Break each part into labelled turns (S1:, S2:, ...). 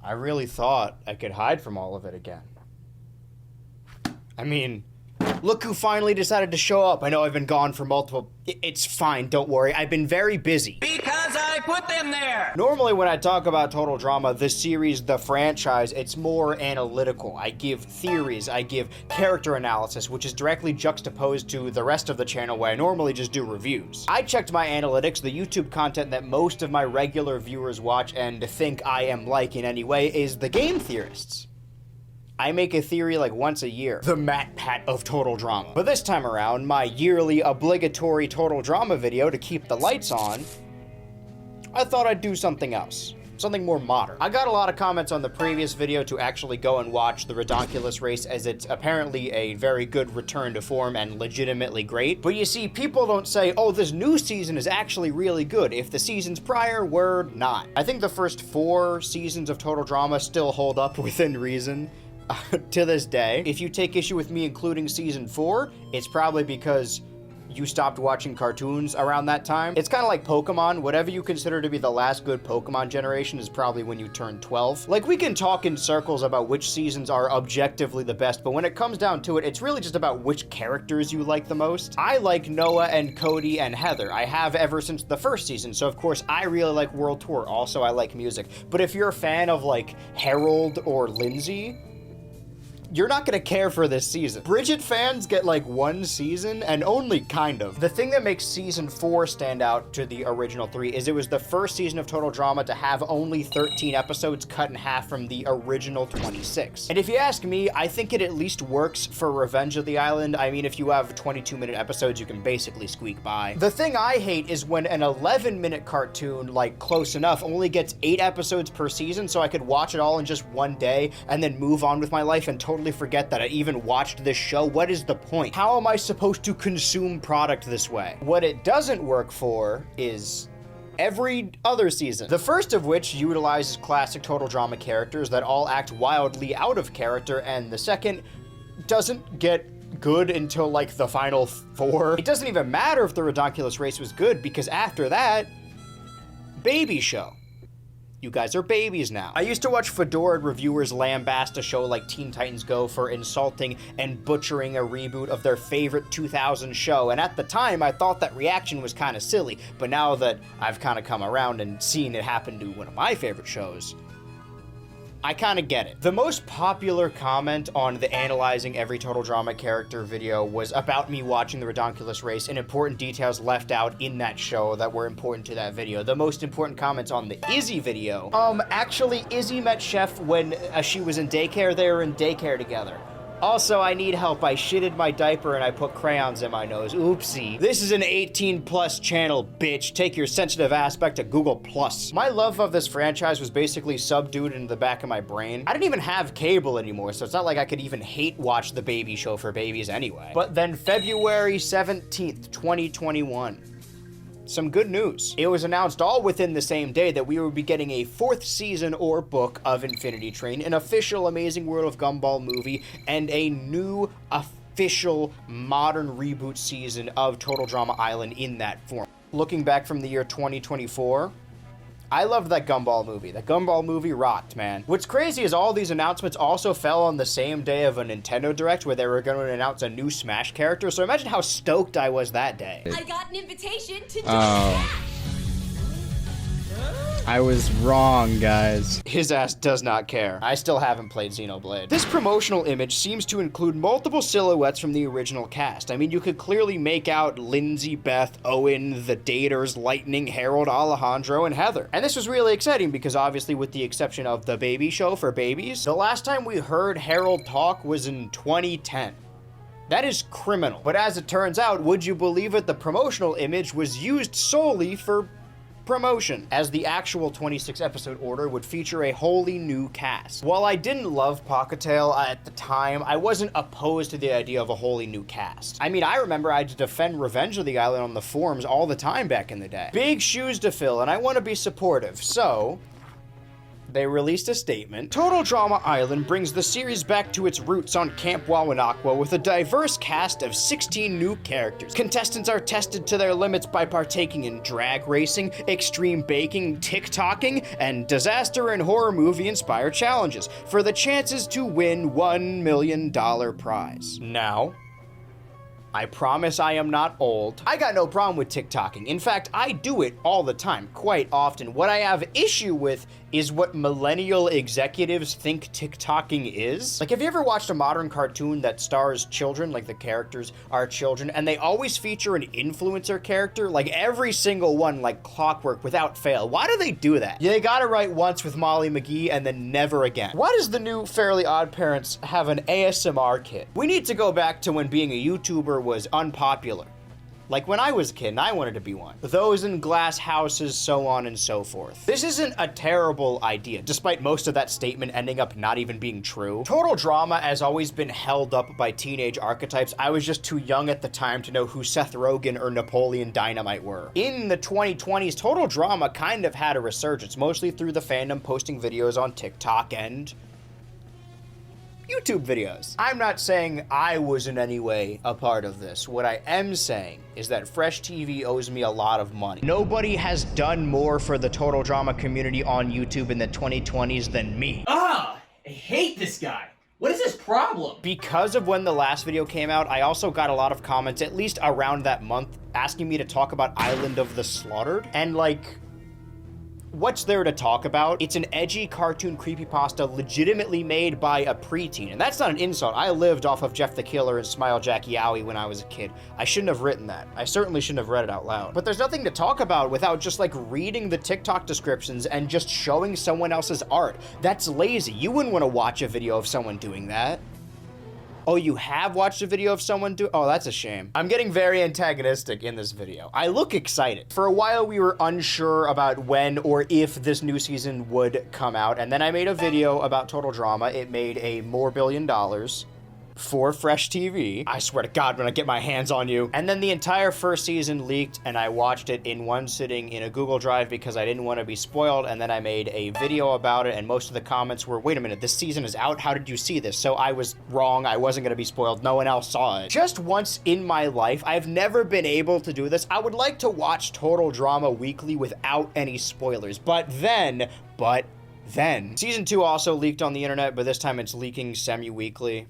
S1: I really thought I could hide from all of it again. I mean, look who finally decided to show up. I know I've been gone for multiple... It's fine, don't worry. I've been very busy.
S2: Because I put them there!
S1: Normally when I talk about Total Drama, the series, the franchise, it's more analytical. I give theories, I give character analysis, which is directly juxtaposed to the rest of the channel where I normally just do reviews. I checked my analytics. The YouTube content that most of my regular viewers watch and think I am like in any way is the game theorists. I make a theory like once a year, the Matt Pat of Total Drama. But this time around, my yearly obligatory Total Drama video to keep the lights on, I thought I'd do something else. Something more modern. I got a lot of comments on the previous video to actually go and watch the Ridonkulous race, as it's apparently a very good return to form and legitimately great. But you see, people don't say, oh, this new season is actually really good, if the seasons prior were not. I think the first 4 seasons of Total Drama still hold up within reason. To this day. If you take issue with me including season 4, it's probably because you stopped watching cartoons around that time. It's kind of like Pokemon. Whatever you consider to be the last good Pokemon generation is probably when you turn 12. Like, we can talk in circles about which seasons are objectively the best, but when it comes down to it, it's really just about which characters you like the most. I like Noah and Cody and Heather. I have ever since the first season, so of course I really like World Tour. Also, I like music. But if you're a fan of like Harold or Lindsay, you're not gonna care for this season. Bridget fans get like 1 season, and only kind of. The thing that makes season 4 stand out to the original 3 is it was the first season of Total Drama to have only 13 episodes cut in half from the original 26. And if you ask me, I think it at least works for Revenge of the Island. I mean, if you have 22-minute episodes, you can basically squeak by. The thing I hate is when an 11-minute cartoon, like Close Enough, only gets 8 episodes per season, so I could watch it all in just 1 day and then move on with my life and totally forget that I even watched this show. What is the point? How am I supposed to consume product this way? What it doesn't work for is every other season. The first of which utilizes classic Total Drama characters that all act wildly out of character, and the second doesn't get good until like the final 4. It doesn't even matter if the Ridonkulous race was good, because after that, baby show. You guys are babies now. I used to watch Fedora reviewers lambast a show like Teen Titans Go for insulting and butchering a reboot of their favorite 2000 show, and at the time I thought that reaction was kind of silly, but now that I've kind of come around and seen it happen to one of my favorite shows, I kind of get it. The most popular comment on the analyzing every Total Drama character video was about me watching the Ridonkulous race and important details left out in that show that were important to that video. The most important comments on the Izzy video, actually Izzy met Chef when she was in daycare. They were in daycare together. Also, I need help. I shitted my diaper and I put crayons in my nose. Oopsie. This is an 18+ channel, bitch. Take your sensitive ass back to Google+. My love of this franchise was basically subdued into the back of my brain. I didn't even have cable anymore, so it's not like I could even hate watch the baby show for babies anyway. But then February 17th, 2021. Some good news. It was announced all within the same day that we would be getting a 4th season or book of Infinity Train, an official Amazing World of Gumball movie, and a new official modern reboot season of Total Drama Island in that form. Looking back from the year 2024, I loved that Gumball movie. That Gumball movie rocked, man. What's crazy is all these announcements also fell on the same day of a Nintendo Direct where they were going to announce a new Smash character, so imagine how stoked I was that day.
S3: I got an invitation to Smash!
S4: I was wrong, guys.
S1: His ass does not care. I still haven't played Xenoblade. This promotional image seems to include multiple silhouettes from the original cast. I mean, you could clearly make out Lindsay, Beth, Owen, the Daters, Lightning, Harold, Alejandro, and Heather. And this was really exciting because obviously with the exception of the baby show for babies, the last time we heard Harold talk was in 2010. That is criminal. But as it turns out, would you believe it, the promotional image was used solely for promotion, as the actual 26 episode order would feature a wholly new cast. While I didn't love Pocketail at the time, I wasn't opposed to the idea of a wholly new cast. I mean, I remember I had to defend Revenge of the Island on the forums all the time back in the day. Big shoes to fill, and I want to be supportive, so They released a statement. Total Drama Island brings the series back to its roots on Camp Wawanakwa with a diverse cast of 16 new characters. Contestants are tested to their limits by partaking in drag racing, extreme baking, TikToking, and disaster and horror movie-inspired challenges for the chances to win $1 million prize. Now, I promise I am not old. I got no problem with TikToking. In fact, I do it all the time, quite often. What I have issue with is what millennial executives think TikToking is. Like, have you ever watched a modern cartoon that stars children, like the characters are children, and they always feature an influencer character? Like, every single one, like clockwork, without fail. Why do they do that? Yeah, they got it right once with Molly McGee and then never again. Why does the new Fairly Odd Parents have an ASMR kit? We need to go back to when being a YouTuber was unpopular. Like when I was a kid and I wanted to be one. Those in glass houses, so on and so forth. This isn't a terrible idea, despite most of that statement ending up not even being true. Total Drama has always been held up by teenage archetypes. I was just too young at the time to know who Seth Rogen or Napoleon Dynamite were. In the 2020s, Total Drama kind of had a resurgence, mostly through the fandom posting videos on TikTok and YouTube videos. I'm not saying I was in any way a part of this. What I am saying is that Fresh TV owes me a lot of money. Nobody has done more for the Total Drama community on YouTube in the 2020s than me.
S2: I hate this guy. What is his problem?
S1: Because of when the last video came out, I also got a lot of comments, at least around that month, asking me to talk about Island of the Slaughtered. And like, what's there to talk about? It's an edgy cartoon creepypasta legitimately made by a preteen. And that's not an insult. I lived off of Jeff the Killer and Smile Jackie Owie when I was a kid. I shouldn't have written that. I certainly shouldn't have read it out loud. But there's nothing to talk about without just like reading the TikTok descriptions and just showing someone else's art. That's lazy. You wouldn't want to watch a video of someone doing that. Oh, you have watched a video of someone do? Oh, that's a shame. I'm getting very antagonistic in this video. I look excited. For a while, we were unsure about when or if this new season would come out, and then I made a video about Total Drama. It made a more $1 billion for Fresh TV. I swear to God, when I get my hands on you. And then the entire first season leaked, and I watched it in one sitting in a Google Drive because I didn't want to be spoiled, and then I made a video about it, and most of the comments were, wait a minute, this season is out? How did you see this? So I was wrong. I wasn't going to be spoiled. No one else saw it. Just once in my life, I've never been able to do this. I would like to watch Total Drama weekly without any spoilers, but then, Season 2 also leaked on the internet, but this time it's leaking semi-weekly.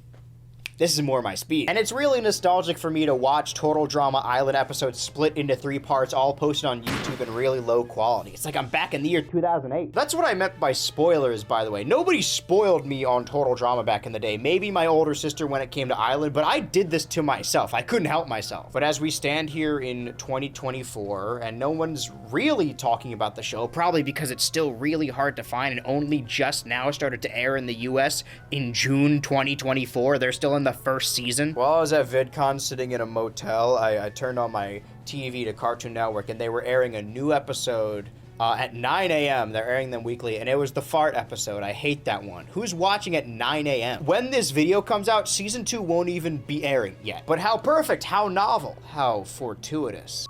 S1: This is more my speed. And it's really nostalgic for me to watch Total Drama Island episodes split into 3 parts, all posted on YouTube in really low quality. It's like I'm back in the year 2008. That's what I meant by spoilers, by the way. Nobody spoiled me on Total Drama back in the day. Maybe my older sister when it came to Island, but I did this to myself. I couldn't help myself. But as we stand here in 2024, and no one's really talking about the show, probably because it's still really hard to find and only just now started to air in the US in June 2024. They're still in the first season. While I was at VidCon sitting in a motel, I turned on my TV to Cartoon Network and they were airing a new episode at 9 a.m. They're airing them weekly, and it was the fart episode. I hate that one. Who's watching at 9 a.m.? When this video comes out, season 2 won't even be airing yet. But how perfect, how novel, how fortuitous.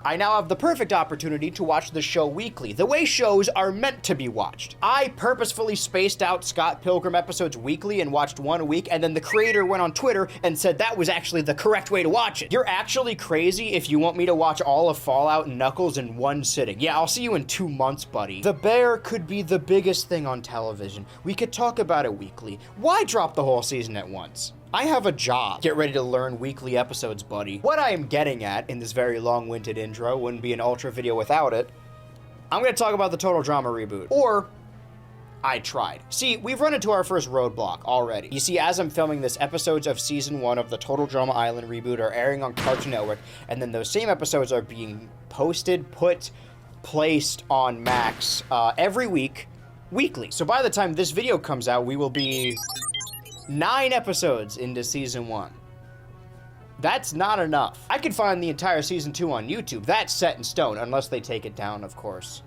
S1: I now have the perfect opportunity to watch the show weekly, the way shows are meant to be watched. I purposefully spaced out Scott Pilgrim episodes weekly and watched one a week, and then the creator went on Twitter and said that was actually the correct way to watch it. You're actually crazy if you want me to watch all of Fallout and Knuckles in one sitting. Yeah, I'll see you in 2 months, buddy. The Bear could be the biggest thing on television. We could talk about it weekly. Why drop the whole season at once? I have a job. Get ready to learn weekly episodes, buddy. What I am getting at in this very long-winded intro, wouldn't be an Ultra video without it, I'm gonna talk about the Total Drama reboot. Or, I tried. See, we've run into our first roadblock already. You see, as I'm filming this, episodes of Season 1 of the Total Drama Island reboot are airing on Cartoon Network, and then those same episodes are being posted, placed on Max every week, weekly. So by the time this video comes out, we will be 9 episodes into Season 1. That's not enough. I could find the entire Season 2 on YouTube. That's set in stone, unless they take it down, of course.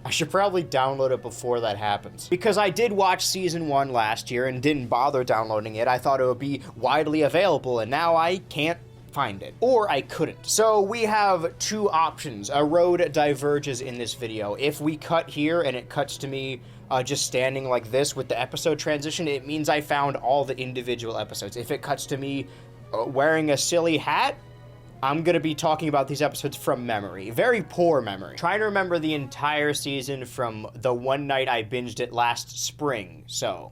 S1: I should probably download it before that happens. Because I did watch Season 1 last year and didn't bother downloading it. I thought it would be widely available, and now I can't find it, or I couldn't. So we have two options. A road diverges in this video. If we cut here and it cuts to me just standing like this with the episode transition, it means I found all the individual episodes. If it cuts to me wearing a silly hat, I'm gonna be talking about these episodes from memory. Very poor memory. Trying to remember the entire season from the one night I binged it last spring, so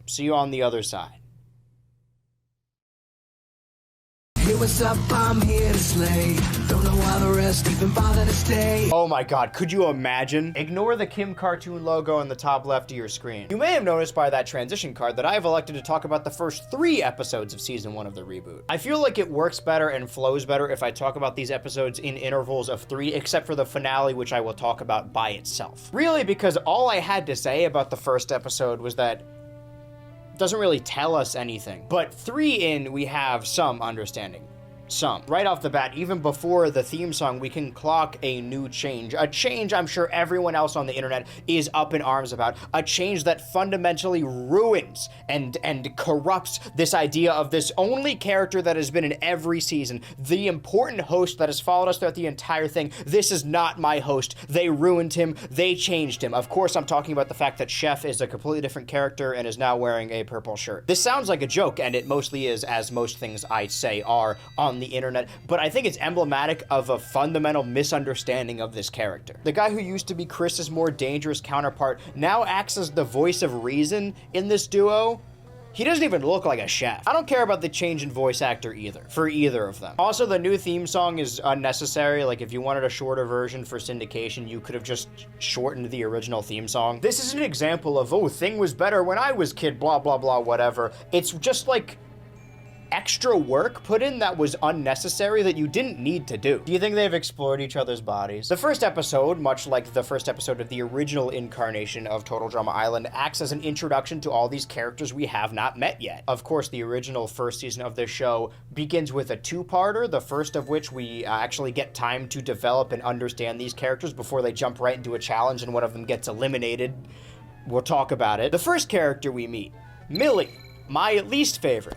S1: see you on the other side.
S5: Hey, what's up? I'm here to slay. Don't know why the rest even bother to stay.
S1: Oh my god, could you imagine? Ignore the Kim cartoon logo on the top left of your screen. You may have noticed by that transition card that I've elected to talk about the first 3 episodes of season 1 of the reboot. I feel like it works better and flows better if I talk about these episodes in intervals of 3, except for the finale, which I will talk about by itself. Really, because all I had to say about the first episode was that doesn't really tell us anything. But 3 in, we have some understanding. Some. Right off the bat, even before the theme song, we can clock a new change. A change I'm sure everyone else on the internet is up in arms about. A change that fundamentally ruins and corrupts this idea of this only character that has been in every season. The important host that has followed us throughout the entire thing. This is not my host. They ruined him. They changed him. Of course, I'm talking about the fact that Chef is a completely different character and is now wearing a purple shirt. This sounds like a joke, and it mostly is, as most things I say are on the internet, but I think it's emblematic of a fundamental misunderstanding of this character. The guy who used to be Chris's more dangerous counterpart now acts as the voice of reason in this duo. He doesn't even look like a chef. I don't care about the change in voice actor either, for either of them. Also, the new theme song is unnecessary. Like, if you wanted a shorter version for syndication, you could have just shortened the original theme song. This is an example of, oh, thing was better when I was kid, blah, blah, blah, whatever. It's just like extra work put in that was unnecessary that you didn't need to do. Do you think they've explored each other's bodies? The first episode, much like the first episode of the original incarnation of Total Drama Island, acts as an introduction to all these characters we have not met yet. Of course, the original first season of this show begins with a 2-parter, the first of which we actually get time to develop and understand these characters before they jump right into a challenge and one of them gets eliminated. We'll talk about it. The first character we meet, Millie, my least favorite.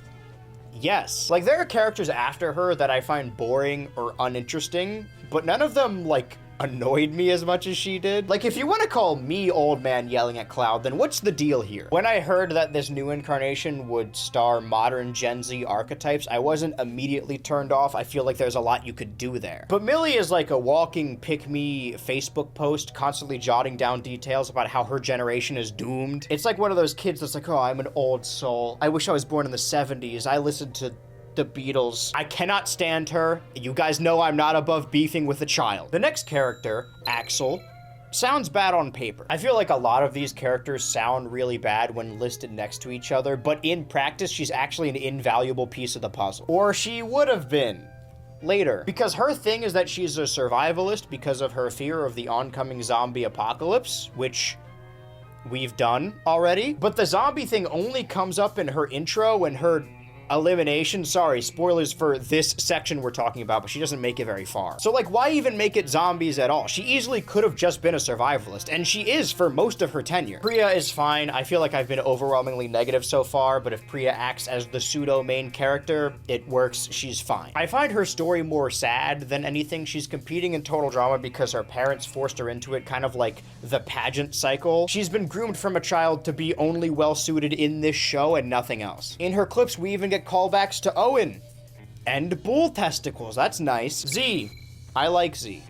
S1: Yes. Like, there are characters after her that I find boring or uninteresting, but none of them, like, annoyed me as much as she did. Like, if you want to call me old man yelling at Cloud, then what's the deal here? When I heard that this new incarnation would star modern Gen Z archetypes, I wasn't immediately turned off. I feel like there's a lot you could do there. But Millie is like a walking pick-me Facebook post, constantly jotting down details about how her generation is doomed. It's like one of those kids that's like, oh, I'm an old soul. I wish I was born in the 70s. I listened to the Beatles. I cannot stand her. You guys know I'm not above beefing with a child. The next character, Axel, sounds bad on paper. I feel like a lot of these characters sound really bad when listed next to each other, but in practice, she's actually an invaluable piece of the puzzle. Or she would have been later. Because her thing is that she's a survivalist because of her fear of the oncoming zombie apocalypse, which we've done already. But the zombie thing only comes up in her intro and her elimination. Sorry, spoilers for this section we're talking about, but she doesn't make it very far. So, like, why even make it zombies at all? She easily could have just been a survivalist, and she is for most of her tenure. Priya is fine. I feel like I've been overwhelmingly negative so far, but if Priya acts as the pseudo main character, it works. She's fine. I find her story more sad than anything. She's competing in Total Drama because her parents forced her into it, kind of like the pageant cycle. She's been groomed from a child to be only well-suited in this show and nothing else. In her clips, we even get callbacks to Owen and bull testicles. That's nice. Z. I like Z.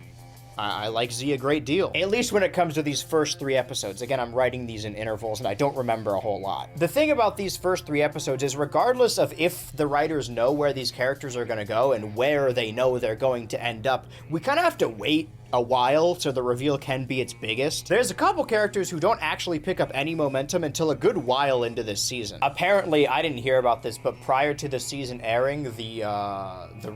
S1: I like Z a great deal, at least when it comes to these first 3 episodes. Again, I'm writing these in intervals and I don't remember a whole lot. The thing about these first 3 episodes is, regardless of if the writers know where these characters are going to go and where they know they're going to end up, we kind of have to wait a while so the reveal can be its biggest. There's a couple characters who don't actually pick up any momentum until a good while into this season. Apparently, I didn't hear about this, but prior to the season airing, the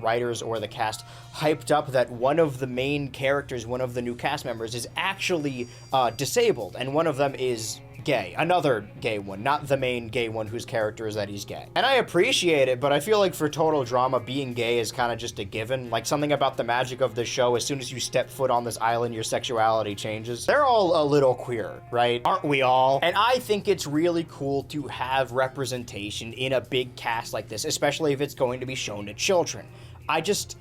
S1: writers or the cast hyped up that one of the main characters, one of the new cast members, is actually disabled, and one of them is gay. Another gay one, not the main gay one whose character is that he's gay. And I appreciate it, but I feel like for Total Drama, being gay is kind of just a given. Like, something about the magic of the show, as soon as you step foot on this island, your sexuality changes. They're all a little queer, right? Aren't we all? And I think it's really cool to have representation in a big cast like this, especially if it's going to be shown to children. I just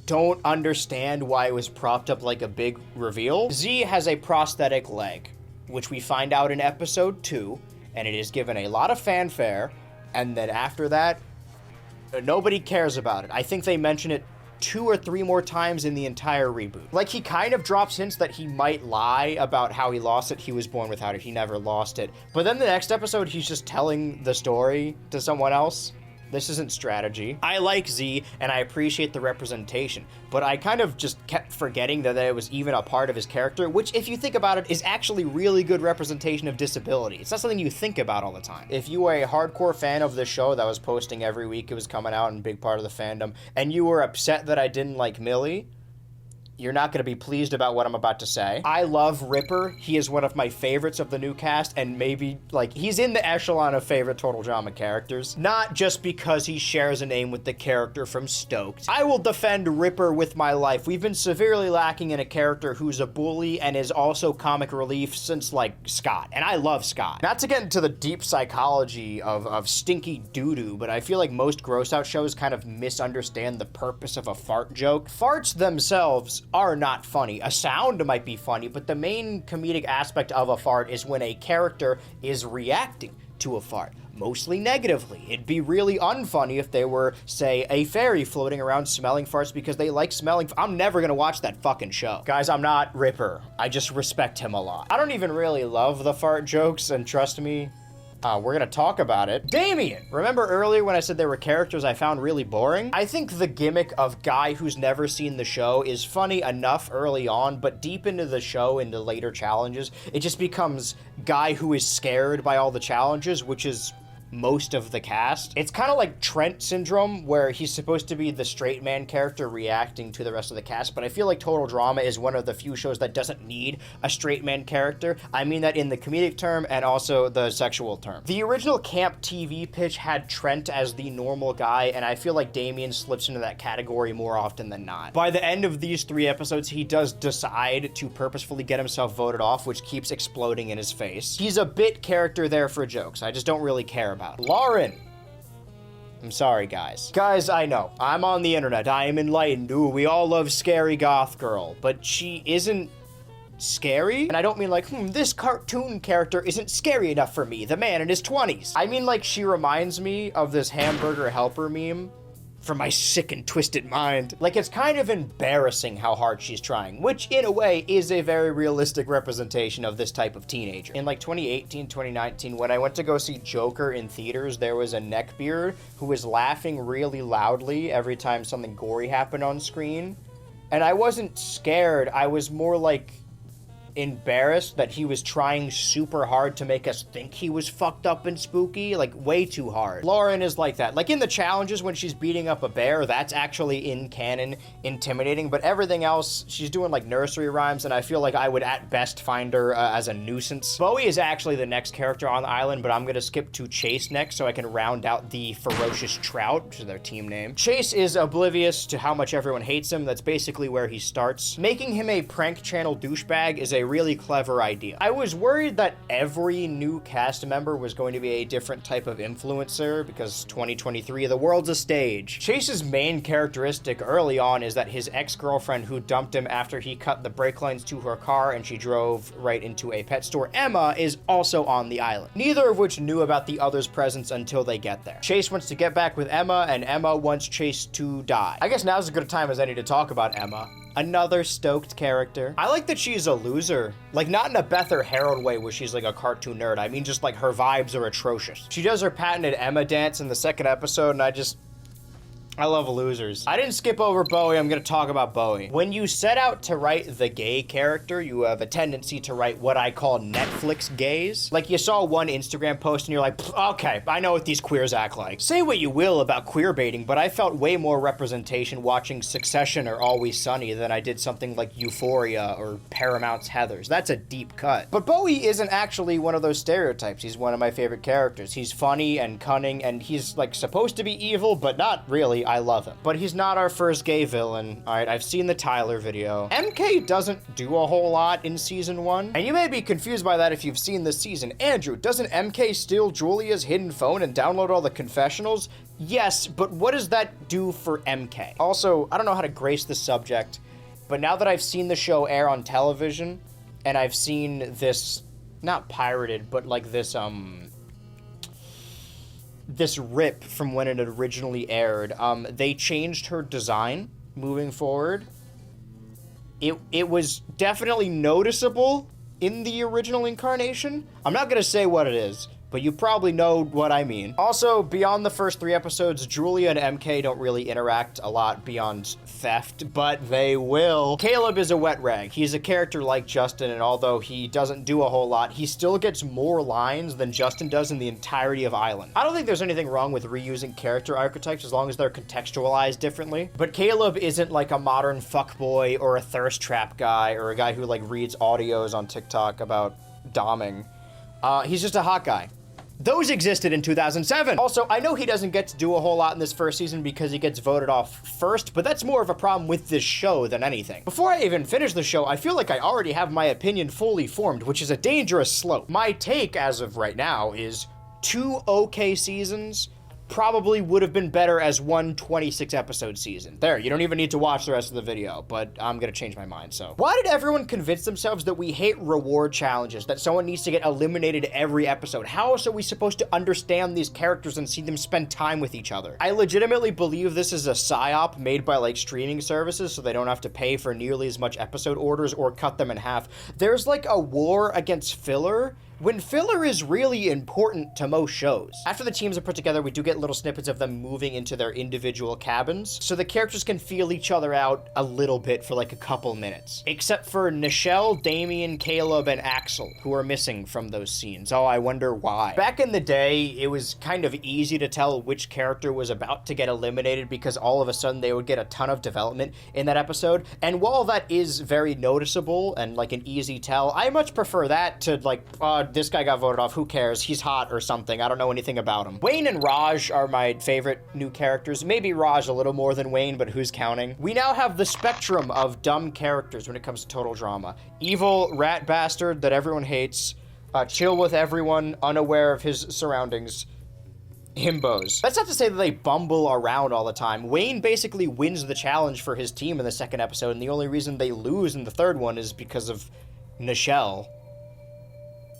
S1: don't understand why it was propped up like a big reveal. Z has a prosthetic leg, which we find out in episode 2, and it is given a lot of fanfare, and then after that, nobody cares about it. I think they mention it 2 or 3 more times in the entire reboot. Like, he kind of drops hints that he might lie about how he lost it. He was born without it. He never lost it. But then the next episode, he's just telling the story to someone else. This isn't strategy. I like Z, and I appreciate the representation, but I kind of just kept forgetting that it was even a part of his character, which, if you think about it, is actually really good representation of disability. It's not something you think about all the time. If you were a hardcore fan of the show that was posting every week, it was coming out and big part of the fandom, and you were upset that I didn't like Millie, you're not going to be pleased about what I'm about to say. I love Ripper. He is one of my favorites of the new cast, and maybe, like, he's in the echelon of favorite Total Drama characters. Not just because he shares a name with the character from Stoked. I will defend Ripper with my life. We've been severely lacking in a character who's a bully and is also comic relief since, like, Scott. And I love Scott. Not to get into the deep psychology of stinky doo-doo, but I feel like most gross-out shows kind of misunderstand the purpose of a fart joke. Farts themselves are not funny. A sound might be funny, but the main comedic aspect of a fart is when a character is reacting to a fart, mostly negatively. It'd be really unfunny if they were, say, a fairy floating around smelling farts because they like smelling. I'm never gonna watch that fucking show. Guys, I'm not Ripper. I just respect him a lot. I don't even really love the fart jokes, and trust me, we're gonna talk about it. Damien! Remember earlier when I said there were characters I found really boring? I think the gimmick of guy who's never seen the show is funny enough early on, but deep into the show, into later challenges, it just becomes guy who is scared by all the challenges, which is most of the cast. It's kind of like Trent syndrome, where he's supposed to be the straight man character reacting to the rest of the cast, but I feel like Total Drama is one of the few shows that doesn't need a straight man character. I mean that in the comedic term and also the sexual term. The original Camp TV pitch had Trent as the normal guy, and I feel like Damien slips into that category more often than not. By the end of these 3 episodes, he does decide to purposefully get himself voted off, which keeps exploding in his face. He's a bit character there for jokes. I just don't really care about it. Lauren. I'm sorry, guys. Guys, I know. I'm on the internet. I am enlightened. Ooh, we all love scary goth girl. But she isn't scary? And I don't mean like, this cartoon character isn't scary enough for me, the man in his 20s. I mean like she reminds me of this hamburger helper meme from my sick and twisted mind. Like, it's kind of embarrassing how hard she's trying, which in a way is a very realistic representation of this type of teenager. In like 2018, 2019, when I went to go see Joker in theaters, there was a neckbeard who was laughing really loudly every time something gory happened on screen. And I wasn't scared, I was more like embarrassed that he was trying super hard to make us think he was fucked up and spooky, like way too hard. Lauren is like that. Like in the challenges when she's beating up a bear, that's actually in canon intimidating, but everything else, she's doing like nursery rhymes, and I feel like I would at best find her as a nuisance. Bowie is actually the next character on the island, but I'm gonna skip to Chase next so I can round out the Ferocious Trout, which is their team name. Chase is oblivious to how much everyone hates him. That's basically where he starts. Making him a prank channel douchebag is a really clever idea. I was worried that every new cast member was going to be a different type of influencer because 2023, the world's a stage. Chase's main characteristic early on is that his ex-girlfriend who dumped him after he cut the brake lines to her car and she drove right into a pet store, Emma, is also on the island. Neither of which knew about the other's presence until they get there. Chase wants to get back with Emma, and Emma wants Chase to die. I guess now's as good a time as any to talk about Emma. Another stoked character. I like that she's a loser. Like, not in a Beth or Harold way where she's like a cartoon nerd. I mean, just like her vibes are atrocious. She does her patented Emma dance in the second episode, and I love losers. I didn't skip over Bowie, I'm gonna talk about Bowie. When you set out to write the gay character, you have a tendency to write what I call Netflix gays. Like, you saw one Instagram post and you're like, okay, I know what these queers act like. Say what you will about queer baiting, but I felt way more representation watching Succession or Always Sunny than I did something like Euphoria or Paramount's Heathers. That's a deep cut. But Bowie isn't actually one of those stereotypes. He's one of my favorite characters. He's funny and cunning, and he's like supposed to be evil, but not really. I love him. But he's not our first gay villain. All right, I've seen the Tyler video. MK doesn't do a whole lot in season 1. And you may be confused by that if you've seen this season. Andrew, doesn't MK steal Julia's hidden phone and download all the confessionals? Yes, but what does that do for MK? Also, I don't know how to grace the subject, but now that I've seen the show air on television, and I've seen this, not pirated, but like this rip from when it originally aired, they changed her design moving forward. It was definitely noticeable in the original incarnation. I'm not gonna say what it is, but you probably know what I mean. Also, beyond the first 3 episodes, Julia and MK don't really interact a lot beyond theft, but they will. Caleb is a wet rag. He's a character like Justin, and although he doesn't do a whole lot, he still gets more lines than Justin does in the entirety of Island. I don't think there's anything wrong with reusing character archetypes as long as they're contextualized differently, but Caleb isn't like a modern fuckboy or a thirst trap guy or a guy who like reads audios on TikTok about doming. He's just a hot guy. Those existed in 2007. Also, I know he doesn't get to do a whole lot in this first season because he gets voted off first, but that's more of a problem with this show than anything. Before I even finish the show, I feel like I already have my opinion fully formed, which is a dangerous slope. My take as of right now is 2 okay seasons probably would have been better as one 26-episode season. There, you don't even need to watch the rest of the video, but I'm gonna change my mind, so. Why did everyone convince themselves that we hate reward challenges, that someone needs to get eliminated every episode? How else are we supposed to understand these characters and see them spend time with each other? I legitimately believe this is a psyop made by like streaming services so they don't have to pay for nearly as much episode orders or cut them in half. There's like a war against filler when filler is really important to most shows. After the teams are put together, we do get little snippets of them moving into their individual cabins, so the characters can feel each other out a little bit for like a couple minutes. Except for Nichelle, Damien, Caleb, and Axel, who are missing from those scenes. Oh, I wonder why. Back in the day, it was kind of easy to tell which character was about to get eliminated because all of a sudden they would get a ton of development in that episode, and while that is very noticeable and like an easy tell, I much prefer that to like, this guy got voted off, who cares? He's hot or something. I don't know anything about him. Wayne and Raj are my favorite new characters. Maybe Raj a little more than Wayne, but who's counting? We now have the spectrum of dumb characters when it comes to total drama. Evil rat bastard that everyone hates, chill with everyone, unaware of his surroundings, himbos. That's not to say that they bumble around all the time. Wayne basically wins the challenge for his team in the second episode, and the only reason they lose in the third one is because of Nichelle.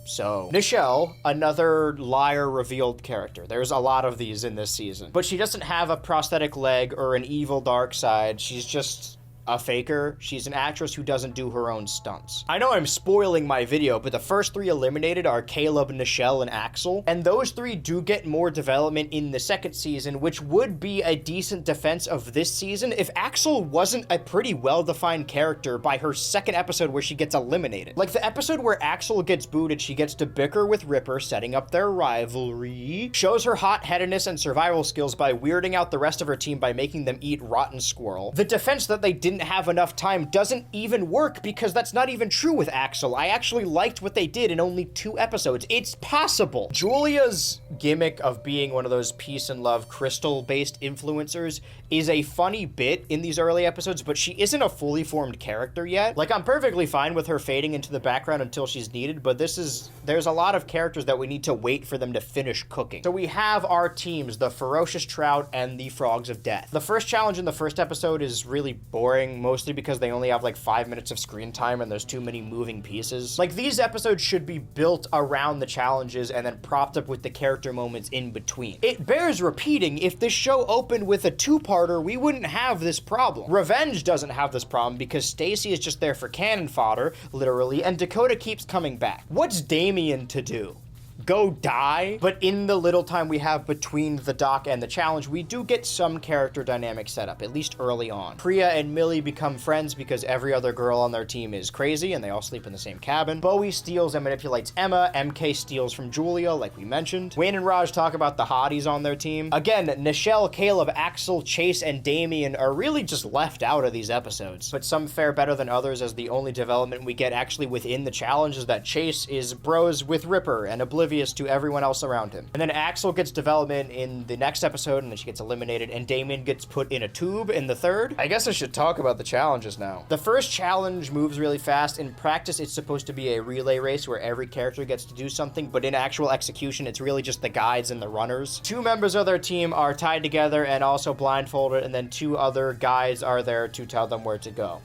S1: So, Nichelle, another liar revealed character. There's a lot of these in this season. But she doesn't have a prosthetic leg or an evil dark side. She's just a faker. She's an actress who doesn't do her own stunts. I know I'm spoiling my video, but the first 3 eliminated are Caleb, Nichelle, and Axel, and those 3 do get more development in the second season, which would be a decent defense of this season if Axel wasn't a pretty well-defined character by her second episode where she gets eliminated. Like the episode where Axel gets booted, she gets to bicker with Ripper, setting up their rivalry, shows her hot-headedness and survival skills by weirding out the rest of her team by making them eat rotten squirrel. The defense that they didn't have enough time doesn't even work because that's not even true with Axel. I actually liked what they did in only 2 episodes. It's possible. Julia's gimmick of being one of those peace and love crystal-based influencers is a funny bit in these early episodes, but she isn't a fully formed character yet. Like, I'm perfectly fine with her fading into the background until she's needed, but there's a lot of characters that we need to wait for them to finish cooking. So we have our teams, the Ferocious Trout and the Frogs of Death. The first challenge in the first episode is really boring, mostly because they only have like 5 minutes of screen time and there's too many moving pieces. Like, these episodes should be built around the challenges and then propped up with the character moments in between. It bears repeating, if this show opened with a 2-parter, we wouldn't have this problem. Revenge doesn't have this problem because Stacy is just there for cannon fodder, literally, and Dakota keeps coming back. What's Damien to do? go die. But in the little time we have between the dock and the challenge, we do get some character dynamic set up, at least early on. Priya and Millie become friends because every other girl on their team is crazy and they all sleep in the same cabin. Bowie steals and manipulates Emma. MK steals from Julia, like we mentioned. Wayne and Raj talk about the hotties on their team. Again, Nichelle, Caleb, Axel, Chase, and Damien are really just left out of these episodes. But some fare better than others, as the only development we get actually within the challenge is that Chase is bros with Ripper and oblivious to everyone else around him. And then Axel gets development in the next episode, and then she gets eliminated, and Damien gets put in a tube in the third. I guess I should talk about the challenges now. The first challenge moves really fast. In practice, it's supposed to be a relay race where every character gets to do something, but in actual execution, it's really just the guides and the runners. 2 members of their team are tied together and also blindfolded, and then 2 other guides are there to tell them where to go.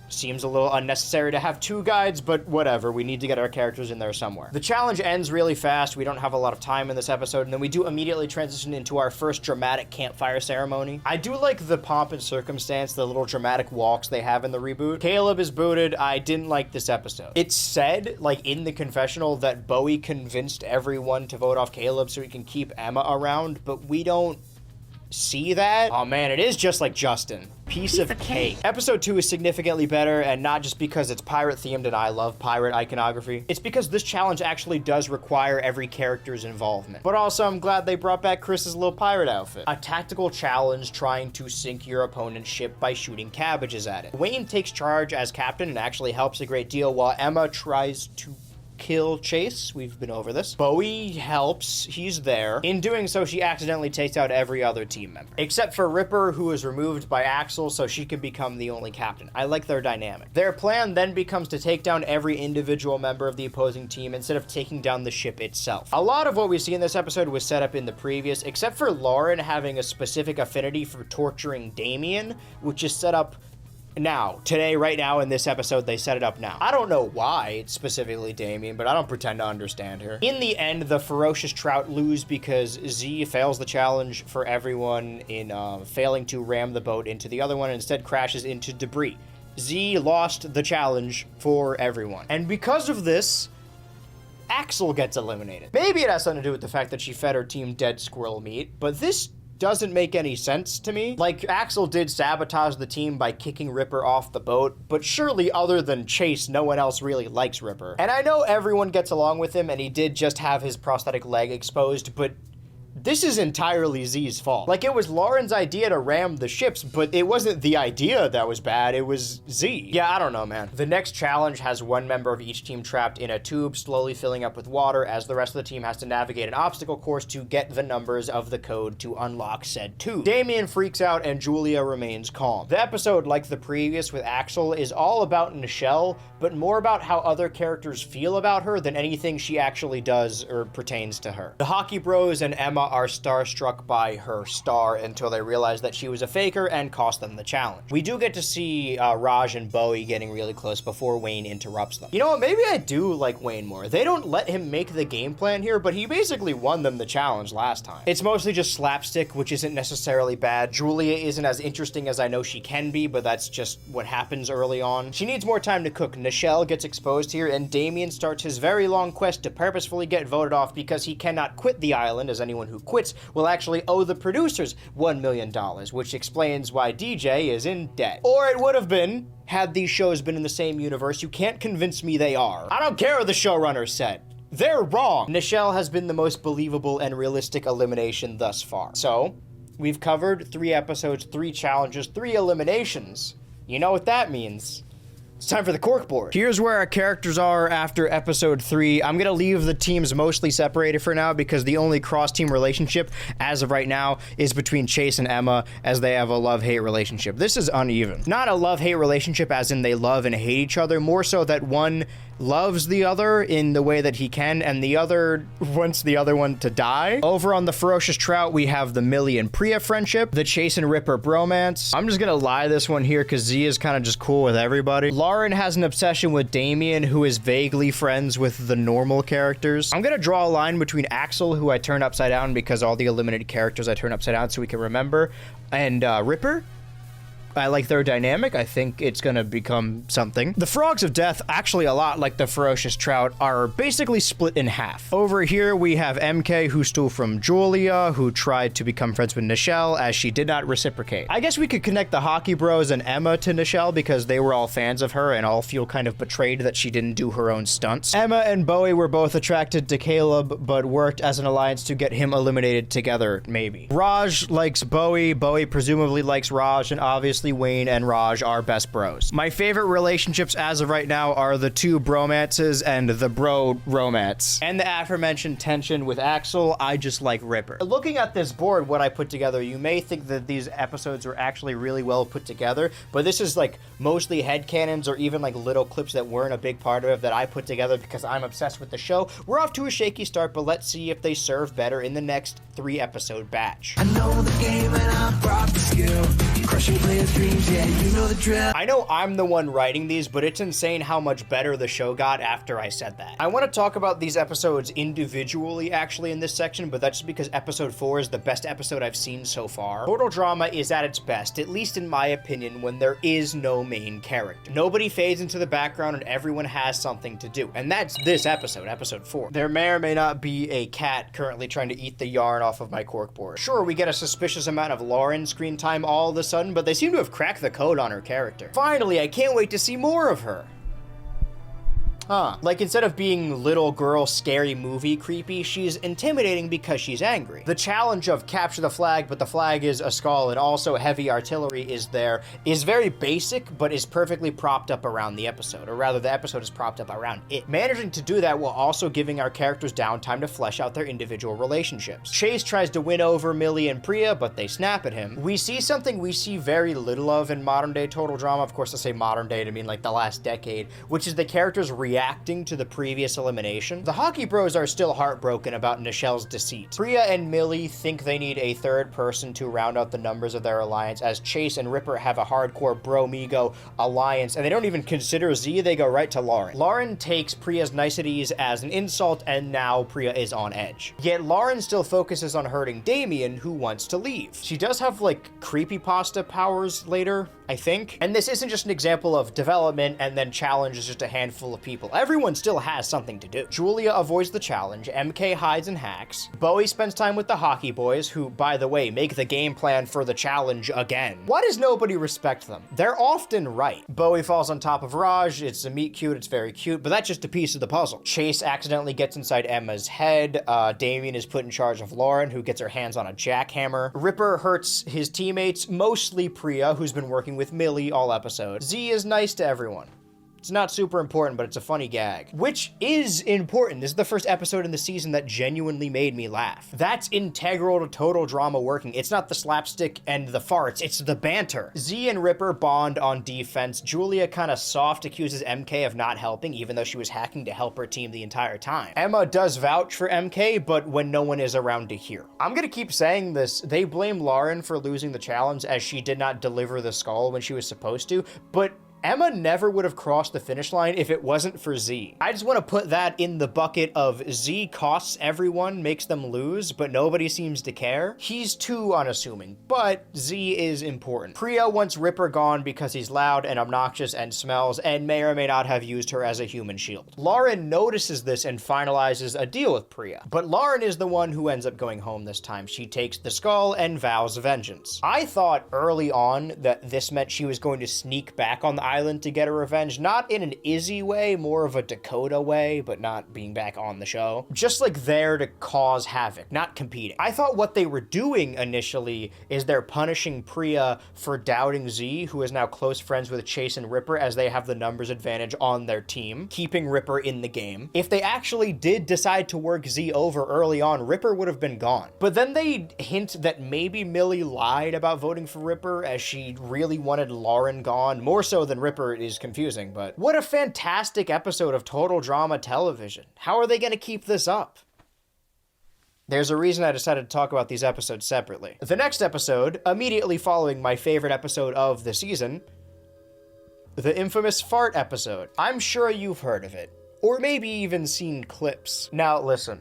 S1: Seems a little unnecessary to have 2 guides, but whatever. We need to get our characters in there somewhere. The challenge ends really fast. We don't have a lot of time in this episode, and then we do immediately transition into our first dramatic campfire ceremony. I do like the pomp and circumstance, the little dramatic walks they have in the reboot. Caleb is booted. I didn't like this episode. It's said, like in the confessional, that Bowie convinced everyone to vote off Caleb so he can keep Emma around, but we don't see that. Oh man, it is just like Justin. Piece of cake. Episode 2 is significantly better, and not just because it's pirate themed and I love pirate iconography. It's because this challenge actually does require every character's involvement. But also, I'm glad they brought back Chris's little pirate outfit. A tactical challenge trying to sink your opponent's ship by shooting cabbages at it. Wayne takes charge as captain and actually helps a great deal, while Emma tries to kill Chase. We've been over this. Bowie helps. He's there. In doing so, she accidentally takes out every other team member. Except for Ripper, who is removed by Axel so she can become the only captain. I like their dynamic. Their plan then becomes to take down every individual member of the opposing team instead of taking down the ship itself. A lot of what we see in this episode was set up in the previous, except for Lauren having a specific affinity for torturing Damien, which is set up now, today, right now, in this episode, they set it up now. I don't know why it's specifically Damien, but I don't pretend to understand her. In the end, the ferocious trout lose because Z fails the challenge for everyone in failing to ram the boat into the other one and instead crashes into debris. Z lost the challenge for everyone. And because of this, Axel gets eliminated. Maybe it has something to do with the fact that she fed her team dead squirrel meat, but this doesn't make any sense to me. Like, Axel did sabotage the team by kicking Ripper off the boat, but surely other than Chase, no one else really likes Ripper. And I know everyone gets along with him, and he did just have his prosthetic leg exposed, but this is entirely Z's fault. Like, it was Lauren's idea to ram the ships, but it wasn't the idea that was bad, it was Z. Yeah, I don't know, man. The next challenge has one member of each team trapped in a tube, slowly filling up with water, as the rest of the team has to navigate an obstacle course to get the numbers of the code to unlock said tube. Damien freaks out, and Julia remains calm. The episode, like the previous with Axel, is all about Nichelle, but more about how other characters feel about her than anything she actually does or pertains to her. The Hockey Bros and Emma are starstruck by her star until they realize that she was a faker and cost them the challenge. We do get to see Raj and Bowie getting really close before Wayne interrupts them. You know what, maybe I do like Wayne more. They don't let him make the game plan here, but he basically won them the challenge last time. It's mostly just slapstick, which isn't necessarily bad. Julia isn't as interesting as I know she can be, but that's just what happens early on. She needs more time to cook. Nichelle gets exposed here, and Damien starts his very long quest to purposefully get voted off because he cannot quit the island, as anyone who quits will actually owe the producers $1 million, which explains why DJ is in debt. Or it would have been, had these shows been in the same universe. You can't convince me they are. I don't care what the showrunners said. They're wrong. Nichelle has been the most believable and realistic elimination thus far. So, we've covered 3 episodes, 3 challenges, 3 eliminations. You know what that means. It's time for the corkboard. Here's where our characters are after episode 3. I'm gonna leave the teams mostly separated for now because the only cross-team relationship as of right now is between Chase and Emma, as they have a love-hate relationship. This is uneven. Not a love-hate relationship as in they love and hate each other, more so that one loves the other in the way that he can, and the other wants the other one to die. Over on the Ferocious Trout, we have the Millie and Priya friendship, the Chase and Ripper bromance. I'm just gonna lie this one here because Z is kind of just cool with everybody. Lauren has an obsession with Damien, who is vaguely friends with the normal characters. I'm gonna draw a line between Axel, who I turned upside down because all the eliminated characters I turned upside down so we can remember, and Ripper. I like their dynamic. I think it's gonna become something. The Frogs of Death, actually a lot like the Ferocious Trout, are basically split in half. Over here we have MK, who stole from Julia, who tried to become friends with Nichelle as she did not reciprocate. I guess we could connect the Hockey Bros and Emma to Nichelle because they were all fans of her and all feel kind of betrayed that she didn't do her own stunts. Emma and Bowie were both attracted to Caleb, but worked as an alliance to get him eliminated together, maybe. Raj likes Bowie, Bowie presumably likes Raj, and obviously Wayne and Raj are best bros. My favorite relationships as of right now are the two bromances and the bro romance. And the aforementioned tension with Axel. I just like Ripper. Looking at this board, what I put together, you may think that these episodes were actually really well put together, but this is like mostly headcanons or even like little clips that weren't a big part of it that I put together because I'm obsessed with the show. We're off to a shaky start, but let's see if they serve better in the next 3-episode batch.
S5: I know the game and I brought the skill. Crushing players' dreams, yeah, you know the drill.
S1: I know I'm the one writing these, but it's insane how much better the show got after I said that. I want to talk about these episodes individually, actually, in this section, but that's just because episode 4 is the best episode I've seen so far. Total drama is at its best, at least in my opinion, when there is no main character. Nobody fades into the background and everyone has something to do. And that's this episode, episode 4. There may or may not be a cat currently trying to eat the yarn off of my corkboard. Sure, we get a suspicious amount of Lauren screen time all of a sudden, but they seem to have cracked the code on her character. Finally, I can't wait to see more of her. Huh. Like, instead of being little girl scary movie creepy, she's intimidating because she's angry. The challenge of capture the flag, but the flag is a skull and also heavy artillery is there, is very basic, but is perfectly propped up around the episode, or rather the episode is propped up around it. Managing to do that while also giving our characters downtime to flesh out their individual relationships. Chase tries to win over Millie and Priya, but they snap at him. We see something we see very little of in modern day total drama. Of course, I say modern day to mean like the last decade, which is the characters reacting to the previous elimination. The Hockey Bros are still heartbroken about Nichelle's deceit. Priya and Millie think they need a third person to round out the numbers of their alliance, as Chase and Ripper have a hardcore bro-migo alliance, and they don't even consider Z, they go right to Lauren. Lauren takes Priya's niceties as an insult, and now Priya is on edge. Yet Lauren still focuses on hurting Damien, who wants to leave. She does have like creepypasta powers later, I think. And this isn't just an example of development and then challenge is just a handful of people. Everyone still has something to do. Julia avoids the challenge, MK hides and hacks, Bowie spends time with the Hockey Boys, who, by the way, make the game plan for the challenge again. Why does nobody respect them? They're often right. Bowie falls on top of Raj, it's a meet cute, it's very cute, but that's just a piece of the puzzle. Chase accidentally gets inside Emma's head, Damien is put in charge of Lauren, who gets her hands on a jackhammer. Ripper hurts his teammates, mostly Priya, who's been working with Millie all episode. Z is nice to everyone. It's not super important, but it's a funny gag. Which is important. This is the first episode in the season that genuinely made me laugh. That's integral to total drama working. It's not the slapstick and the farts, it's the banter. Z and Ripper bond on defense. Julia kind of soft accuses MK of not helping, even though she was hacking to help her team the entire time. Emma does vouch for MK, but when no one is around to hear. I'm gonna keep saying this. They blame Lauren for losing the challenge as she did not deliver the skull when she was supposed to, but Emma never would have crossed the finish line if it wasn't for Z. I just want to put that in the bucket of Z costs everyone, makes them lose, but nobody seems to care. He's too unassuming, but Z is important. Priya wants Ripper gone because he's loud and obnoxious and smells, and may or may not have used her as a human shield. Lauren notices this and finalizes a deal with Priya, but Lauren is the one who ends up going home this time. She takes the skull and vows vengeance. I thought early on that this meant she was going to sneak back on the island to get her revenge, not in an Izzy way, more of a Dakota way, but not being back on the show. Just like there to cause havoc, not competing. I thought what they were doing initially is they're punishing Priya for doubting Z, who is now close friends with Chase and Ripper as they have the numbers advantage on their team, keeping Ripper in the game. If they actually did decide to work Z over early on, Ripper would have been gone. But then they hint that maybe Millie lied about voting for Ripper as she really wanted Lauren gone, more so than Ripper is confusing, but what a fantastic episode of total drama television. How are they going to keep this up? There's a reason I decided to talk about these episodes separately. The next episode, immediately following my favorite episode of the season, the infamous fart episode. I'm sure you've heard of it, or maybe even seen clips. Now listen,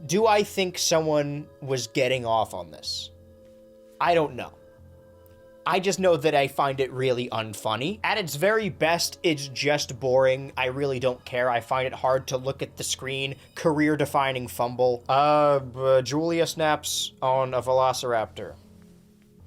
S1: do I think someone was getting off on this? I don't know. I just know that I find it really unfunny. At its very best, it's just boring. I really don't care. I find it hard to look at the screen. Career-defining fumble. Julia snaps on a velociraptor.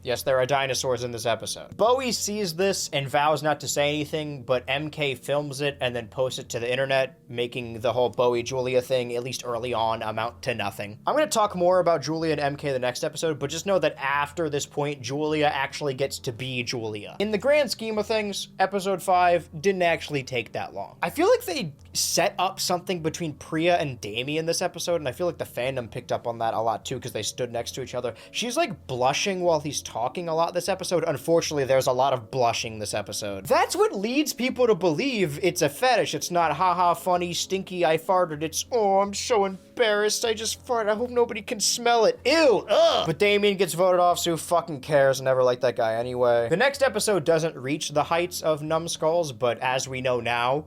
S1: Yes, there are dinosaurs in this episode. Bowie sees this and vows not to say anything, but MK films it and then posts it to the internet, making the whole Bowie-Julia thing, at least early on, amount to nothing. I'm gonna talk more about Julia and MK the next episode, but just know that after this point, Julia actually gets to be Julia. In the grand scheme of things, episode 5 didn't actually take that long. I feel like they set up something between Priya and Damien this episode, and I feel like the fandom picked up on that a lot too, because they stood next to each other. She's like blushing while he's talking a lot this episode. Unfortunately, there's a lot of blushing this episode. That's what leads people to believe it's a fetish. It's not haha funny, stinky, I farted. It's, oh, I'm so embarrassed. I just farted. I hope nobody can smell it. Ew, ugh. But Damien gets voted off, so who fucking cares? Never liked that guy anyway. The next episode doesn't reach the heights of Numbskulls, but as we know now,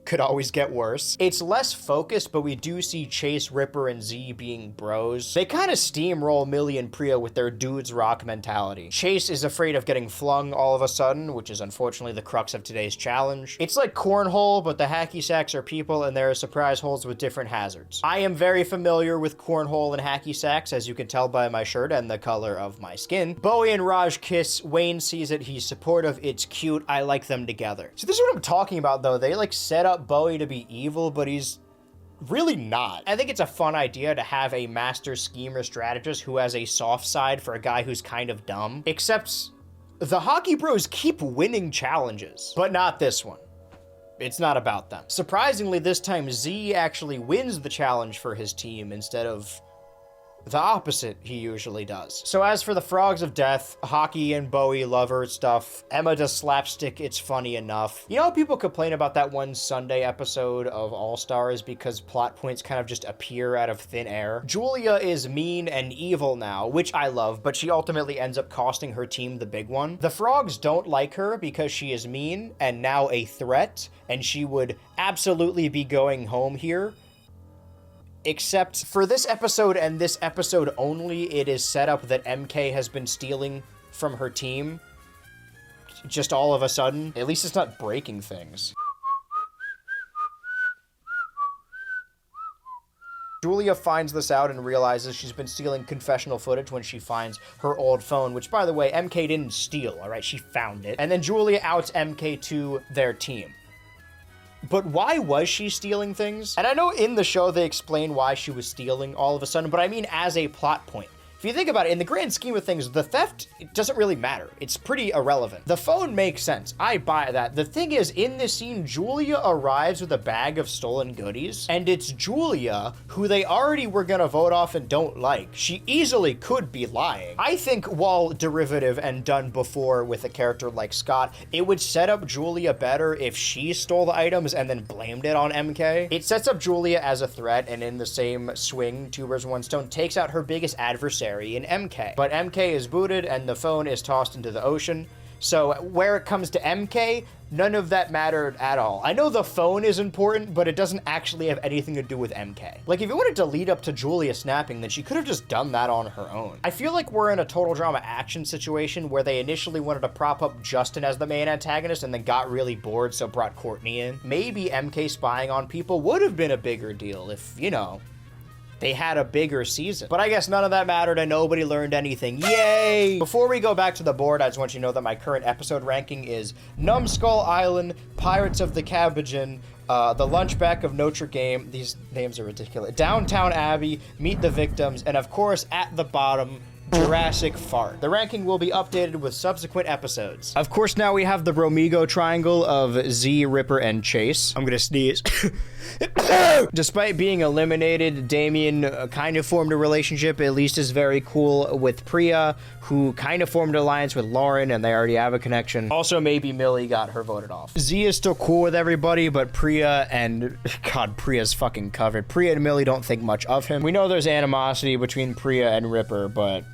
S1: could always get worse. It's less focused, but we do see Chase, Ripper, and Z being bros. They kind of steamroll Millie and Priya with their dudes rock mentality. Chase is afraid of getting flung all of a sudden, which is unfortunately the crux of today's challenge. It's like cornhole, but the hacky sacks are people and there are surprise holes with different hazards. I am very familiar with cornhole and hacky sacks, as you can tell by my shirt and the color of my skin. Bowie and Raj kiss. Wayne sees it. He's supportive. It's cute. I like them together. So this is what I'm talking about, though. They like set up Bowie to be evil, but he's really not. I think it's a fun idea to have a master schemer strategist who has a soft side for a guy who's kind of dumb. Except the Hockey Bros keep winning challenges, but not this one. It's not about them. Surprisingly, this time Z actually wins the challenge for his team instead of the opposite he usually does. So as for the Frogs of Death, Hockey and Bowie love her stuff. Emma does slapstick, it's funny enough. You know how people complain about that one Sunday episode of All Stars because plot points kind of just appear out of thin air? Julia is mean and evil now, which I love, but she ultimately ends up costing her team the big one. The Frogs don't like her because she is mean and now a threat, and she would absolutely be going home here. Except for this episode and this episode only, it is set up that MK has been stealing from her team. Just all of a sudden. At least it's not breaking things. Julia finds this out and realizes she's been stealing confessional footage when she finds her old phone, which, by the way, MK didn't steal, all right? She found it. And then Julia outs MK to their team. But why was she stealing things? And I know in the show they explain why she was stealing all of a sudden, but I mean as a plot point. If you think about it, in the grand scheme of things, the theft, it doesn't really matter. It's pretty irrelevant. The phone makes sense. I buy that. The thing is, in this scene, Julia arrives with a bag of stolen goodies, and it's Julia, who they already were gonna vote off and don't like. She easily could be lying. I think while derivative and done before with a character like Scott, it would set up Julia better if she stole the items and then blamed it on MK. It sets up Julia as a threat, and in the same swing, two birds, one stone, takes out her biggest adversary in MK. But MK is booted and the phone is tossed into the ocean. So where it comes to MK, none of that mattered at all. I know the phone is important, but it doesn't actually have anything to do with MK. Like, if you wanted to lead up to Julia snapping, then she could have just done that on her own. I feel like we're in a total drama action situation where they initially wanted to prop up Justin as the main antagonist and then got really bored, so brought Courtney in. Maybe MK spying on people would have been a bigger deal if, you know, they had a bigger season. But I guess none of that mattered and nobody learned anything. Yay! Before we go back to the board, I just want you to know that my current episode ranking is Numbskull Island, Pirates of the Cabbage'an, the Launchback of Notre Game. These names are ridiculous. Downtown Abbey, Meet the Victims, and of course, at the bottom, Jurassic Fart. The ranking will be updated with subsequent episodes. Of course, now we have the Bromigo triangle of Z, Ripper, and Chase. I'm gonna sneeze. Despite being eliminated, Damien kind of formed a relationship, at least is very cool with Priya, who kind of formed an alliance with Lauren, and they already have a connection. Also, maybe Millie got her voted off. Z is still cool with everybody, but Priya and... God, Priya's fucking covered. Priya and Millie don't think much of him. We know there's animosity between Priya and Ripper, but...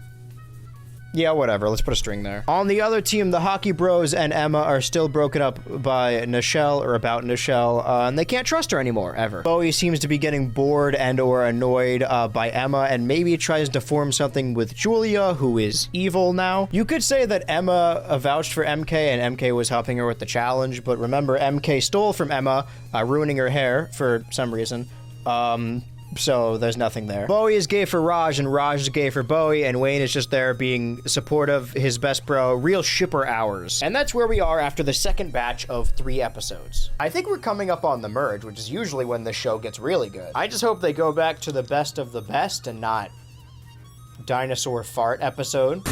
S1: Yeah, whatever. Let's put a string there. On the other team, the Hockey Bros and Emma are still broken up by Nichelle, or about Nichelle, and they can't trust her anymore, ever. Bowie seems to be getting bored and or annoyed by Emma, and maybe tries to form something with Julia, who is evil now. You could say that Emma vouched for MK, and MK was helping her with the challenge, but remember, MK stole from Emma, ruining her hair for some reason. So there's nothing there. Bowie is gay for Raj, and Raj is gay for Bowie, and Wayne is just there being supportive, his best bro, real shipper hours. And that's where we are after the second batch of 3 episodes. I think we're coming up on the merge, which is usually when the show gets really good. I just hope they go back to the best of the best and not dinosaur fart episode.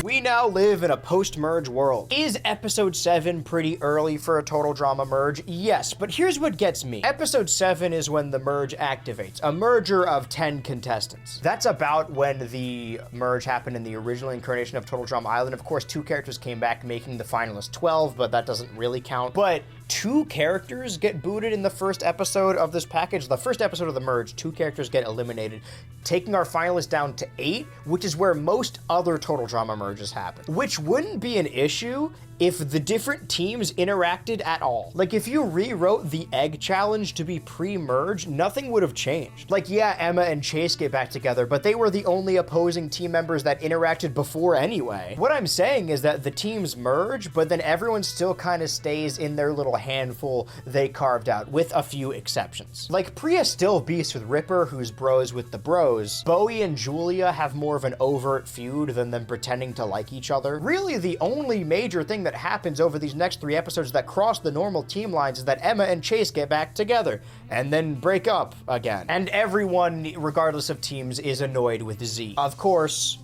S1: We now live in a post-merge world. Is episode 7 pretty early for a total drama merge? Yes, but here's what gets me. Episode 7 is when the merge activates, a merger of 10 contestants. That's about when the merge happened in the original incarnation of Total Drama Island. Of course, 2 characters came back, making the finalists 12, but that doesn't really count. But 2 characters get booted in the first episode of this package. The first episode of the merge, 2 characters get eliminated, taking our finalists down to 8, which is where most other Total Drama merges happen. Which wouldn't be an issue if the different teams interacted at all. Like, if you rewrote the egg challenge to be pre-merge, nothing would have changed. Like, yeah, Emma and Chase get back together, but they were the only opposing team members that interacted before anyway. What I'm saying is that the teams merge, but then everyone still kind of stays in their little handful they carved out, with a few exceptions. Like, Priya still beefs with Ripper, who's bros with the bros. Bowie and Julia have more of an overt feud than them pretending to like each other. Really, the only major thing that happens over these next 3 episodes that cross the normal team lines is that Emma and Chase get back together and then break up again. And everyone, regardless of teams, is annoyed with Z. Of course,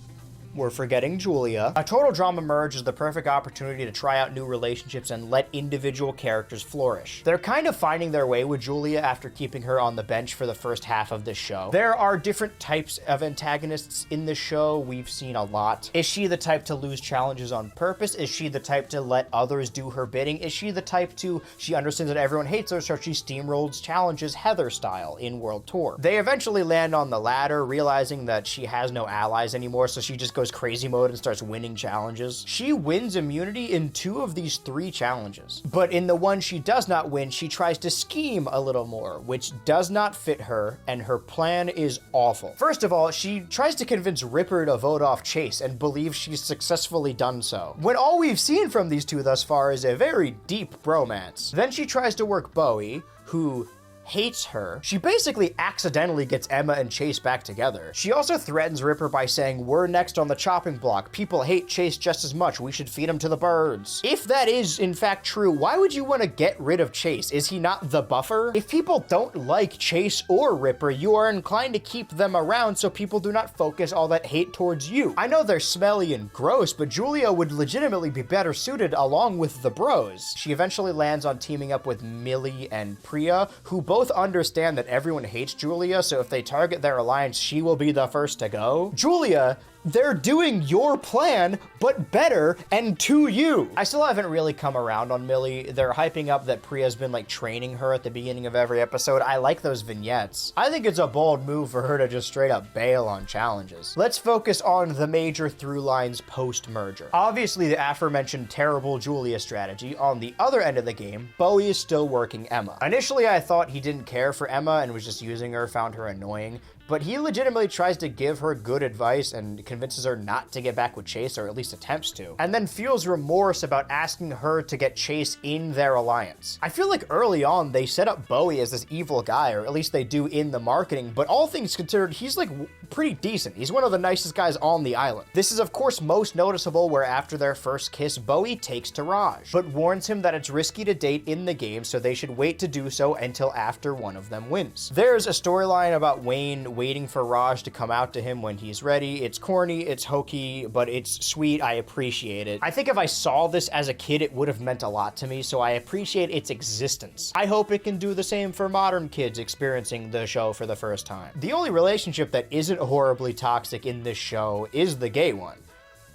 S1: we're forgetting Julia. A total drama merge is the perfect opportunity to try out new relationships and let individual characters flourish. They're kind of finding their way with Julia after keeping her on the bench for the first half of this show. There are different types of antagonists in the show. We've seen a lot. Is she the type to lose challenges on purpose? Is she the type to let others do her bidding? Is she the type to, she understands that everyone hates her, so she steamrolls challenges Heather style in World Tour? They eventually land on the latter, realizing that she has no allies anymore, so she just goes crazy mode and starts winning challenges. She wins immunity in 2 of these 3 challenges, but in the one she does not win, she tries to scheme a little more, which does not fit her, and her plan is awful. First of all, she tries to convince Ripper to vote off Chase and believes she's successfully done so, when all we've seen from these 2 thus far is a very deep bromance. Then she tries to work Bowie, who hates her. She basically accidentally gets Emma and Chase back together. She also threatens Ripper by saying, "We're next on the chopping block. People hate Chase just as much. We should feed him to the birds." If that is in fact true, why would you want to get rid of Chase? Is he not the buffer? If people don't like Chase or Ripper, you are inclined to keep them around so people do not focus all that hate towards you. I know they're smelly and gross, but Julia would legitimately be better suited along with the bros. She eventually lands on teaming up with Millie and Priya, who both understand that everyone hates Julia, so if they target their alliance, she will be the first to go. Julia, they're doing your plan, but better and to you. I still haven't really come around on Millie. They're hyping up that Priya's been like training her at the beginning of every episode. I like those vignettes. I think it's a bold move for her to just straight up bail on challenges. Let's focus on the major through lines post-merger. Obviously, the aforementioned terrible Julia strategy. On the other end of the game, Bowie is still working Emma. Initially, I thought he didn't care for Emma and was just using her, found her annoying, but he legitimately tries to give her good advice and convinces her not to get back with Chase, or at least attempts to, and then feels remorse about asking her to get Chase in their alliance. I feel like early on they set up Bowie as this evil guy, or at least they do in the marketing, but all things considered, he's like pretty decent. He's one of the nicest guys on the island. This is of course most noticeable where after their first kiss, Bowie takes to Raj, but warns him that it's risky to date in the game, so they should wait to do so until after one of them wins. There's a storyline about Wayne waiting for Raj to come out to him when he's ready. It's corny, it's hokey, but it's sweet. I appreciate it. I think if I saw this as a kid, it would have meant a lot to me, so I appreciate its existence. I hope it can do the same for modern kids experiencing the show for the first time. The only relationship that isn't horribly toxic in this show is the gay one.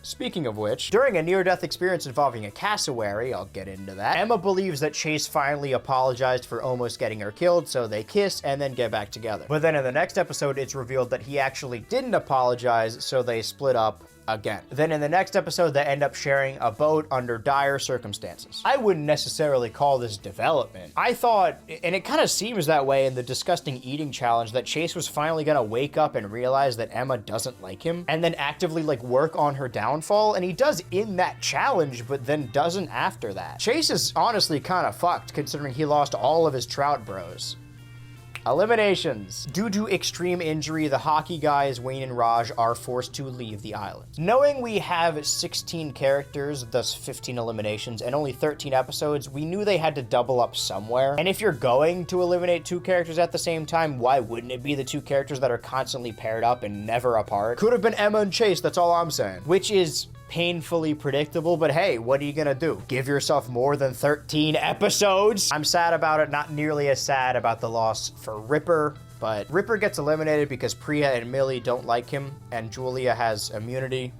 S1: Speaking of which, during a near-death experience involving a cassowary, I'll get into that, Emma believes that Chase finally apologized for almost getting her killed, so they kiss and then get back together. But then in the next episode, it's revealed that he actually didn't apologize, so they split up again. Then in the next episode, they end up sharing a boat under dire circumstances. I wouldn't necessarily call this development. I thought, and it kind of seems that way in the disgusting eating challenge, that Chase was finally gonna wake up and realize that Emma doesn't like him, and then actively like work on her downfall, and he does in that challenge, but then doesn't after that. Chase is honestly kind of fucked, considering he lost all of his trout bros. Eliminations. Due to extreme injury, the hockey guys, Wayne and Raj, are forced to leave the island. Knowing we have 16 characters, thus 15 eliminations, and only 13 episodes, we knew they had to double up somewhere. And if you're going to eliminate 2 characters at the same time, why wouldn't it be the 2 characters that are constantly paired up and never apart? Could have been Emma and Chase, that's all I'm saying. Which is painfully predictable, but hey, what are you gonna do? Give yourself more than 13 episodes? I'm sad about it, not nearly as sad about the loss for Ripper, but Ripper gets eliminated because Priya and Millie don't like him, and Julia has immunity.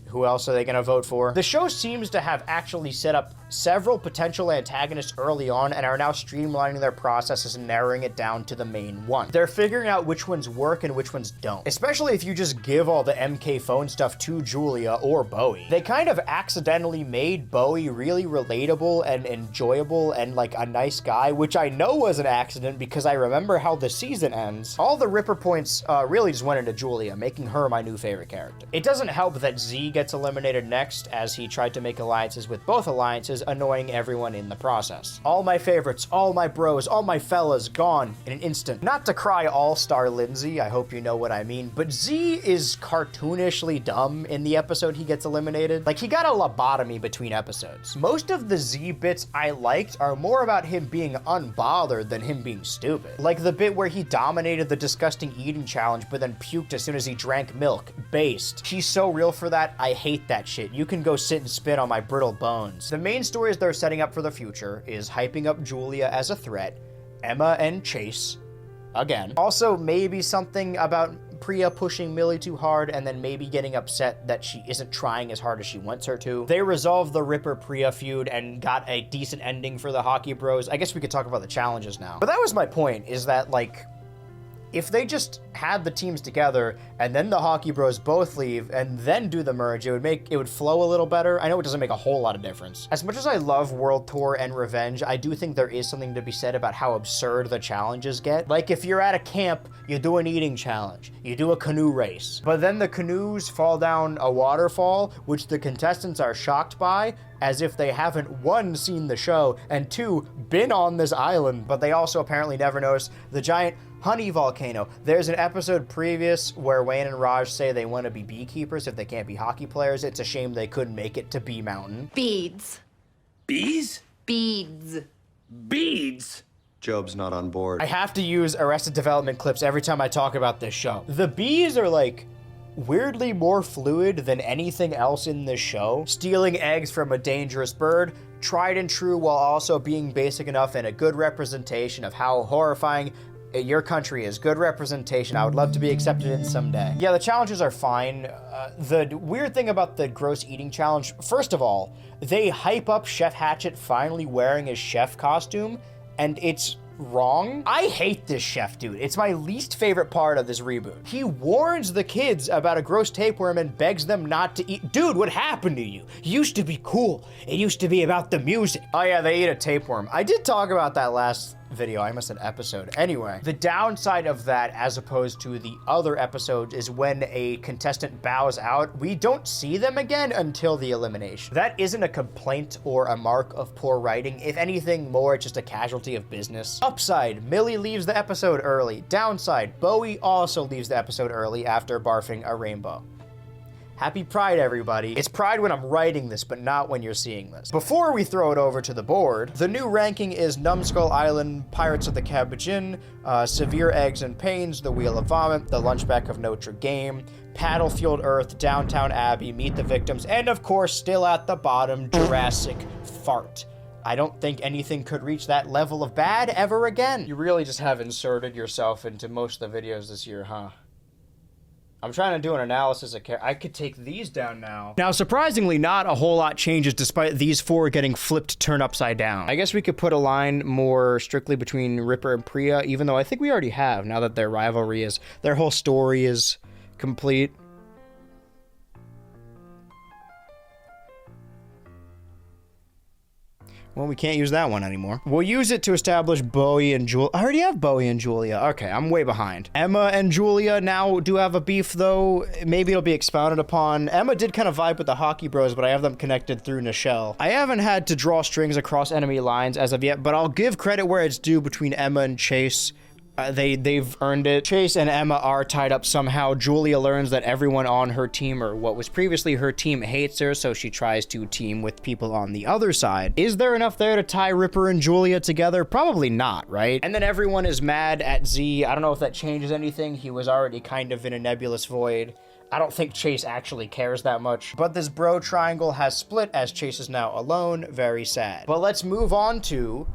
S1: Who else are they gonna vote for? The show seems to have actually set up several potential antagonists early on and are now streamlining their processes and narrowing it down to the main one. They're figuring out which ones work and which ones don't, especially if you just give all the MK phone stuff to Julia or Bowie. They kind of accidentally made Bowie really relatable and enjoyable and like a nice guy, which I know was an accident because I remember how the season ends. All the Ripper points really just went into Julia, making her my new favorite character. It doesn't help that Z gets eliminated next, as he tried to make alliances with both alliances, annoying everyone in the process. All my favorites, all my bros, all my fellas gone in an instant. Not to cry all-star Lindsay, I hope you know what I mean, but Z is cartoonishly dumb in the episode he gets eliminated. Like, he got a lobotomy between episodes. Most of the Z bits I liked are more about him being unbothered than him being stupid. Like the bit where he dominated the disgusting eating challenge but then puked as soon as he drank milk. Based. He's so real for that, I hate that shit. You can go sit and spit on my brittle bones. The main stories they're setting up for the future is hyping up Julia as a threat, Emma and Chase, again. Also, maybe something about Priya pushing Millie too hard and then maybe getting upset that she isn't trying as hard as she wants her to. They resolved the Ripper-Priya feud and got a decent ending for the Hockey Bros. I guess we could talk about the challenges now. But that was my point, is that, like, if they just had the teams together and then the Hockey Bros both leave and then do the merge, it would flow a little better. I know it doesn't make a whole lot of difference. As much as I love World Tour and Revenge, I do think there is something to be said about how absurd the challenges get. Like, if you're at a camp, you do an eating challenge, you do a canoe race, but then the canoes fall down a waterfall, which the contestants are shocked by, as if they haven't, 1, seen the show, and 2, been on this island, but they also apparently never noticed the giant honey volcano. There's an episode previous where Wayne and Raj say they want to be beekeepers if they can't be hockey players. It's a shame they couldn't make it to Bee Mountain.
S3: Beads.
S6: Bees?
S3: Beads.
S6: Beads?
S7: Job's not on board.
S1: I have to use Arrested Development clips every time I talk about this show. The bees are like weirdly more fluid than anything else in this show. Stealing eggs from a dangerous bird, tried and true while also being basic enough and a good representation of how horrifying your country is. Good representation. I would love to be accepted in someday. Yeah, the challenges are fine. The weird thing about the gross eating challenge, first of all, they hype up Chef Hatchet finally wearing his chef costume, and it's wrong. I hate this chef dude. It's my least favorite part of this reboot. He warns the kids about a gross tapeworm and begs them not to eat. Dude, what happened to you? You used to be cool. It used to be about the music. Oh yeah, they eat a tapeworm. I did talk about that last video. I missed an episode. Anyway, the downside of that, as opposed to the other episodes, is when a contestant bows out, we don't see them again until the elimination. That isn't a complaint or a mark of poor writing. If anything, more just a casualty of business. Upside, Millie leaves the episode early. Downside, Bowie also leaves the episode early after barfing a rainbow. Happy Pride, everybody. It's Pride when I'm writing this, but not when you're seeing this. Before we throw it over to the board, the new ranking is Numbskull Island, Pirates of the Cabbage'an, Severe Eggs and Pains, The Wheel of Vomit, The Launchback of Notre Game, Paddlefield Earth, Downtown Abbey, Meet the Victims, and of course, still at the bottom, Jurassic Fart. I don't think anything could reach that level of bad ever again. You really just have inserted yourself into most of the videos this year, huh? I'm trying to do an analysis of I could take these down now. Now, surprisingly, not a whole lot changes despite these 4 getting flipped turned upside down. I guess we could put a line more strictly between Ripper and Priya, even though I think we already have, now that their rivalry is, their whole story is complete. Well, we can't use that one anymore. We'll use it to establish Bowie and Julia. I already have Bowie and Julia. Okay, I'm way behind. Emma and Julia now do have a beef, though. Maybe it'll be expounded upon. Emma did kind of vibe with the Hockey Bros, but I have them connected through Nichelle. I haven't had to draw strings across enemy lines as of yet, but I'll give credit where it's due between Emma and Chase. They've earned it. Chase and Emma are tied up somehow. Julia learns that everyone on her team, or what was previously her team, hates her, so she tries to team with people on the other side. Is there enough there to tie Ripper and Julia together? Probably not, right? And then everyone is mad at Z. I don't know if that changes anything. He was already kind of in a nebulous void. I don't think Chase actually cares that much. But this bro triangle has split as Chase is now alone. Very sad. But let's move on to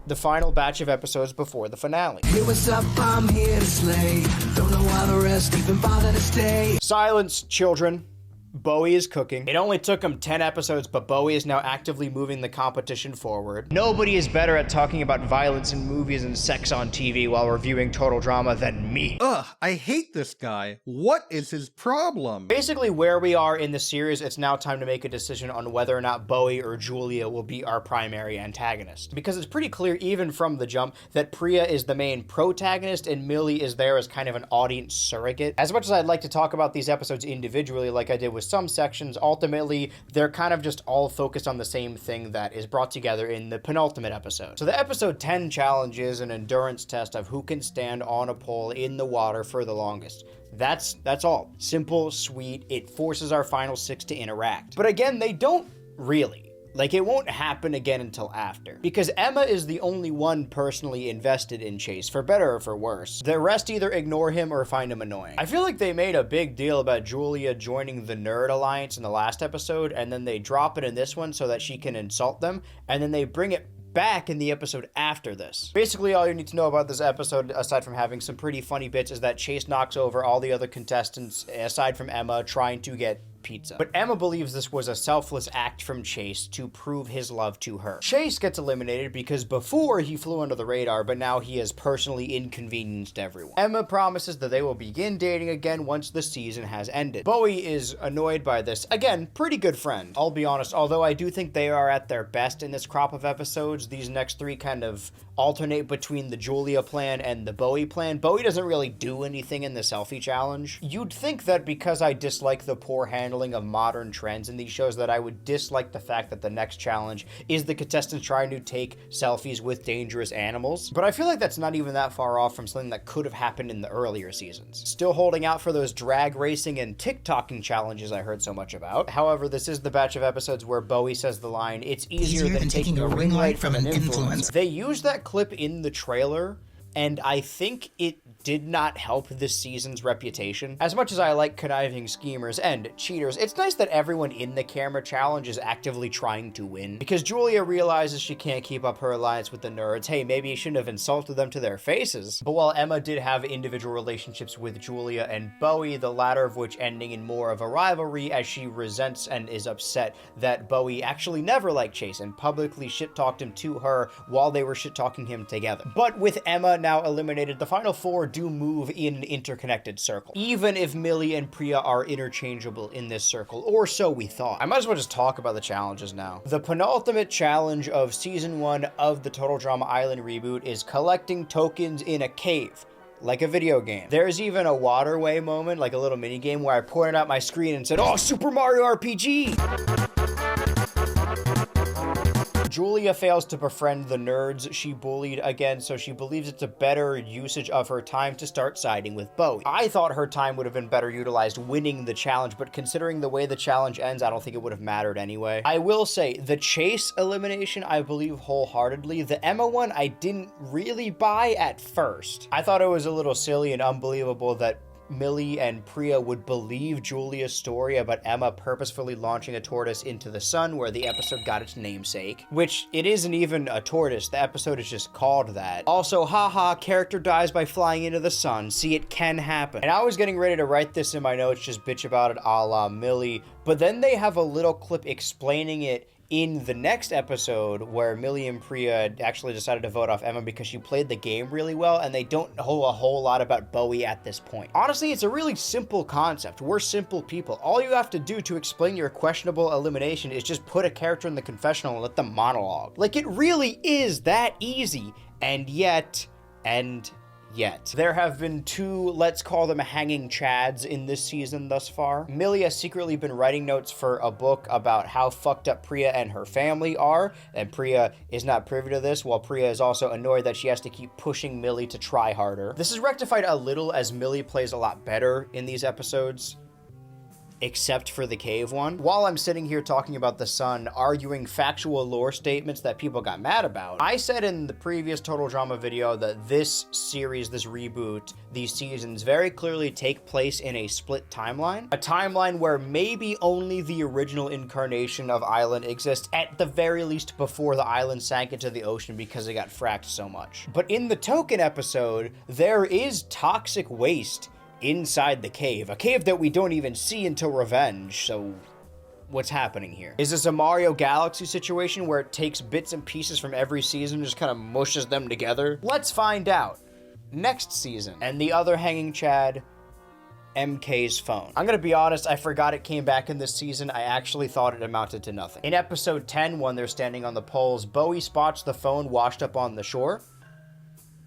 S1: the final batch of episodes before the finale.
S5: Hey, what's up? I'm here to slay. Don't know why the rest even bother to stay.
S1: Silence, children. Bowie is cooking. It only took him 10 episodes, but Bowie is now actively moving the competition forward. Nobody is better at talking about violence in movies and sex on TV while reviewing total drama than me.
S7: Ugh, I hate this guy. What is his problem?
S1: Basically, where we are in the series, it's now time to make a decision on whether or not Bowie or Julia will be our primary antagonist. Because it's pretty clear, even from the jump, that Priya is the main protagonist and Millie is there as kind of an audience surrogate. As much as I'd like to talk about these episodes individually, like I did with some sections, ultimately, they're kind of just all focused on the same thing that is brought together in the penultimate episode. So the episode 10 challenge is an endurance test of who can stand on a pole in the water for the longest. That's all. Simple, sweet. It forces our final 6 to interact. But again, they don't really. Like, it won't happen again until after. Because Emma is the only one personally invested in Chase, for better or for worse. The rest either ignore him or find him annoying. I feel like they made a big deal about Julia joining the Nerd Alliance in the last episode, and then they drop it in this one so that she can insult them, and then they bring it back in the episode after this. Basically, all you need to know about this episode, aside from having some pretty funny bits, is that Chase knocks over all the other contestants, aside from Emma, trying to get pizza. But Emma believes this was a selfless act from Chase to prove his love to her. Chase gets eliminated because before he flew under the radar, but now he has personally inconvenienced everyone. Emma promises that they will begin dating again once the season has ended. Bowie is annoyed by this. Again, pretty good friend. I'll be honest, although I do think they are at their best in this crop of episodes, these next 3 kind of alternate between the Julia plan and the Bowie plan. Bowie doesn't really do anything in the selfie challenge. You'd think that because I dislike the poor handling of modern trends in these shows that I would dislike the fact that the next challenge is the contestants trying to take selfies with dangerous animals. But I feel like that's not even that far off from something that could have happened in the earlier seasons. Still holding out for those drag racing and TikToking challenges I heard so much about. However, this is the batch of episodes where Bowie says the line, "It's easier than taking a ring light from an influencer." They used that clip in the trailer, and I think it did not help this season's reputation. As much as I like conniving schemers and cheaters, it's nice that everyone in the camera challenge is actively trying to win. Because Julia realizes she can't keep up her alliance with the nerds. Hey, maybe you shouldn't have insulted them to their faces. But while Emma did have individual relationships with Julia and Bowie, the latter of which ending in more of a rivalry as she resents and is upset that Bowie actually never liked Chase and publicly shit-talked him to her while they were shit-talking him together. But with Emma now eliminated, the final 4 do move in an interconnected circle, even if Millie and Priya are interchangeable in this circle, or so we thought. I might as well just talk about the challenges now. The penultimate challenge of season 1 of the Total Drama Island reboot is collecting tokens in a cave, like a video game. There's even a waterway moment, like a little mini game, where I pointed out my screen and said, "Oh, Super Mario RPG!" Julia fails to befriend the nerds she bullied again, so she believes it's a better usage of her time to start siding with Bowie. I thought her time would have been better utilized winning the challenge, but considering the way the challenge ends, I don't think it would have mattered anyway. I will say, the Chase elimination, I believe wholeheartedly. The Emma one, I didn't really buy at first. I thought it was a little silly and unbelievable that Millie and Priya would believe Julia's story about Emma purposefully launching a tortoise into the sun, where the episode got its namesake, which it isn't even a tortoise, the episode is just called that. Also, haha, character dies by flying into the sun. See, it can happen. And I was getting ready to write this in my notes, just bitch about it a la Millie, but then they have a little clip explaining it in the next episode where Millie and Priya actually decided to vote off Emma because she played the game really well, and they don't know a whole lot about Bowie at this point. Honestly, it's a really simple concept. We're simple people. All you have to do to explain your questionable elimination is just put a character in the confessional and let them monologue. Like, it really is that easy, and yet. There have been 2, let's call them hanging chads in this season thus far. Millie has secretly been writing notes for a book about how fucked up Priya and her family are, and Priya is not privy to this, while Priya is also annoyed that she has to keep pushing Millie to try harder. This is rectified a little as Millie plays a lot better in these episodes, except for the cave one. While I'm sitting here talking about the sun, arguing factual lore statements that people got mad about, I said in the previous Total Drama video that this series, this reboot, these seasons very clearly take place in a split timeline. A timeline where maybe only the original incarnation of Island exists, at the very least before the island sank into the ocean because it got fracked so much. But in the Token episode, there is toxic waste inside the cave, a cave that we don't even see until Revenge, so what's happening here? Is this a Mario Galaxy situation where it takes bits and pieces from every season and just kind of mushes them together? Let's find out next season. And the other hanging chad, MK's phone. I'm gonna be honest, I forgot it came back in this season. I actually thought it amounted to nothing. In episode 10, when they're standing on the poles, Bowie spots the phone washed up on the shore.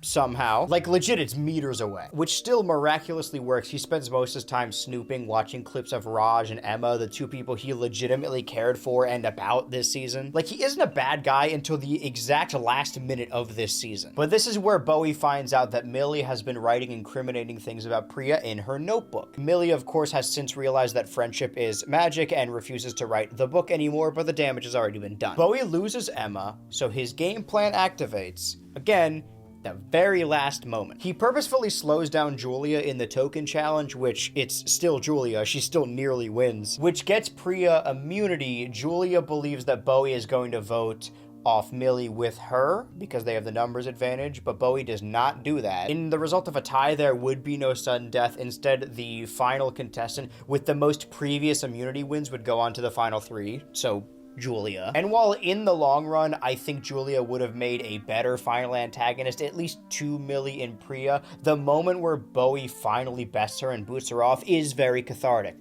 S1: Somehow. Like, legit, it's meters away. Which still miraculously works. He spends most of his time snooping, watching clips of Raj and Emma, the 2 people he legitimately cared for and about this season. Like, he isn't a bad guy until the exact last minute of this season. But this is where Bowie finds out that Millie has been writing incriminating things about Priya in her notebook. Millie, of course, has since realized that friendship is magic and refuses to write the book anymore, but the damage has already been done. Bowie loses Emma, so his game plan activates. Again, the very last moment. He purposefully slows down Julia in the token challenge, which it's still Julia, she still nearly wins, which gets Priya immunity. Julia believes that Bowie is going to vote off Millie with her because they have the numbers advantage, but Bowie does not do that. In the result of a tie, there would be no sudden death. Instead, the final contestant with the most previous immunity wins would go on to the final 3, so Julia. And while in the long run, I think Julia would have made a better final antagonist, at least to Millie and Priya, the moment where Bowie finally bests her and boots her off is very cathartic.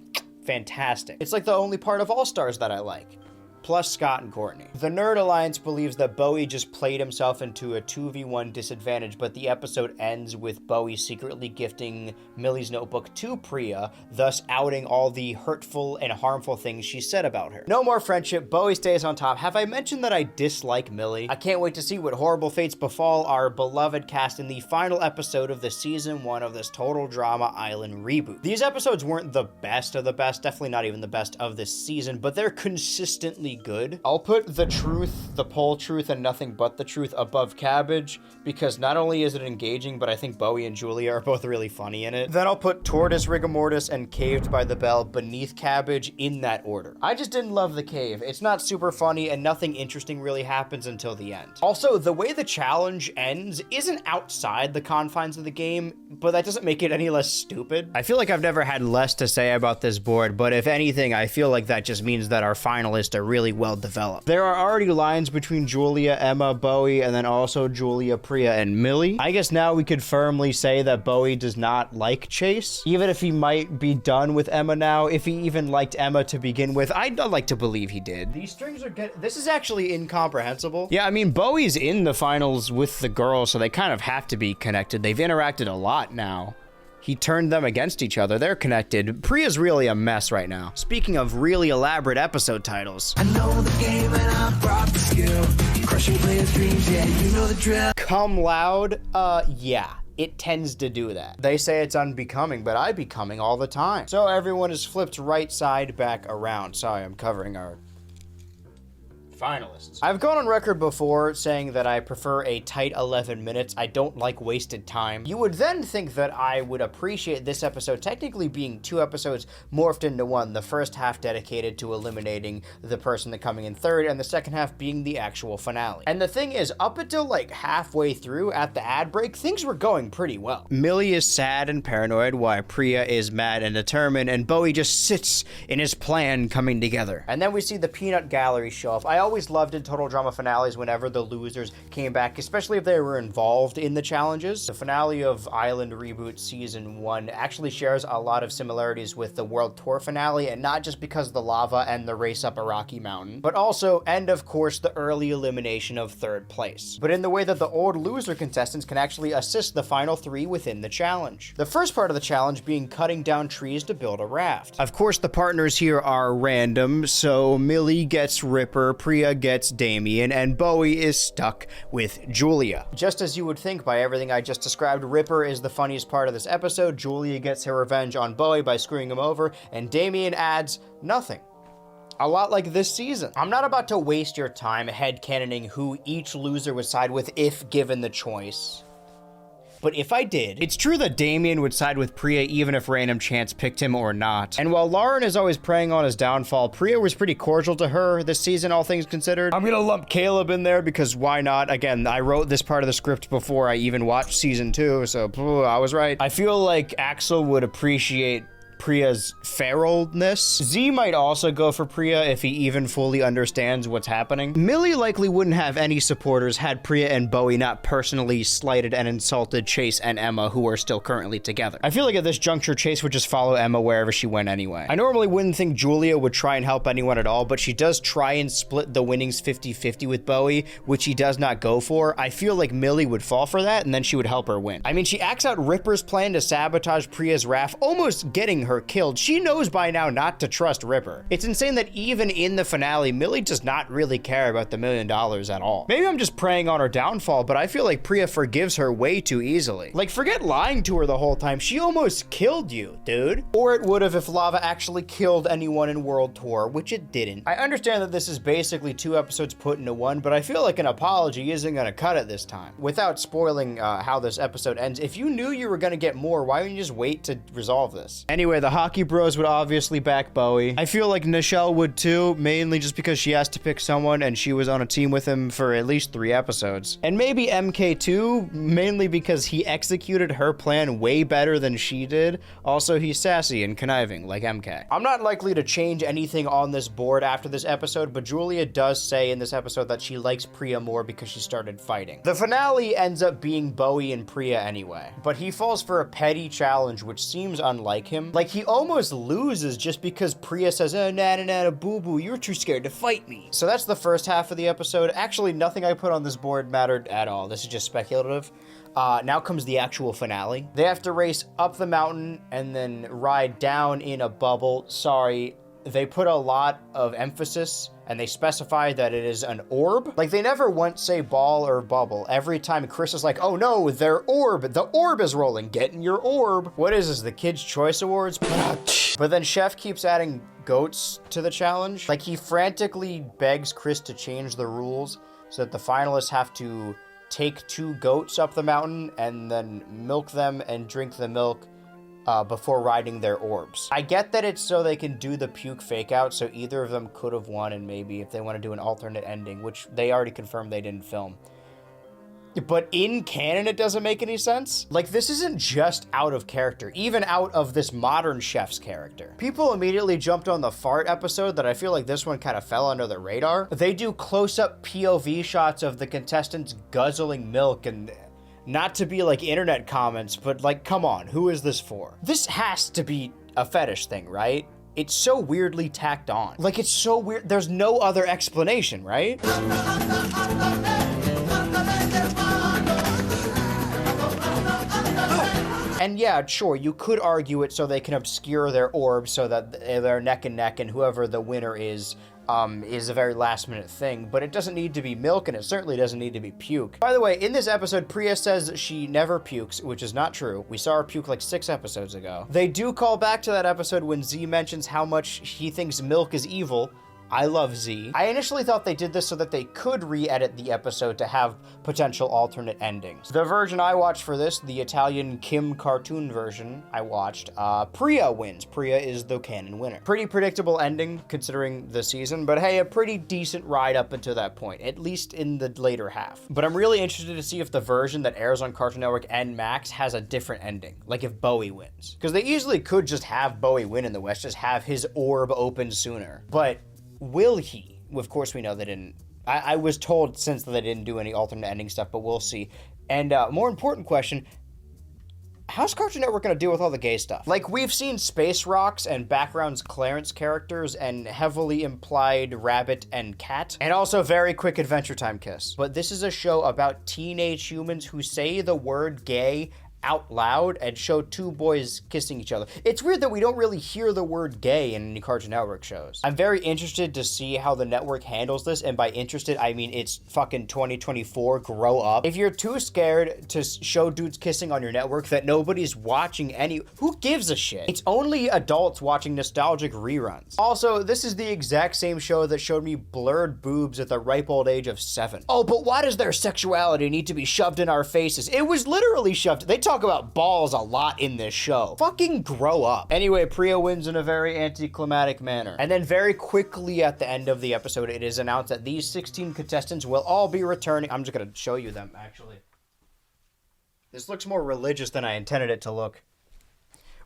S1: Fantastic. It's like the only part of All Stars that I like. Plus Scott and Courtney. The Nerd Alliance believes that Bowie just played himself into a 2v1 disadvantage, but the episode ends with Bowie secretly gifting Millie's notebook to Priya, thus outing all the hurtful and harmful things she said about her. No more friendship, Bowie stays on top. Have I mentioned that I dislike Millie? I can't wait to see what horrible fates befall our beloved cast in the final episode of the season 1 of this Total Drama Island reboot. These episodes weren't the best of the best, definitely not even the best of this season, but they're consistently good. I'll put The Truth, The Pole Truth, and Nothing But the Truth above Cabbage, because not only is it engaging, but I think Bowie and Julia are both really funny in it. Then I'll put Tortoise, Rigamortis, and Caved by the Bell beneath Cabbage in that order. I just didn't love The Cave. It's not super funny, and nothing interesting really happens until the end. Also, the way the challenge ends isn't outside the confines of the game, but that doesn't make it any less stupid. I feel like I've never had less to say about this board, but if anything, I feel like that just means that our finalists are really well developed. There are already lines between Julia, Emma, Bowie, and then also Julia, Priya, and Millie. I guess now we could firmly say that Bowie does not like Chase, even if he might be done with Emma now. If he even liked Emma to begin with, I'd like to believe he did. These strings are good. This is actually incomprehensible. Yeah, I mean, Bowie's in the finals with the girls, so they kind of have to be connected. They've interacted a lot now. He turned them against each other. They're connected. Priya's really a mess right now. Speaking of really elaborate episode titles.
S5: I know the game and I brought the skill. Crushing players' dreams, yeah, you know the drill.
S1: Cum Laude? Yeah. It tends to do that. They say it's unbecoming, but I becoming all the time. So everyone is flipped right side back around. Sorry, I'm covering our finalists. I've gone on record before saying that I prefer a tight 11 minutes. I don't like wasted time. You would then think that I would appreciate this episode technically being 2 episodes morphed into one, the first half dedicated to eliminating the person that coming in third, and the second half being the actual finale. And the thing is, up until like halfway through at the ad break, things were going pretty well. Millie is sad and paranoid while Priya is mad and determined, and Bowie just sits in his plan coming together. And then we see the peanut gallery show up. I always loved in Total Drama finales whenever the losers came back, especially if they were involved in the challenges. The finale of Island Reboot Season 1 actually shares a lot of similarities with the World Tour finale, and not just because of the lava and the race up a rocky mountain, but also, and of course, the early elimination of third place. But in the way that the old loser contestants can actually assist the final 3 within the challenge. The first part of the challenge being cutting down trees to build a raft. Of course, the partners here are random, so Millie gets Ripper, Priya gets Damien, and Bowie is stuck with Julia. Just as you would think by everything I just described, Ripper is the funniest part of this episode, Julia gets her revenge on Bowie by screwing him over, and Damien adds nothing. A lot like this season. I'm not about to waste your time headcanoning who each loser would side with if given the choice. But if I did, it's true that Damien would side with Priya even if random chance picked him or not. And while Lauren is always preying on his downfall, Priya was pretty cordial to her this season, all things considered. I'm gonna lump Caleb in there because why not? Again, I wrote this part of the script before I even watched season 2, so I was right. I feel like Axel would appreciate Priya's feralness. Z might also go for Priya if he even fully understands what's happening. Millie likely wouldn't have any supporters had Priya and Bowie not personally slighted and insulted Chase and Emma, who are still currently together. I feel like at this juncture, Chase would just follow Emma wherever she went anyway. I normally wouldn't think Julia would try and help anyone at all, but she does try and split the winnings 50-50 with Bowie, which he does not go for. I feel like Millie would fall for that, and then she would help her win. I mean, she acts out Ripper's plan to sabotage Priya's raft, almost getting her killed. She knows by now not to trust Ripper. It's insane that even in the finale, Millie does not really care about the $1 million at all. Maybe I'm just preying on her downfall, but I feel like Priya forgives her way too easily. Like, forget lying to her the whole time. She almost killed you, dude. Or it would have if lava actually killed anyone in World Tour, which it didn't. I understand that this is basically 2 episodes put into one, but I feel like an apology isn't gonna cut it this time. Without spoiling how this episode ends, if you knew you were gonna get more, why wouldn't you just wait to resolve this? Anyway, the hockey bros would obviously back Bowie. I feel like Nichelle would too, mainly just because she has to pick someone and she was on a team with him for at least 3 episodes. And maybe MK too, mainly because he executed her plan way better than she did. Also, he's sassy and conniving like MK. I'm not likely to change anything on this board after this episode, but Julia does say in this episode that she likes Priya more because she started fighting. The finale ends up being Bowie and Priya anyway, but he falls for a petty challenge which seems unlike him. Like, he almost loses just because Priya says, oh, nah, boo-boo, you're too scared to fight me. So that's the first half of the episode. Actually, nothing I put on this board mattered at all. This is just speculative. Now comes the actual finale. They have to race up the mountain and then ride down in a bubble. Sorry, they put a lot of emphasis and they specify that it is an orb. Like, they never once say ball or bubble. Every time Chris is like, oh no, their orb, the orb is rolling, get in your orb. What is this, the Kids' Choice Awards? But then Chef keeps adding goats to the challenge. Like, he frantically begs Chris to change the rules so that the finalists have to take 2 goats up the mountain and then milk them and drink the milk before riding their orbs. I get that it's so they can do the puke fake out, so either of them could have won, and maybe if they want to do an alternate ending, which they already confirmed they didn't film. But in canon, it doesn't make any sense. Like, this isn't just out of character, even out of this modern chef's character. People immediately jumped on the fart episode that I feel like this one kind of fell under the radar. They do close-up POV shots of the contestants guzzling milk, and not to be like internet comments, but like, come on, who is this for? This has to be a fetish thing, right? It's so weirdly tacked on. Like, it's so weird. There's no other explanation, right? And yeah, sure, you could argue it so they can obscure their orbs so that they're neck and neck and whoever the winner is a very last minute thing, but it doesn't need to be milk and it certainly doesn't need to be puke. By the way, in this episode, Priya says she never pukes, which is not true. We saw her puke like 6 episodes ago. They do call back to that episode when Z mentions how much he thinks milk is evil, I love Z. I initially thought they did this so that they could re-edit the episode to have potential alternate endings. The version I watched for this, the Italian Kim cartoon version I watched, Priya wins. Priya is the canon winner. Pretty predictable ending considering the season, but hey, a pretty decent ride up until that point, at least in the later half. But I'm really interested to see if the version that airs on Cartoon Network and Max has a different ending, like if Bowie wins. Because they easily could just have Bowie win in the West, just have his orb open sooner. But will he? Of course, we know they didn't. I was told since that they didn't do any alternate ending stuff, but we'll see. And more important question, how's Cartoon Network going to deal with all the gay stuff? Like, we've seen Space Rocks and Background's Clarence characters and heavily implied Rabbit and Cat, and also Very Quick Adventure Time Kiss. But this is a show about teenage humans who say the word gay out loud and show two boys kissing each other. It's weird that we don't really hear the word gay in any Cartoon Network shows. I'm very interested to see how the network handles this, and by interested, I mean it's fucking 2024, grow up. If you're too scared to show dudes kissing on your network that nobody's watching who gives a shit? It's only adults watching nostalgic reruns. Also, this is the exact same show that showed me blurred boobs at the ripe old age of 7. Oh, but why does their sexuality need to be shoved in our faces? It was literally shoved. They talk about balls a lot in this show. Fucking grow up. Anyway, Priya wins in a very anticlimactic manner. And then very quickly at the end of the episode, it is announced that these 16 contestants will all be returning. I'm just gonna show you them, actually. This looks more religious than I intended it to look.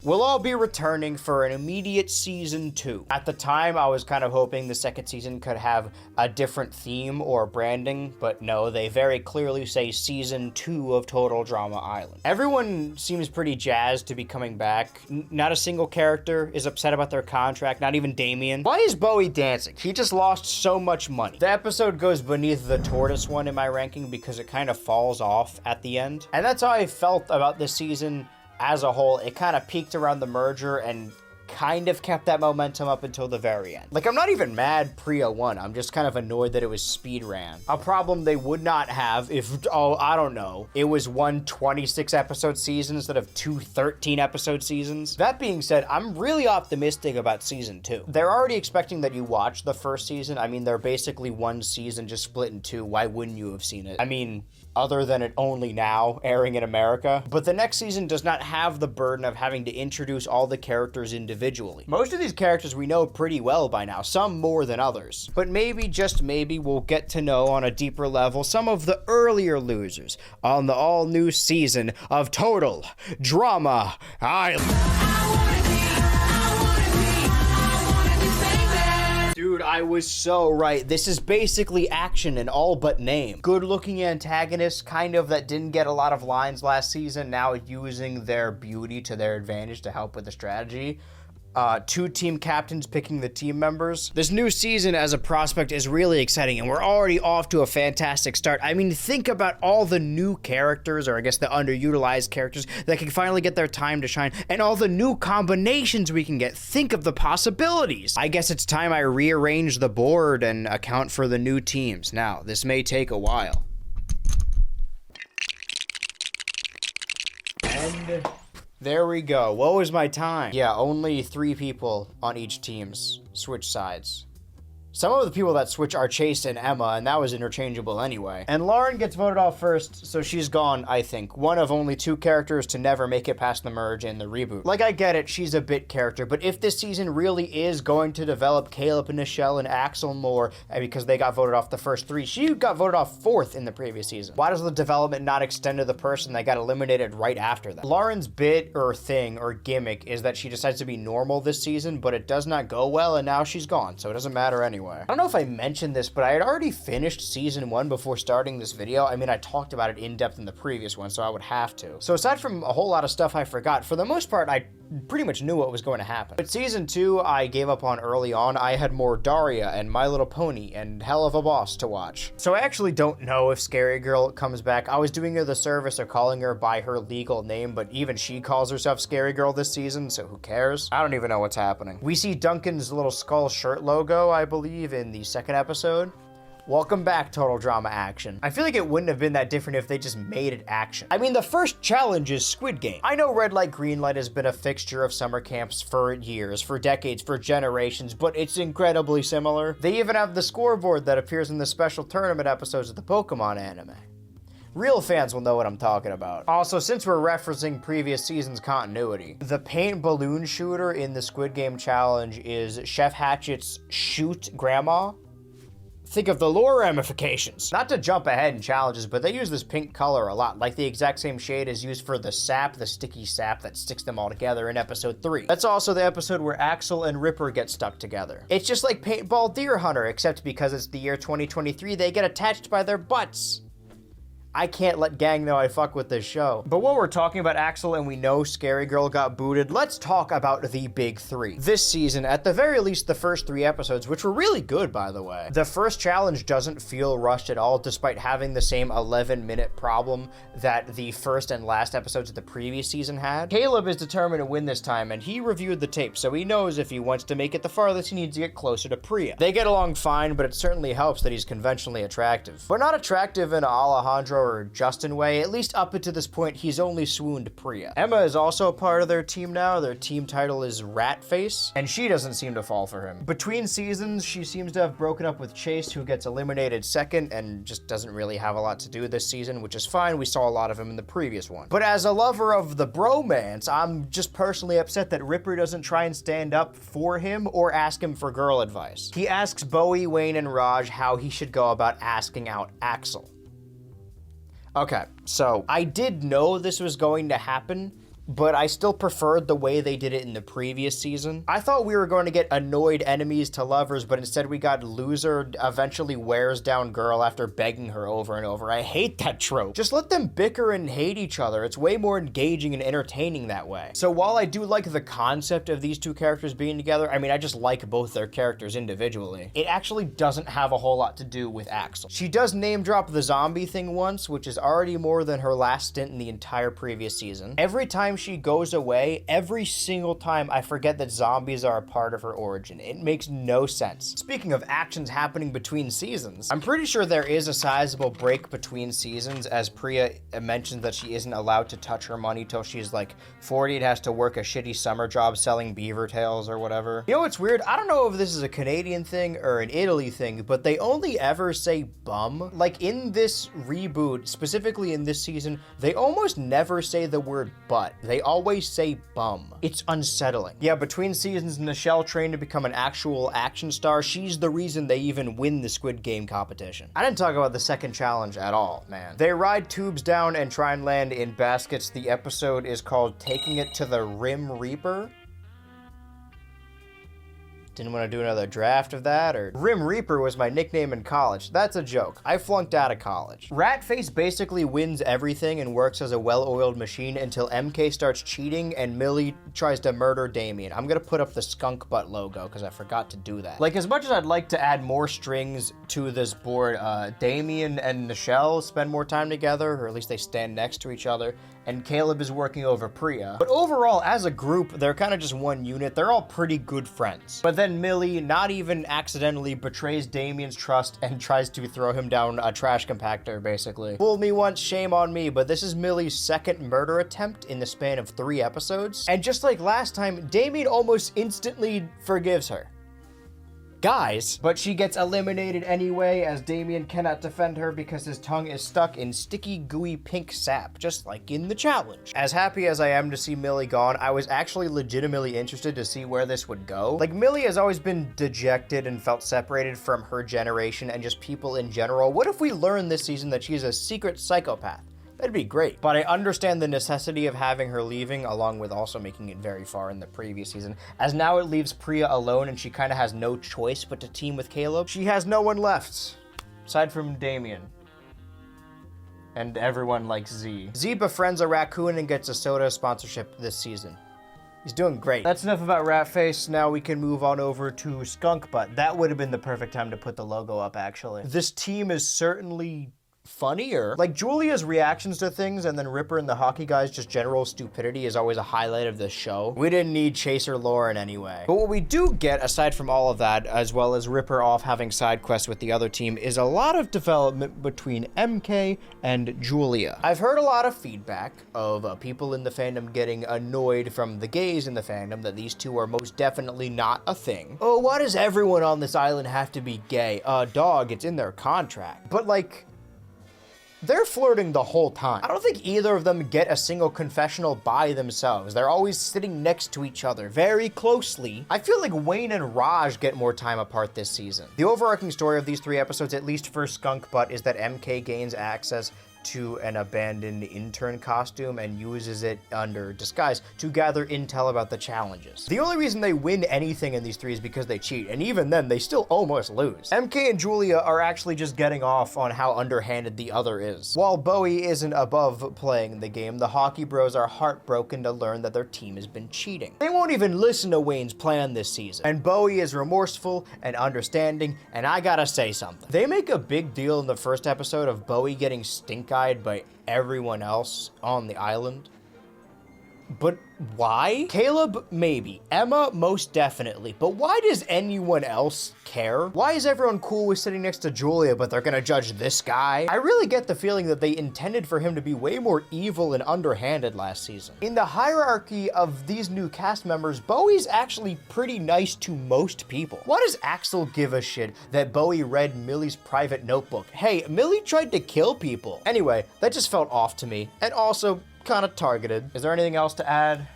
S1: We'll all be returning for an immediate season 2. At the time, I was kind of hoping the second season could have a different theme or branding, but no, they very clearly say season 2 of Total Drama Island. Everyone seems pretty jazzed to be coming back. Not a single character is upset about their contract, not even Damien. Why is Bowie dancing? He just lost so much money. The episode goes beneath the Tortoise one in my ranking because it kind of falls off at the end. And that's how I felt about this season as a whole. It kind of peaked around the merger and kind of kept that momentum up until the very end. Like, I'm not even mad Priya won. I'm just kind of annoyed that it was speed ran. A problem they would not have if, I don't know, it was one 26 episode season instead of 2 13 episode seasons. That being said, I'm really optimistic about season 2. They're already expecting that you watch the first season. I mean, they're basically one season just split in 2. Why wouldn't you have seen it? I mean, other than it only now airing in America. But the next season does not have the burden of having to introduce all the characters individually. Most of these characters we know pretty well by now, some more than others. But maybe, just maybe, we'll get to know on a deeper level some of the earlier losers on the all-new season of Total Drama Island. Dude, I was so right. This is basically action in all but name. Good-looking antagonists, kind of, that didn't get a lot of lines last season, now using their beauty to their advantage to help with the strategy. 2 team captains picking the team members. This new season as a prospect is really exciting, and we're already off to a fantastic start. I mean, think about all the new characters, or I guess the underutilized characters, that can finally get their time to shine, and all the new combinations we can get. Think of the possibilities. I guess it's time I rearrange the board and account for the new teams. Now, this may take a while. And there we go. What was my time? Yeah, only 3 people on each team's switch sides. Some of the people that switch are Chase and Emma, and that was interchangeable anyway. And Lauren gets voted off first, so she's gone, I think. One of only 2 characters to never make it past the merge in the reboot. Like, I get it, she's a bit character, but if this season really is going to develop Caleb and Nichelle and Axel more, because they got voted off the first 3, she got voted off 4th in the previous season. Why does the development not extend to the person that got eliminated right after that? Lauren's bit or thing or gimmick is that she decides to be normal this season, but it does not go well, and now she's gone, so it doesn't matter anyway. I don't know if I mentioned this, but I had already finished season 1 before starting this video. I mean, I talked about it in depth in the previous one, so I would have to. So aside from a whole lot of stuff I forgot, for the most part, I pretty much knew what was going to happen. But season 2, I gave up on early on. I had more Daria and My Little Pony and Hell of a Boss to watch. So I actually don't know if Scary Girl comes back. I was doing her the service of calling her by her legal name, but even she calls herself Scary Girl this season, so who cares? I don't even know what's happening. We see Duncan's little skull shirt logo, I believe, in the second episode. Welcome back, Total Drama Action. I feel like it wouldn't have been that different if they just made it action. I mean, the first challenge is Squid Game. I know red light, green light has been a fixture of summer camps for years, for decades, for generations, but it's incredibly similar. They even have the scoreboard that appears in the special tournament episodes of the Pokemon anime. Real fans will know what I'm talking about. Also, since we're referencing previous season's continuity, the paint balloon shooter in the Squid Game challenge is Chef Hatchet's Shoot Grandma. Think of the lore ramifications. Not to jump ahead in challenges, but they use this pink color a lot, like the exact same shade is used for the sap, the sticky sap that sticks them all together in episode 3. That's also the episode where Axel and Ripper get stuck together. It's just like Paintball Deer Hunter, except because it's the year 2023, they get attached by their butts. I can't let gang know I fuck with this show. But while we're talking about Axel and we know Scary Girl got booted, let's talk about the big 3. This season, at the very least the first 3 episodes, which were really good by the way. The first challenge doesn't feel rushed at all, despite having the same 11-minute problem that the first and last episodes of the previous season had. Caleb is determined to win this time, and he reviewed the tape, so he knows if he wants to make it the farthest, he needs to get closer to Priya. They get along fine, but it certainly helps that he's conventionally attractive. But not attractive in an Alejandro or Justin way, at least up until this point, he's only swooned Priya. Emma is also a part of their team now. Their team title is Ratface, and she doesn't seem to fall for him. Between seasons, she seems to have broken up with Chase, who gets eliminated second and just doesn't really have a lot to do this season, which is fine. We saw a lot of him in the previous one. But as a lover of the bromance, I'm just personally upset that Ripper doesn't try and stand up for him or ask him for girl advice. He asks Bowie, Wayne, and Raj how he should go about asking out Axel. Okay, so I did know this was going to happen, but I still preferred the way they did it in the previous season. I thought we were going to get annoyed enemies to lovers, but instead we got loser eventually wears down girl after begging her over and over. I hate that trope. Just let them bicker and hate each other. It's way more engaging and entertaining that way. So while I do like the concept of these two characters being together, I mean, I just like both their characters individually, it actually doesn't have a whole lot to do with Axel. She does name drop the zombie thing once, which is already more than her last stint in the entire previous season. Every time she goes away, every single time I forget that zombies are a part of her origin. It makes no sense. Speaking of actions happening between seasons, I'm pretty sure there is a sizable break between seasons, as Priya mentioned that she isn't allowed to touch her money till she's like 40 and has to work a shitty summer job selling beaver tails or whatever. You know what's weird? I don't know if this is a Canadian thing or an Italy thing, but they only ever say bum. Like in this reboot, specifically in this season, they almost never say the word butt. They always say bum. It's unsettling. Yeah, between seasons, Nichelle trained to become an actual action star. She's the reason they even win the Squid Game competition. I didn't talk about the second challenge at all, man. They ride tubes down and try and land in baskets. The episode is called Taking It to the Rim Reaper. Didn't want to do another draft of that, or... Rim Reaper was my nickname in college. That's a joke. I flunked out of college. Ratface basically wins everything and works as a well-oiled machine until MK starts cheating and Millie tries to murder Damien. I'm gonna put up the skunk butt logo because I forgot to do that. Like, as much as I'd like to add more strings to this board, Damien and Nichelle spend more time together, or at least they stand next to each other, and Caleb is working over Priya. But overall, as a group, they're kind of just one unit. They're all pretty good friends. But then Millie, not even accidentally, betrays Damien's trust and tries to throw him down a trash compactor, basically. Fool me once, shame on me, but this is Millie's second murder attempt in the span of 3 episodes. And just like last time, Damien almost instantly forgives her. Guys, but she gets eliminated anyway, as Damien cannot defend her because his tongue is stuck in sticky, gooey pink sap, just like in the challenge. As happy as I am to see Millie gone, I was actually legitimately interested to see where this would go. Like, Millie has always been dejected and felt separated from her generation and just people in general. What if we learn this season that she's a secret psychopath? That'd be great. But I understand the necessity of having her leaving, along with also making it very far in the previous season, as now it leaves Priya alone and she kind of has no choice but to team with Caleb. She has no one left, aside from Damien. And everyone likes Z. Z befriends a raccoon and gets a soda sponsorship this season. He's doing great. That's enough about Ratface. Now we can move on over to Skunk Butt. That would have been the perfect time to put the logo up, actually. This team is certainly funnier. Like, Julia's reactions to things and then Ripper and the hockey guys' just general stupidity is always a highlight of this show. We didn't need Chaser lore in any way. But what we do get, aside from all of that, as well as Ripper off having side quests with the other team, is a lot of development between MK and Julia. I've heard a lot of feedback of people in the fandom getting annoyed from the gays in the fandom that these two are most definitely not a thing. Oh, why does everyone on this island have to be gay? Dog, it's in their contract. But like, they're flirting the whole time. I don't think either of them get a single confessional by themselves. They're always sitting next to each other very closely. I feel like Wayne and Raj get more time apart this season. The overarching story of these 3 episodes, at least for Skunk Butt, is that MK gains access to an abandoned intern costume and uses it under disguise to gather intel about the challenges. The only reason they win anything in these 3 is because they cheat, and even then, they still almost lose. MK and Julia are actually just getting off on how underhanded the other is. While Bowie isn't above playing the game, the hockey bros are heartbroken to learn that their team has been cheating. They won't even listen to Wayne's plan this season, and Bowie is remorseful and understanding, and I gotta say something. They make a big deal in the first episode of Bowie getting stink-eyed by everyone else on the island. But why? Caleb, maybe. Emma, most definitely. But why does anyone else care? Why is everyone cool with sitting next to Julia, but they're gonna judge this guy? I really get the feeling that they intended for him to be way more evil and underhanded last season. In the hierarchy of these new cast members, Bowie's actually pretty nice to most people. Why does Axel give a shit that Bowie read Millie's private notebook? Hey, Millie tried to kill people. Anyway, that just felt off to me. And also, kind of targeted. Is there anything else to add?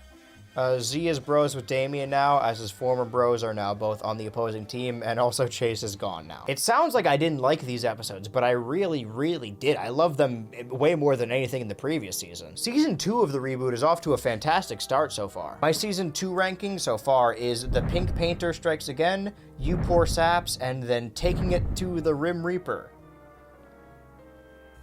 S1: Z is bros with Damien now, as his former bros are now both on the opposing team, and also Chase is gone now. It sounds like I didn't like these episodes, but I really, really did. I love them way more than anything in the previous season. Season 2 of the reboot is off to a fantastic start so far. My Season 2 ranking so far is The Pink Painter Strikes Again, You Poor Saps, and then Taking It to the Rim Reaper.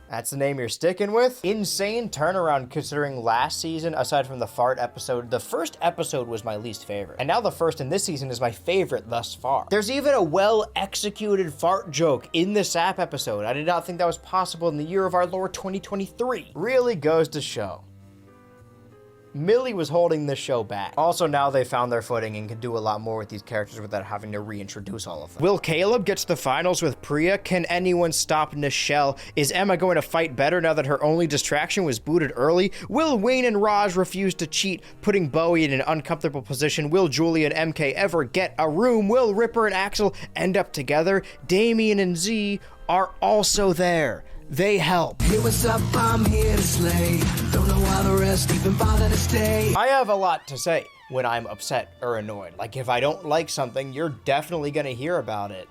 S1: That's the name you're sticking with? Insane turnaround considering last season, aside from the fart episode, the first episode was my least favorite. And now the first in this season is my favorite thus far. There's even a well-executed fart joke in the Sap episode. I did not think that was possible in the year of our Lord 2023. Really goes to show. Millie was holding this show back. Also, now they found their footing and can do a lot more with these characters without having to reintroduce all of them. Will Caleb get to the finals with Priya? Can anyone stop Nichelle? Is Emma going to fight better now that her only distraction was booted early? Will Wayne and Raj refuse to cheat, putting Bowie in an uncomfortable position? Will Julia and MK ever get a room? Will Ripper and Axel end up together? Damien and Z are also there. They help.
S5: Hey, what's up? I'm here to slay. Don't know why the rest even bother to stay.
S1: I have a lot to say when I'm upset or annoyed. Like, if I don't like something, you're definitely gonna hear about it.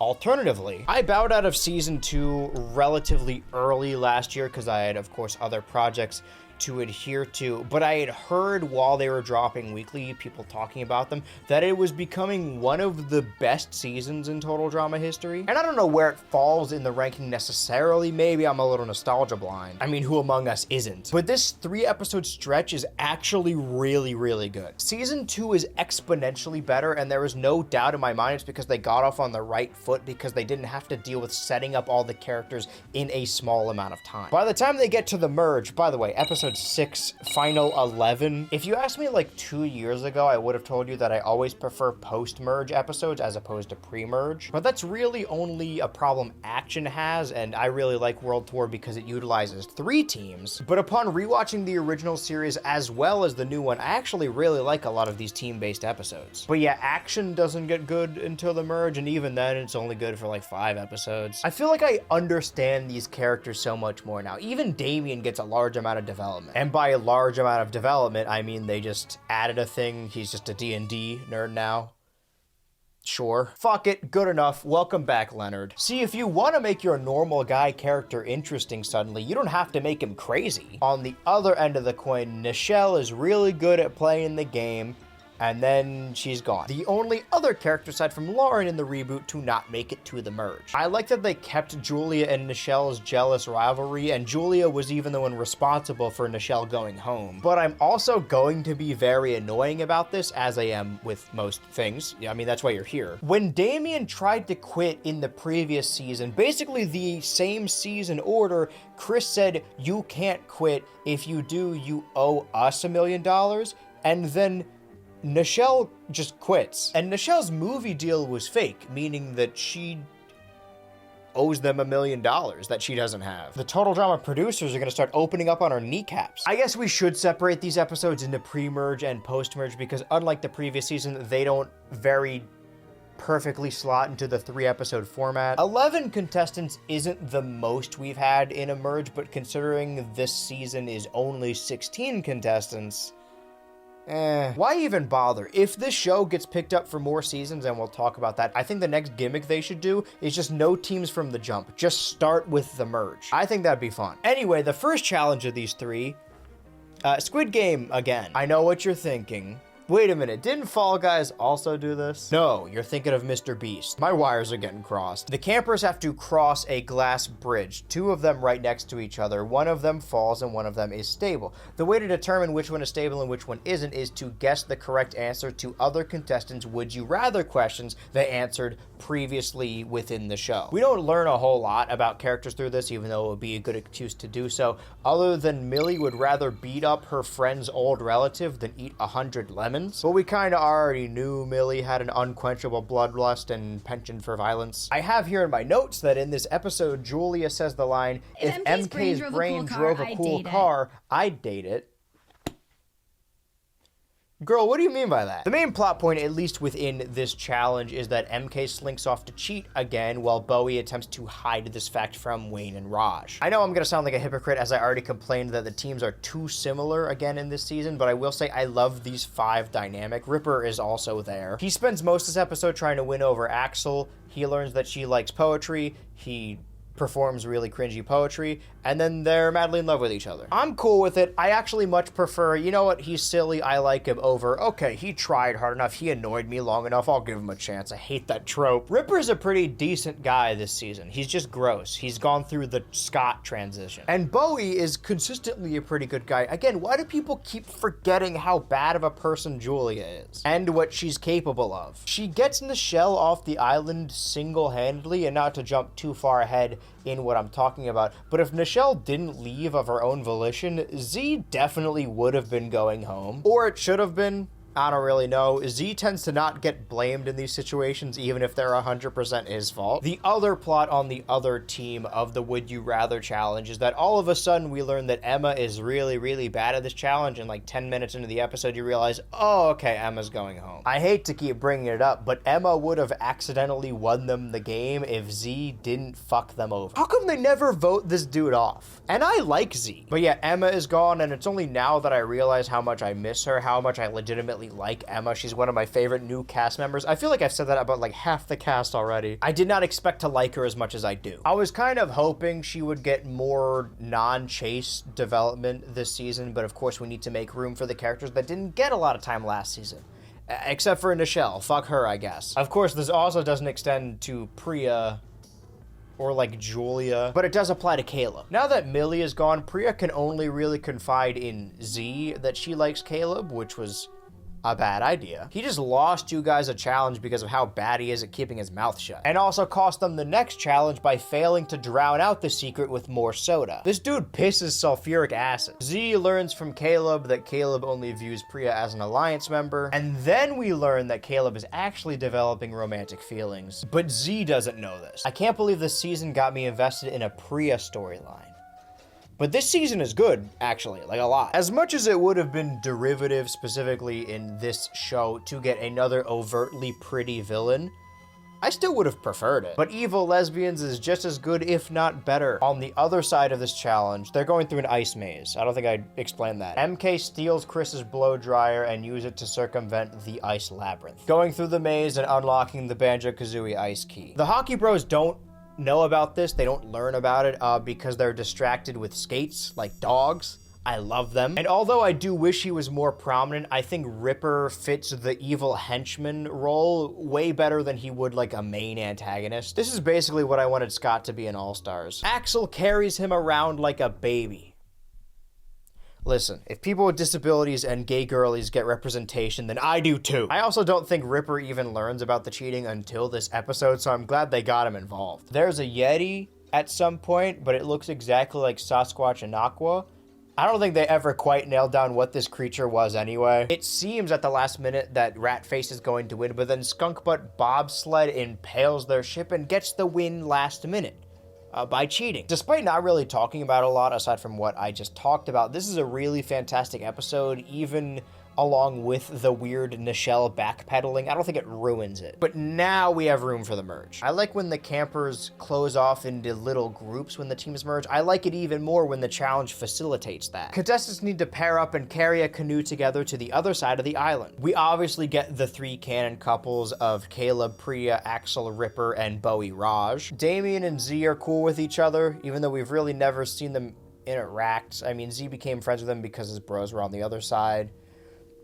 S1: Alternatively, I bowed out of Season 2 relatively early last year because I had, of course, other projects to adhere to, but I had heard while they were dropping weekly, people talking about them, that it was becoming one of the best seasons in Total Drama history. And I don't know where it falls in the ranking necessarily. Maybe I'm a little nostalgia blind. I mean, who among us isn't? But this 3-episode stretch is actually really, really good. Season 2 is exponentially better, and there is no doubt in my mind it's because they got off on the right foot because they didn't have to deal with setting up all the characters in a small amount of time. By the time they get to the merge, by the way, episode 6, final 11. If you asked me like 2 years ago, I would have told you that I always prefer post-merge episodes as opposed to pre-merge. But that's really only a problem Action has, and I really like World Tour because it utilizes 3 teams. But upon rewatching the original series as well as the new one, I actually really like a lot of these team-based episodes. But yeah, Action doesn't get good until the merge, and even then it's only good for like 5 episodes. I feel like I understand these characters so much more now. Even Damien gets a large amount of development. And by a large amount of development, I mean they just added a thing. He's just a D&D nerd now. Sure. Fuck it. Good enough. Welcome back, Leonard. See, if you want to make your normal guy character interesting suddenly, you don't have to make him crazy. On the other end of the coin, Nichelle is really good at playing the game, And then she's gone. The only other character aside from Lauren in the reboot to not make it to the merge. I like that they kept Julia and Nichelle's jealous rivalry, and Julia was even the one responsible for Nichelle going home. But I'm also going to be very annoying about this, as I am with most things. I mean, that's why you're here. When Damien tried to quit in the previous season, basically the same season order, Chris said, "You can't quit. If you do, you owe us $1 million." And then Nichelle just quits. And Nichelle's movie deal was fake, meaning that she owes them $1 million that she doesn't have. The Total Drama producers are going to start opening up on our kneecaps. I guess we should separate these episodes into pre-merge and post-merge because unlike the previous season, they don't very perfectly slot into the 3-episode format. 11 contestants isn't the most we've had in a merge, but considering this season is only 16 contestants, why even bother? If this show gets picked up for more seasons, and we'll talk about that, I think the next gimmick they should do is just no teams from the jump. Just start with the merge. I think that'd be fun. Anyway, the first challenge of these 3, Squid Game again. I know what you're thinking. Wait a minute, didn't Fall Guys also do this? No, you're thinking of Mr. Beast. My wires are getting crossed. The campers have to cross a glass bridge, 2 of them right next to each other. One of them falls and one of them is stable. The way to determine which one is stable and which one isn't is to guess the correct answer to other contestants' would you rather questions they answered previously within the show. We don't learn a whole lot about characters through this, even though it would be a good excuse to do so, other than Millie would rather beat up her friend's old relative than eat 100 lemons. But we kind of already knew Millie had an unquenchable bloodlust and penchant for violence. I have here in my notes that in this episode, Julia says the line, "If MK's brain drove a cool car, I'd date it." Girl, what do you mean by that? The main plot point, at least within this challenge, is that MK slinks off to cheat again while Bowie attempts to hide this fact from Wayne and Raj. I know I'm gonna sound like a hypocrite as I already complained that the teams are too similar again in this season, but I will say I love these 5 dynamic. Ripper is also there. He spends most of this episode trying to win over Axel. He learns that she likes poetry. He performs really cringy poetry, and then they're madly in love with each other. I'm cool with it. I actually much prefer, you know what, he's silly, I like him, over, okay, he tried hard enough, he annoyed me long enough, I'll give him a chance. I hate that trope. Ripper's a pretty decent guy this season. He's just gross. He's gone through the Scott transition. And Bowie is consistently a pretty good guy. Again, why do people keep forgetting how bad of a person Julia is? And what she's capable of? She gets Nichelle off the island single-handedly, and not to jump too far ahead in what I'm talking about, but if Nichelle didn't leave of her own volition, Z definitely would have been going home. Or it should have been. I don't really know. Z tends to not get blamed in these situations, even if they're 100% his fault. The other plot on the other team of the Would You Rather challenge is that all of a sudden we learn that Emma is really, really bad at this challenge, and like 10 minutes into the episode you realize, oh, okay, Emma's going home. I hate to keep bringing it up, but Emma would have accidentally won them the game if Z didn't fuck them over. How come they never vote this dude off? And I like Z. But yeah, Emma is gone, and it's only now that I realize how much I miss her, how much I legitimately like Emma. She's one of my favorite new cast members. I feel like I've said that about like half the cast already. I did not expect to like her as much as I do. I was kind of hoping she would get more non-chase development this season, but of course we need to make room for the characters that didn't get a lot of time last season. Except for Nichelle. Fuck her, I guess. Of course, this also doesn't extend to Priya or like Julia, but it does apply to Caleb. Now that Millie is gone, Priya can only really confide in Z that she likes Caleb, which was a bad idea. He just lost you guys a challenge because of how bad he is at keeping his mouth shut. And also cost them the next challenge by failing to drown out the secret with more soda. This dude pisses sulfuric acid. Z learns from Caleb that Caleb only views Priya as an alliance member, and then we learn that Caleb is actually developing romantic feelings. But Z doesn't know this. I can't believe this season got me invested in a Priya storyline. But this season is good, actually, like a lot. As much as it would have been derivative, specifically in this show, to get another overtly pretty villain, I still would have preferred it. But Evil Lesbians is just as good, if not better. On the other side of this challenge, they're going through an ice maze. I don't think I explained that. MK steals Chris's blow dryer and uses it to circumvent the ice labyrinth, going through the maze and unlocking the Banjo-Kazooie ice key. The Hockey Bros don't know about this. They don't learn about it because they're distracted with skates like dogs. I love them. And although I do wish he was more prominent, I think Ripper fits the evil henchman role way better than he would like a main antagonist. This is basically what I wanted Scott to be in All-Stars. Axel carries him around like a baby. Listen, if people with disabilities and gay girlies get representation, then I do too. I also don't think Ripper even learns about the cheating until this episode, so I'm glad they got him involved. There's a Yeti at some point, but it looks exactly like Sasquatch and Aqua. I don't think they ever quite nailed down what this creature was anyway. It seems at the last minute that Ratface is going to win, but then Skunkbutt Bobsled impales their ship and gets the win last minute. By cheating. Despite not really talking about a lot aside from what I just talked about, this is a really fantastic episode, even along with the weird Nichelle backpedaling. I don't think it ruins it. But now we have room for the merge. I like when the campers close off into little groups when the teams merge. I like it even more when the challenge facilitates that. Contestants need to pair up and carry a canoe together to the other side of the island. We obviously get the 3 canon couples of Caleb, Priya, Axel, Ripper, and Bowie, Raj. Damien and Z are cool with each other, even though we've really never seen them interact. I mean, Z became friends with them because his bros were on the other side.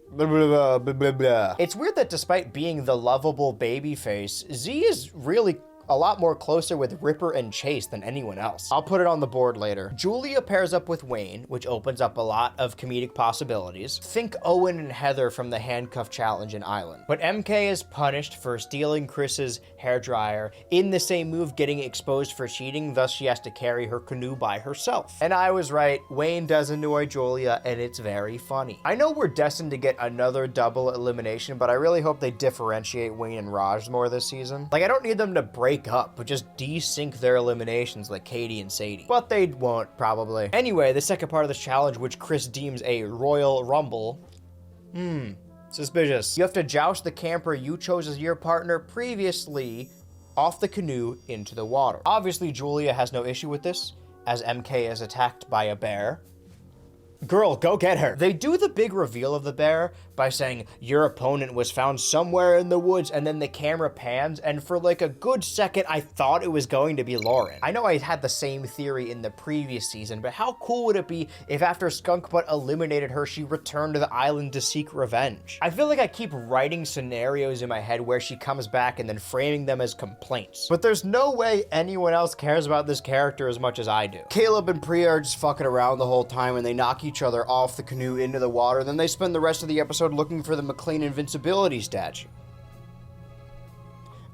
S1: Blah, blah, blah, blah, blah. It's weird that despite being the lovable babyface, Z is really a lot more closer with Ripper and Chase than anyone else. I'll put it on the board later. Julia pairs up with Wayne, which opens up a lot of comedic possibilities. Think Owen and Heather from the handcuff challenge in Island. But MK is punished for stealing Chris's hairdryer, in the same move getting exposed for cheating, thus she has to carry her canoe by herself. And I was right, Wayne does annoy Julia, and it's very funny. I know we're destined to get another double elimination, but I really hope they differentiate Wayne and Raj more this season. Like, I don't need them to break up, but just desync their eliminations like Katie and Sadie. But they won't, probably. Anyway, the second part of this challenge, which Chris deems a Royal Rumble. Suspicious. You have to joust the camper you chose as your partner previously off the canoe into the water. Obviously, Julia has no issue with this, as MK is attacked by a bear. Girl, go get her. They do the big reveal of the bear by saying, your opponent was found somewhere in the woods, and then the camera pans, and for like a good second, I thought it was going to be Lauren. I know I had the same theory in the previous season, but how cool would it be if after Skunkbutt eliminated her, she returned to the island to seek revenge? I feel like I keep writing scenarios in my head where she comes back and then framing them as complaints. But there's no way anyone else cares about this character as much as I do. Caleb and Priya are just fucking around the whole time, and they knock each other off the canoe into the water, then they spend the rest of the episode looking for the McLean invincibility statue.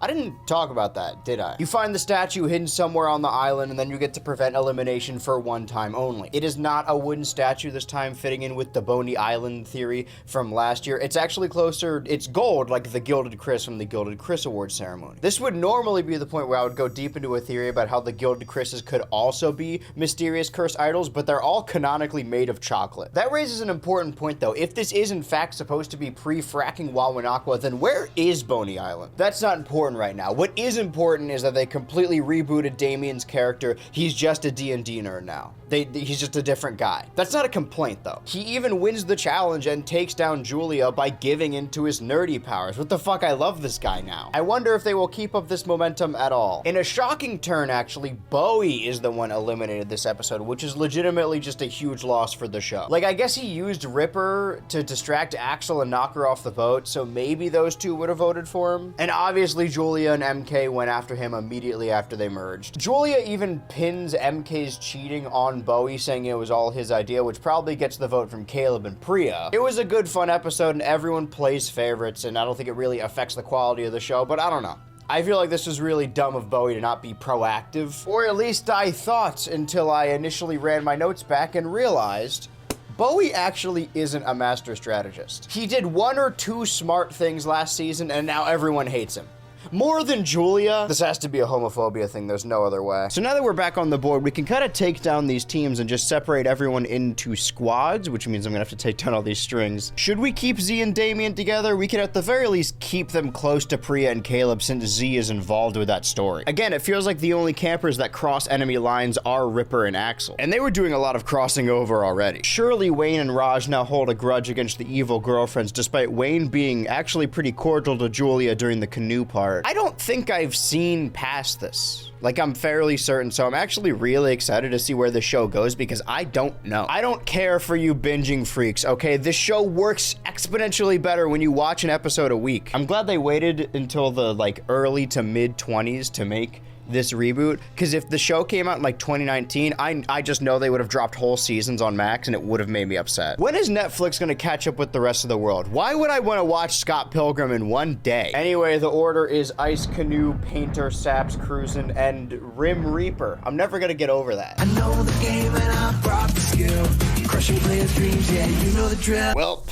S1: I didn't talk about that, did I? You find the statue hidden somewhere on the island, and then you get to prevent elimination for one time only. It is not a wooden statue this time, fitting in with the Boney Island theory from last year. It's actually closer, it's gold, like the Gilded Chris from the Gilded Chris Award ceremony. This would normally be the point where I would go deep into a theory about how the Gilded Chris's could also be mysterious cursed idols, but they're all canonically made of chocolate. That raises an important point, though. If this is in fact supposed to be pre-fracking Wawanakwa, then where is Boney Island? That's not important right now. What is important is that they completely rebooted Damien's character. He's just a D&D nerd now. He's just a different guy. That's not a complaint, though. He even wins the challenge and takes down Julia by giving into his nerdy powers. What the fuck? I love this guy now. I wonder if they will keep up this momentum at all. In a shocking turn, actually, Bowie is the one eliminated this episode, which is legitimately just a huge loss for the show. Like, I guess he used Ripper to distract Axel and knock her off the boat, so maybe those two would have voted for him. And obviously, Julia and MK went after him immediately after they merged. Julia even pins MK's cheating on Bowie, saying it was all his idea, which probably gets the vote from Caleb and Priya. It was a good, fun episode, and everyone plays favorites, and I don't think it really affects the quality of the show, but I don't know. I feel like this was really dumb of Bowie to not be proactive, or at least I thought until I initially ran my notes back and realized Bowie actually isn't a master strategist. He did 1 or 2 smart things last season, and now everyone hates him. More than Julia. This has to be a homophobia thing. There's no other way. So now that we're back on the board, we can kind of take down these teams and just separate everyone into squads, which means I'm gonna have to take down all these strings. Should we keep Z and Damien together? We could at the very least keep them close to Priya and Caleb since Z is involved with that story. Again, it feels like the only campers that cross enemy lines are Ripper and Axel, and they were doing a lot of crossing over already. Surely Wayne and Raj now hold a grudge against the evil girlfriends, despite Wayne being actually pretty cordial to Julia during the canoe part. I don't think I've seen past this. Like, I'm fairly certain, so I'm actually really excited to see where the show goes because I don't know. I don't care for you binging freaks, okay? This show works exponentially better when you watch an episode a week. I'm glad they waited until the, like, early to mid-20s to make this reboot, because if the show came out in like 2019, I just know they would have dropped whole seasons on Max and it would have made me upset. When is Netflix gonna catch up with the rest of the world? Why would I want to watch Scott Pilgrim in one day? Anyway, the order is Ice Canoe, Painter, Saps, Cruisin, and Rim Reaper. I'm never gonna get over that.
S5: I know the game and I brought the skill. Crushing players' dreams, yeah, you know the drill.
S1: Well,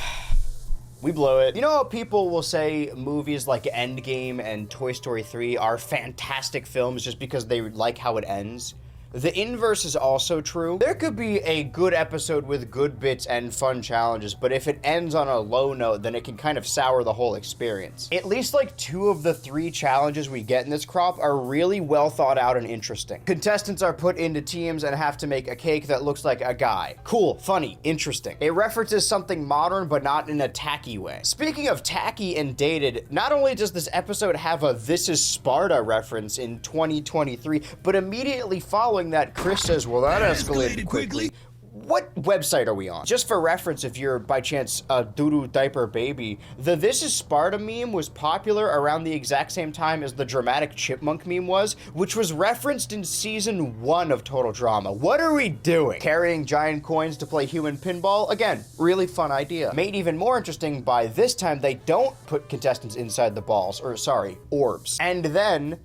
S1: we blow it. You know how people will say movies like Endgame and Toy Story 3 are fantastic films just because they like how it ends? The inverse is also true. There could be a good episode with good bits and fun challenges, but if it ends on a low note, then it can kind of sour the whole experience. At least like 2 of the 3 challenges we get in this crop are really well thought out and interesting. Contestants are put into teams and have to make a cake that looks like a guy. Cool, funny, interesting. It references something modern, but not in a tacky way. Speaking of tacky and dated, not only does this episode have a This Is Sparta reference in 2023, but immediately following that, Chris says, well, that escalated quickly. What website are we on? Just for reference, if you're by chance a doo-doo diaper baby, the This Is Sparta meme was popular around the exact same time as the Dramatic Chipmunk meme was, which was referenced in season 1 of Total Drama. What are we doing? Carrying giant coins to play human pinball? Again, really fun idea. Made even more interesting by this time they don't put contestants inside the balls, or sorry, orbs. And then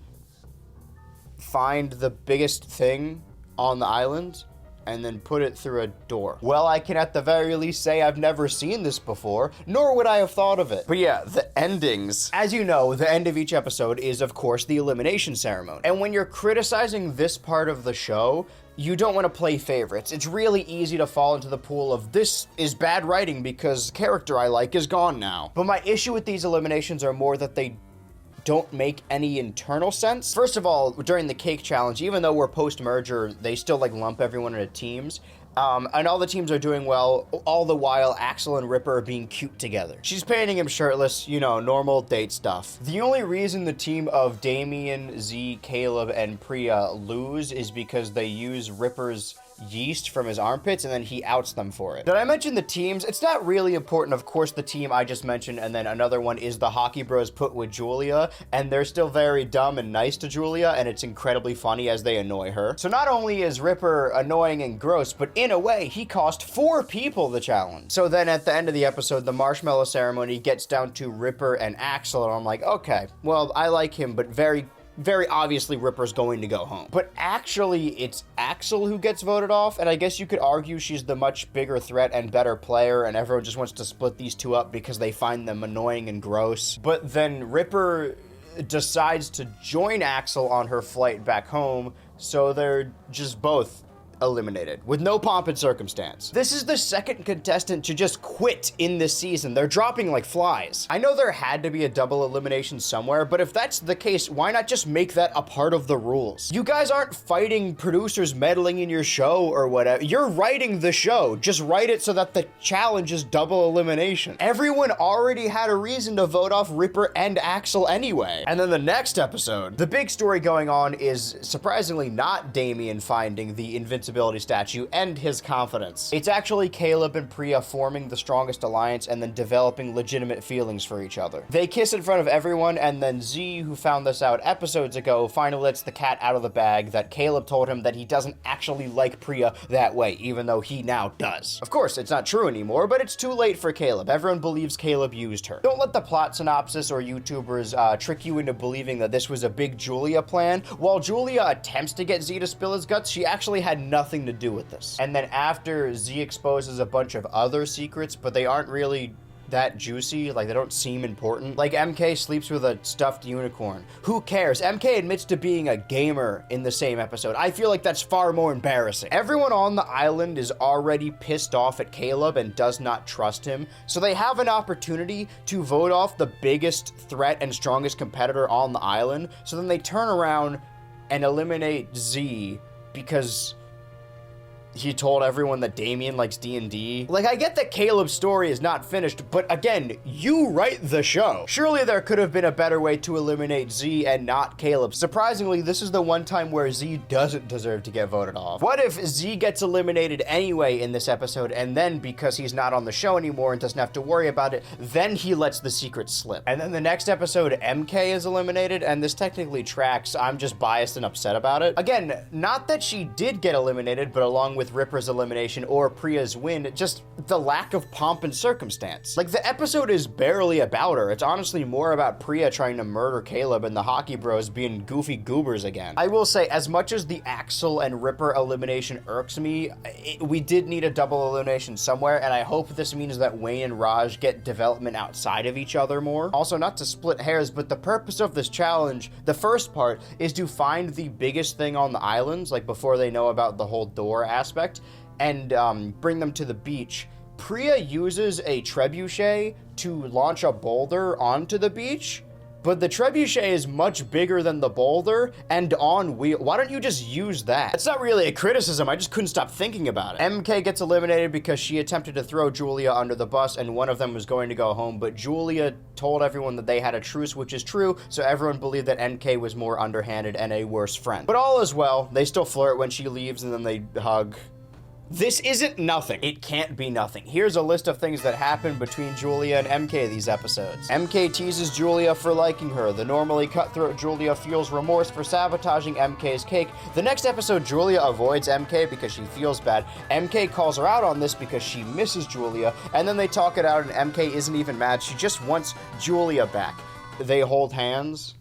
S1: find the biggest thing on the island and then put it through a door. Well, I can at the very least say I've never seen this before, nor would I have thought of it. But yeah, the endings. As you know, the end of each episode is, of course, the elimination ceremony. And when you're criticizing this part of the show, you don't want to play favorites. It's really easy to fall into the pool of this is bad writing because the character I like is gone now. But my issue with these eliminations are more that they don't make any internal sense. First of all, during the cake challenge, even though we're post-merger, they still like lump everyone into teams. And all the teams are doing well, all the while Axel and Ripper are being cute together. She's painting him shirtless, you know, normal date stuff. The only reason the team of Damien, Z, Caleb, and Priya lose is because they use Ripper's yeast from his armpits and then he outs them for it. Did I mention the teams? It's not really important. Of course, the team I just mentioned, and then another one is the Hockey Bros put with Julia, and they're still very dumb and nice to Julia, and it's incredibly funny as they annoy her. So not only is Ripper annoying and gross, but in a way, he cost 4 people the challenge. So then at the end of the episode, the marshmallow ceremony gets down to Ripper and Axel, and I'm like, okay, well, I like him, but very obviously Ripper's going to go home. But actually, it's Axel who gets voted off, and I guess you could argue she's the much bigger threat and better player, and everyone just wants to split these two up because they find them annoying and gross. But then Ripper decides to join Axel on her flight back home, so they're just both eliminated with no pomp and circumstance. This is the second contestant to just quit in this season. They're dropping like flies. I know there had to be a double elimination somewhere, but if that's the case, why not just make that a part of the rules? You guys aren't fighting producers meddling in your show or whatever. You're writing the show. Just write it so that the challenge is double elimination. Everyone already had a reason to vote off Ripper and Axel anyway. And then the next episode, the big story going on is surprisingly not Damien finding the invincibility statue and his confidence. It's actually Caleb and Priya forming the strongest alliance and then developing legitimate feelings for each other. They kiss in front of everyone, and then Z, who found this out episodes ago, finally lets the cat out of the bag that Caleb told him that he doesn't actually like Priya that way, even though he now does. Of course, it's not true anymore, but it's too late for Caleb. Everyone believes Caleb used her. Don't let the plot synopsis or YouTubers trick you into believing that this was a big Julia plan. While Julia attempts to get Z to spill his guts, she actually had nothing to do with this. And then after, Z exposes a bunch of other secrets, but they aren't really that juicy, like they don't seem important. Like MK sleeps with a stuffed unicorn. Who cares? MK admits to being a gamer in the same episode. I feel like that's far more embarrassing. Everyone on the island is already pissed off at Caleb and does not trust him, so they have an opportunity to vote off the biggest threat and strongest competitor on the island, so then they turn around and eliminate Z because he told everyone that Damien likes D&D. Like, I get that Caleb's story is not finished, but again, you write the show. Surely there could have been a better way to eliminate Z and not Caleb. Surprisingly, this is the one time where Z doesn't deserve to get voted off. What if Z gets eliminated anyway in this episode, and then because he's not on the show anymore and doesn't have to worry about it, then he lets the secret slip. And then the next episode, MK is eliminated, and this technically tracks. I'm just biased and upset about it. Again, not that she did get eliminated, but along with Ripper's elimination or Priya's win, just the lack of pomp and circumstance. Like, the episode is barely about her. It's honestly more about Priya trying to murder Caleb and the hockey bros being goofy goobers again. I will say, as much as the Axel and Ripper elimination irks me, we did need a double elimination somewhere, and I hope this means that Wayne and Raj get development outside of each other more. Also, not to split hairs, but the purpose of this challenge, the first part, is to find the biggest thing on the islands, like before they know about the whole door aspect, and bring them to the beach. Priya uses a trebuchet to launch a boulder onto the beach, but the trebuchet is much bigger than the boulder and on wheel. Why don't you just use that? It's not really a criticism, I just couldn't stop thinking about it. MK gets eliminated because she attempted to throw Julia under the bus and one of them was going to go home, but Julia told everyone that they had a truce, which is true, so everyone believed that MK was more underhanded and a worse friend. But all is well, they still flirt when she leaves and then they hug. This isn't nothing. It can't be nothing. Here's a list of things that happen between Julia and MK these episodes. MK teases Julia for liking her. The normally cutthroat Julia feels remorse for sabotaging MK's cake. The next episode, Julia avoids MK because she feels bad. MK calls her out on this because she misses Julia, and then they talk it out and MK isn't even mad. She just wants Julia back. They hold hands.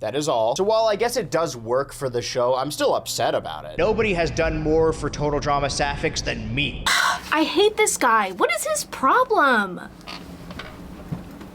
S1: That is all. So while I guess it does work for the show, I'm still upset about it. Nobody has done more for Total Drama Sapphics than me.
S8: I hate this guy. What is his problem?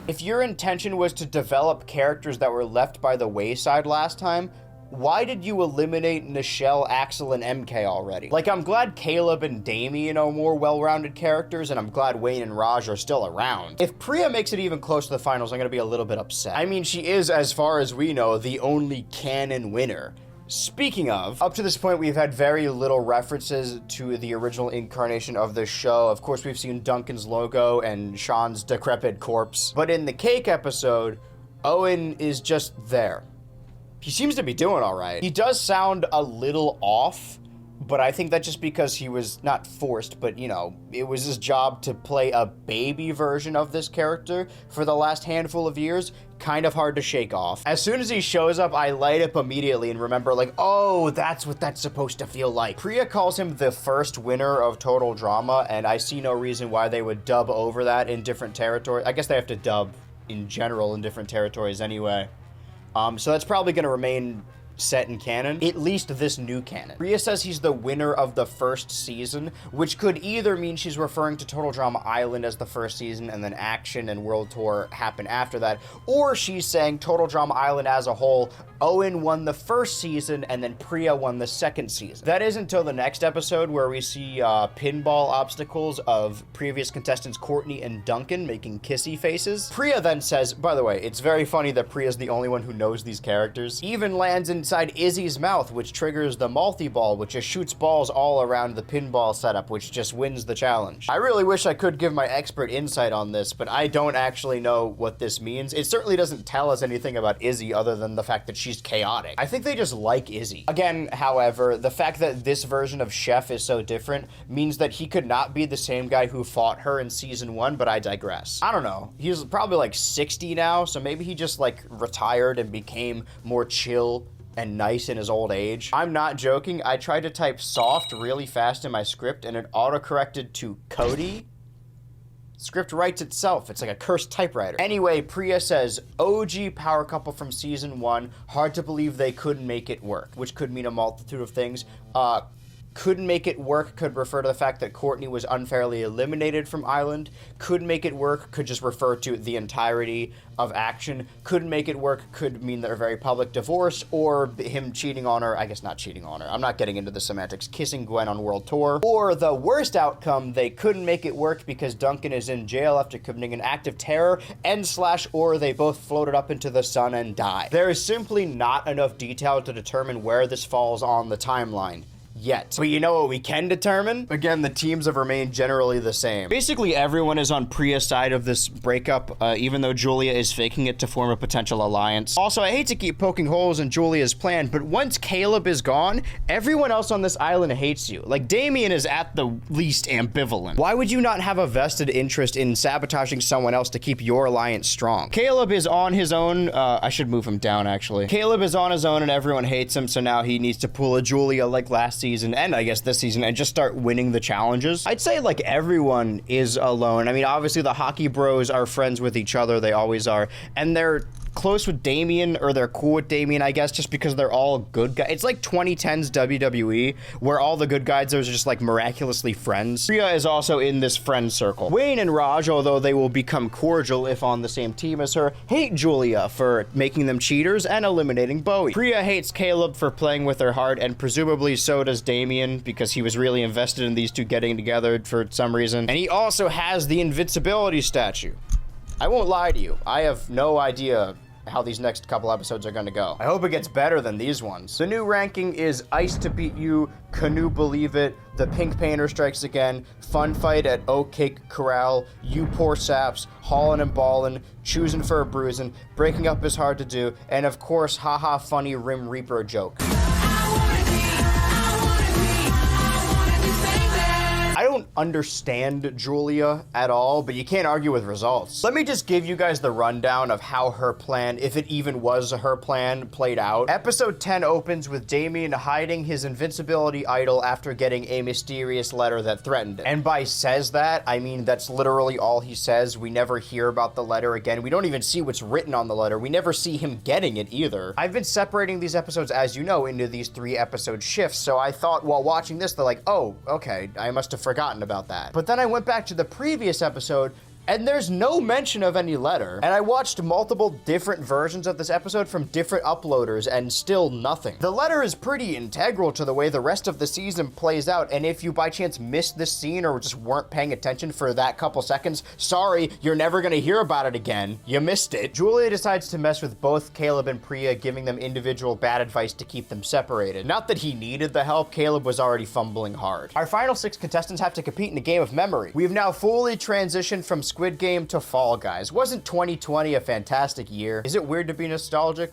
S1: If your intention was to develop characters that were left by the wayside last time, why did you eliminate Nichelle, Axel, and MK already? Like, I'm glad Caleb and Damien are more well-rounded characters, and I'm glad Wayne and Raj are still around. If Priya makes it even close to the finals, I'm gonna be a little bit upset. I mean, she is, as far as we know, the only canon winner. Speaking of, up to this point, we've had very little references to the original incarnation of the show. Of course, we've seen Duncan's logo and Sean's decrepit corpse. But in the cake episode, Owen is just there. He seems to be doing all right. He does sound a little off, but I think that's just because he was not forced, but you know, it was his job to play a baby version of this character for the last handful of years. Kind of hard to shake off. As soon as he shows up, I light up immediately and remember like, oh, that's what that's supposed to feel like. Priya calls him the first winner of Total Drama, and I see no reason why they would dub over that in different territories. I guess they have to dub in general in different territories anyway. So that's probably going to remain set in canon, at least this new canon. Priya says he's the winner of the first season, which could either mean she's referring to Total Drama Island as the first season and then Action and World Tour happen after that, or she's saying Total Drama Island as a whole. Owen won the first season and then Priya won the second season. That is until the next episode where we see pinball obstacles of previous contestants Courtney and Duncan making kissy faces. Priya then says, by the way, it's very funny that Priya's the only one who knows these characters, even lands inside Izzy's mouth, which triggers the multi-ball, which just shoots balls all around the pinball setup, which just wins the challenge. I really wish I could give my expert insight on this, but I don't actually know what this means. It certainly doesn't tell us anything about Izzy other than the fact that she's chaotic. I think they just like Izzy. Again, however, the fact that this version of Chef is so different means that he could not be the same guy who fought her in season 1, but I digress. I don't know. He's probably like 60 now, so maybe he just like retired and became more chill and nice in his old age. I'm not joking. I tried to type soft really fast in my script and it autocorrected to Cody. Script writes itself. It's like a cursed typewriter. Anyway, Priya says, OG power couple from season 1. Hard to believe they couldn't make it work, which could mean a multitude of things. Couldn't make it work could refer to the fact that Courtney was unfairly eliminated from Island. Couldn't make it work could just refer to the entirety of Action. Couldn't make it work could mean their very public divorce or him cheating on her. I guess not cheating on her. I'm not getting into the semantics. Kissing Gwen on World Tour. Or the worst outcome, they couldn't make it work because Duncan is in jail after committing an act of terror or they both floated up into the sun and died. There is simply not enough detail to determine where this falls on the timeline. yet. But you know what we can determine? Again, the teams have remained generally the same. Basically, everyone is on Priya's side of this breakup, even though Julia is faking it to form a potential alliance. Also, I hate to keep poking holes in Julia's plan, but once Caleb is gone, everyone else on this island hates you. Like, Damien is at the least ambivalent. Why would you not have a vested interest in sabotaging someone else to keep your alliance strong? Caleb is on his own. I should move him down, actually. Caleb is on his own and everyone hates him, so now he needs to pull a Julia like last season, and I guess this season, and just start winning the challenges. I'd say, like, everyone is alone. I mean, obviously, the hockey bros are friends with each other. They always are. And they're close with Damien, or they're cool with Damien, I guess, just because they're all good guys. It's like 2010's WWE, where all the good guys are just, like, miraculously friends. Priya is also in this friend circle. Wayne and Raj, although they will become cordial if on the same team as her, hate Julia for making them cheaters and eliminating Bowie. Priya hates Caleb for playing with her heart, and presumably so does Damien, because he was really invested in these two getting together for some reason. And he also has the invincibility statue. I won't lie to you, I have no idea how these next couple episodes are gonna go. I hope it gets better than these ones. The new ranking is Ice to Beat You, Canoe Believe It, The Pink Painter Strikes Again, Fun Fight at Oat Cake Corral, You Poor Saps, Haulin and Ballin, Choosin for a Bruisin, Breaking Up Is Hard to Do, and of course, Haha Funny Rim Reaper joke. I don't understand Julia at all, but you can't argue with results. Let me just give you guys the rundown of how her plan, if it even was her plan, played out. Episode 10 opens with Damien hiding his invincibility idol after getting a mysterious letter that threatened it. And by says that, I mean that's literally all he says. We never hear about the letter again. We don't even see what's written on the letter. We never see him getting it either. I've been separating these episodes, as you know, into these 3-episode shifts, so I thought while watching this, they're like, oh, okay, I must have forgotten about that. But then I went back to the previous episode, and there's no mention of any letter. And I watched multiple different versions of this episode from different uploaders, and still nothing. The letter is pretty integral to the way the rest of the season plays out, and if you by chance missed this scene or just weren't paying attention for that couple seconds, sorry, you're never gonna hear about it again. You missed it. Julia decides to mess with both Caleb and Priya, giving them individual bad advice to keep them separated. Not that he needed the help, Caleb was already fumbling hard. Our final 6 contestants have to compete in a game of memory. We've now fully transitioned from Squid Game to Fall Guys. Wasn't 2020 a fantastic year? Is it weird to be nostalgic?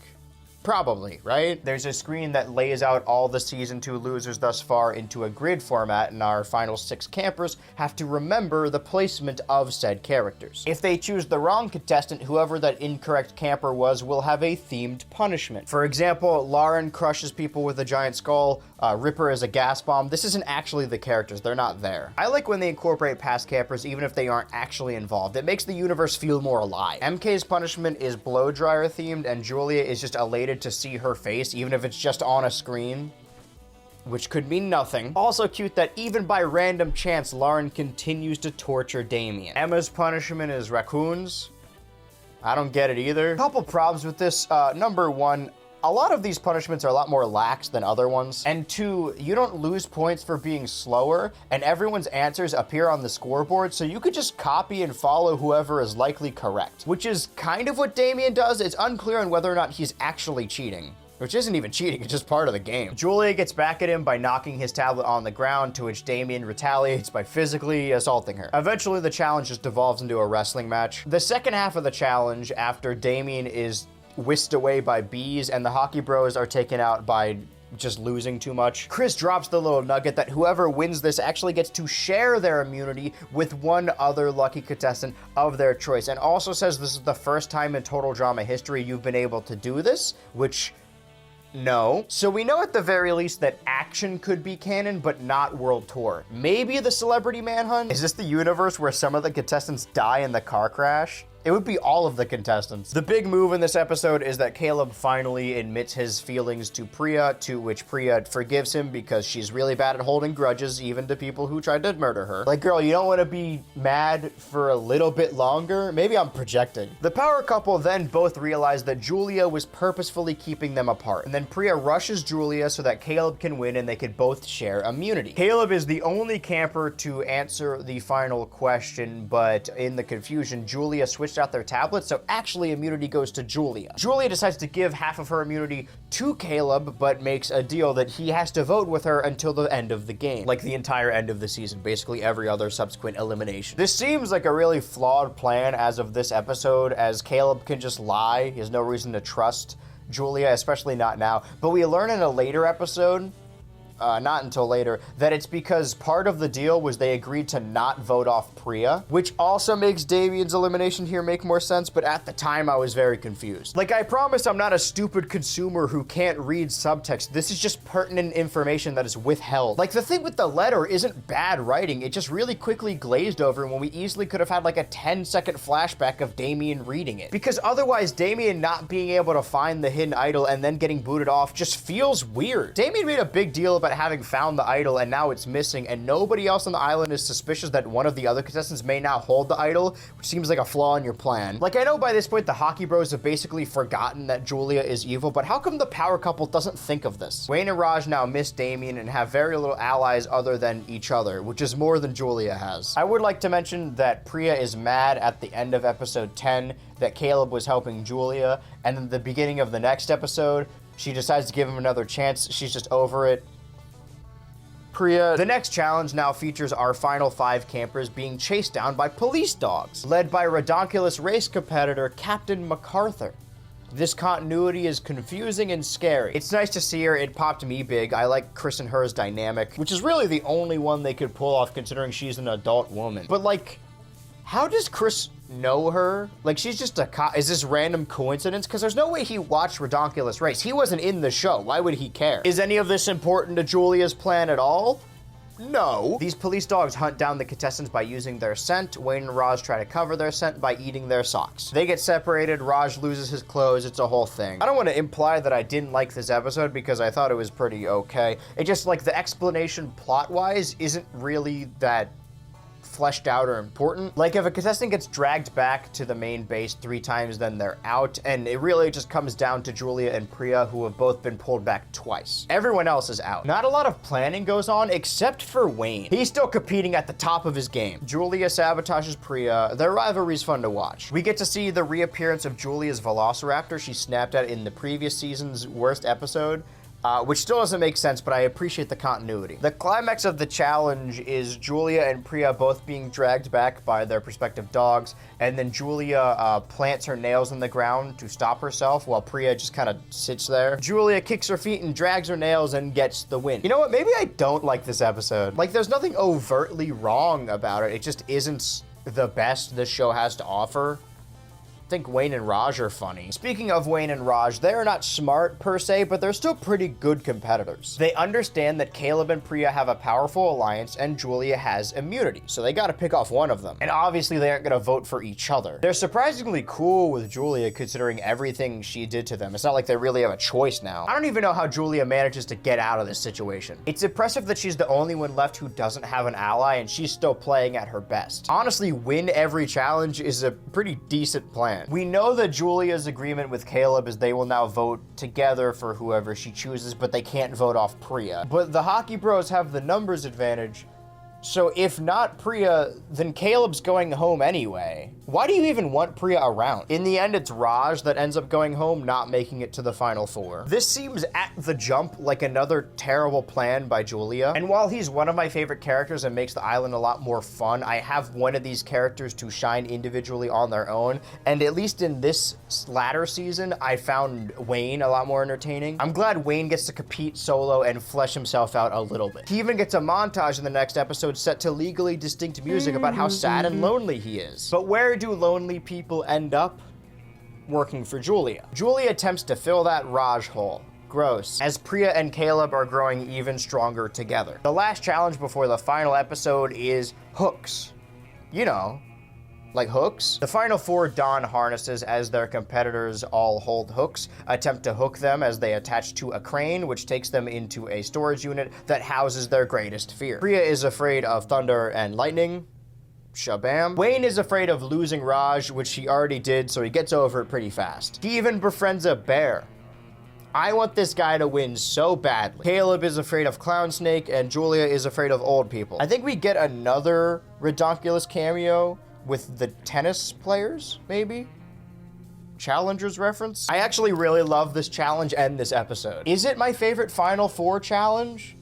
S1: Probably, right? There's a screen that lays out all the Season 2 losers thus far into a grid format, and our final 6 campers have to remember the placement of said characters. If they choose the wrong contestant, whoever that incorrect camper was will have a themed punishment. For example, Lauren crushes people with a giant skull, Ripper is a gas bomb. This isn't actually the characters, they're not there. I like when they incorporate past campers even if they aren't actually involved. It makes the universe feel more alive. MK's punishment is blow dryer themed, and Julia is just elated to see her face, even if it's just on a screen, which could mean nothing. Also cute that even by random chance, Lauren continues to torture Damien. Emma's punishment is raccoons. I don't get it either. Couple problems with this. Number one, a lot of these punishments are a lot more lax than other ones. And 2, you don't lose points for being slower, and everyone's answers appear on the scoreboard, so you could just copy and follow whoever is likely correct. Which is kind of what Damien does. It's unclear on whether or not he's actually cheating. Which isn't even cheating, it's just part of the game. Julia gets back at him by knocking his tablet on the ground, to which Damien retaliates by physically assaulting her. Eventually, the challenge just devolves into a wrestling match. The second half of the challenge, after Damien is whisked away by bees and the hockey bros are taken out by just losing too much, Chris drops the little nugget that whoever wins this actually gets to share their immunity with one other lucky contestant of their choice, and also says this is the first time in Total Drama history you've been able to do this, which no. So we know at the very least that Action could be canon, but not World Tour. Maybe the Celebrity Manhunt? Is this the universe where some of the contestants die in the car crash? It would be all of the contestants. The big move in this episode is that Caleb finally admits his feelings to Priya, to which Priya forgives him because she's really bad at holding grudges, even to people who tried to murder her. Like, girl, you don't want to be mad for a little bit longer? Maybe I'm projecting. The power couple then both realize that Julia was purposefully keeping them apart, and then Priya rushes Julia so that Caleb can win and they could both share immunity. Caleb is the only camper to answer the final question, but in the confusion, Julia switches switched out their tablets, so actually immunity goes to Julia. Julia decides to give half of her immunity to Caleb, but makes a deal that he has to vote with her until the end of the game. Like the entire end of the season, basically every other subsequent elimination. This seems like a really flawed plan as of this episode, as Caleb can just lie. He has no reason to trust Julia, especially not now. But we learn in a later episode, not until later, that it's because part of the deal was they agreed to not vote off Priya, which also makes Damien's elimination here make more sense, but at the time I was very confused. Like, I promise I'm not a stupid consumer who can't read subtext. This is just pertinent information that is withheld. Like, the thing with the letter isn't bad writing, it just really quickly glazed over when we easily could have had like a 10-second flashback of Damien reading it. Because otherwise, Damien not being able to find the hidden idol and then getting booted off just feels weird. Damien made a big deal about having found the idol and now it's missing, and nobody else on the island is suspicious that one of the other contestants may now hold the idol, which seems like a flaw in your plan. Like, I know by this point the hockey bros have basically forgotten that Julia is evil, but how come the power couple doesn't think of this? Wayne and Raj now miss Damien and have very little allies other than each other, which is more than Julia has. I would like to mention that Priya is mad at the end of episode 10 that Caleb was helping Julia, and then the beginning of the next episode, she decides to give him another chance. She's just over it. Priya. The next challenge now features our final 5 campers being chased down by police dogs, led by redonkulous race competitor Captain MacArthur. This continuity is confusing and scary. It's nice to see her, it popped me big. I like Chris and her's dynamic, which is really the only one they could pull off considering she's an adult woman. But like, how does Chris know her? Like, she's just a cop. Is this random coincidence? Because there's no way he watched Redonkulous Race. He wasn't in the show. Why would he care? Is any of this important to Julia's plan at all? No. These police dogs hunt down the contestants by using their scent. Wayne and Raj try to cover their scent by eating their socks. They get separated. Raj loses his clothes. It's a whole thing. I don't want to imply that I didn't like this episode because I thought it was pretty okay. It just, like, the explanation plot-wise isn't really that fleshed out or important. Like, if a contestant gets dragged back to the main base 3 times, then they're out, and it really just comes down to Julia and Priya, who have both been pulled back twice. Everyone else is out. Not a lot of planning goes on, except for Wayne. He's still competing at the top of his game. Julia sabotages Priya. Their rivalry's fun to watch. We get to see the reappearance of Julia's Velociraptor she snapped at in the previous season's worst episode, which still doesn't make sense, but I appreciate the continuity. The climax of the challenge is Julia and Priya both being dragged back by their respective dogs, and then Julia plants her nails in the ground to stop herself while Priya just kind of sits there. Julia kicks her feet and drags her nails and gets the win. You know what? Maybe I don't like this episode. Like, there's nothing overtly wrong about it. It just isn't the best this show has to offer. I think Wayne and Raj are funny. Speaking of Wayne and Raj, they're not smart per se, but they're still pretty good competitors. They understand that Caleb and Priya have a powerful alliance and Julia has immunity, so they gotta pick off one of them. And obviously they aren't gonna vote for each other. They're surprisingly cool with Julia considering everything she did to them. It's not like they really have a choice now. I don't even know how Julia manages to get out of this situation. It's impressive that she's the only one left who doesn't have an ally and she's still playing at her best. Honestly, win every challenge is a pretty decent plan. We know that Julia's agreement with Caleb is they will now vote together for whoever she chooses, but they can't vote off Priya. But the hockey bros have the numbers advantage, so if not Priya, then Caleb's going home anyway. Why do you even want Priya around? In the end, it's Raj that ends up going home, not making it to the final 4. This seems at the jump like another terrible plan by Julia. And while he's one of my favorite characters and makes the island a lot more fun, I have wanted these characters to shine individually on their own. And at least in this latter season, I found Wayne a lot more entertaining. I'm glad Wayne gets to compete solo and flesh himself out a little bit. He even gets a montage in the next episode set to legally distinct music about how sad and lonely he is. But where do lonely people end up? Working for Julia. Julia attempts to fill that Raj hole. Gross. As Priya and Caleb are growing even stronger together. The last challenge before the final episode is hooks. You know, like hooks. The final 4 don harnesses as their competitors all hold hooks, attempt to hook them as they attach to a crane, which takes them into a storage unit that houses their greatest fear. Priya is afraid of thunder and lightning. Shabam. Wayne is afraid of losing Raj, which he already did, so he gets over it pretty fast. He even befriends a bear. I want this guy to win so badly. Caleb is afraid of Clown Snake, and Julia is afraid of old people. I think we get another Redonkulous cameo with the tennis players, maybe? Challengers reference? I actually really love this challenge and this episode. Is it my favorite Final Four challenge?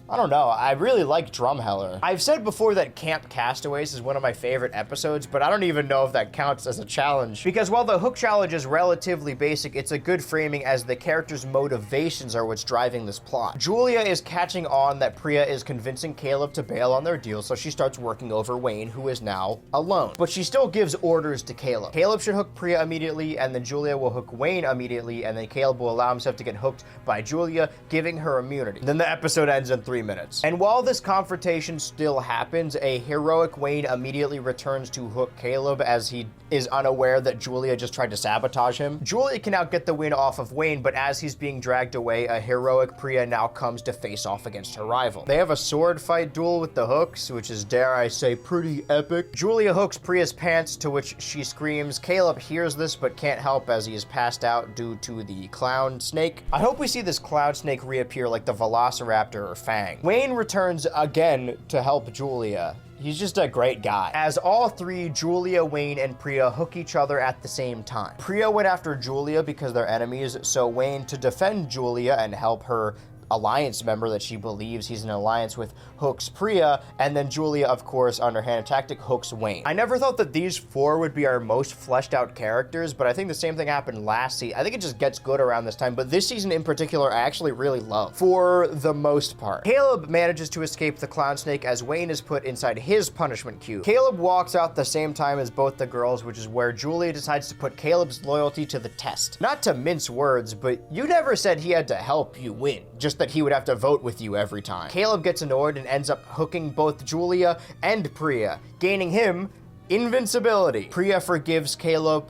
S1: I don't know. I really like Drumheller. I've said before that Camp Castaways is one of my favorite episodes, but I don't even know if that counts as a challenge. Because while the hook challenge is relatively basic, it's a good framing as the characters' motivations are what's driving this plot. Julia is catching on that Priya is convincing Caleb to bail on their deal, so she starts working over Wayne, who is now alone. But she still gives orders to Caleb. Caleb should hook Priya immediately, and then Julia will hook Wayne immediately, and then Caleb will allow himself to get hooked by Julia, giving her immunity. Then the episode ends in 3 minutes. And while this confrontation still happens, a heroic Wayne immediately returns to hook Caleb as he is unaware that Julia just tried to sabotage him. Julia can now get the win off of Wayne, but as he's being dragged away, a heroic Priya now comes to face off against her rival. They have a sword fight duel with the hooks, which is, dare I say, pretty epic. Julia hooks Priya's pants, to which she screams. Caleb hears this but can't help as he is passed out due to the clown snake. I hope we see this clown snake reappear like the Velociraptor or Fang. Wayne returns again to help Julia. He's just a great guy. As all three, Julia, Wayne, and Priya hook each other at the same time. Priya went after Julia because they're enemies, so Wayne, to defend Julia and help her alliance member that she believes he's in alliance with, hooks Priya, and then Julia, of course, underhand tactic, hooks Wayne. I never thought that these four would be our most fleshed out characters, but I think the same thing happened last season. I think it just gets good around this time, but this season in particular, I actually really love, for the most part. Caleb manages to escape the clown snake as Wayne is put inside his punishment cube. Caleb walks out the same time as both the girls, which is where Julia decides to put Caleb's loyalty to the test. Not to mince words, but you never said he had to help you win, just that he would have to vote with you every time. Caleb gets annoyed and ends up hooking both Julia and Priya, gaining him invincibility. Priya forgives Caleb.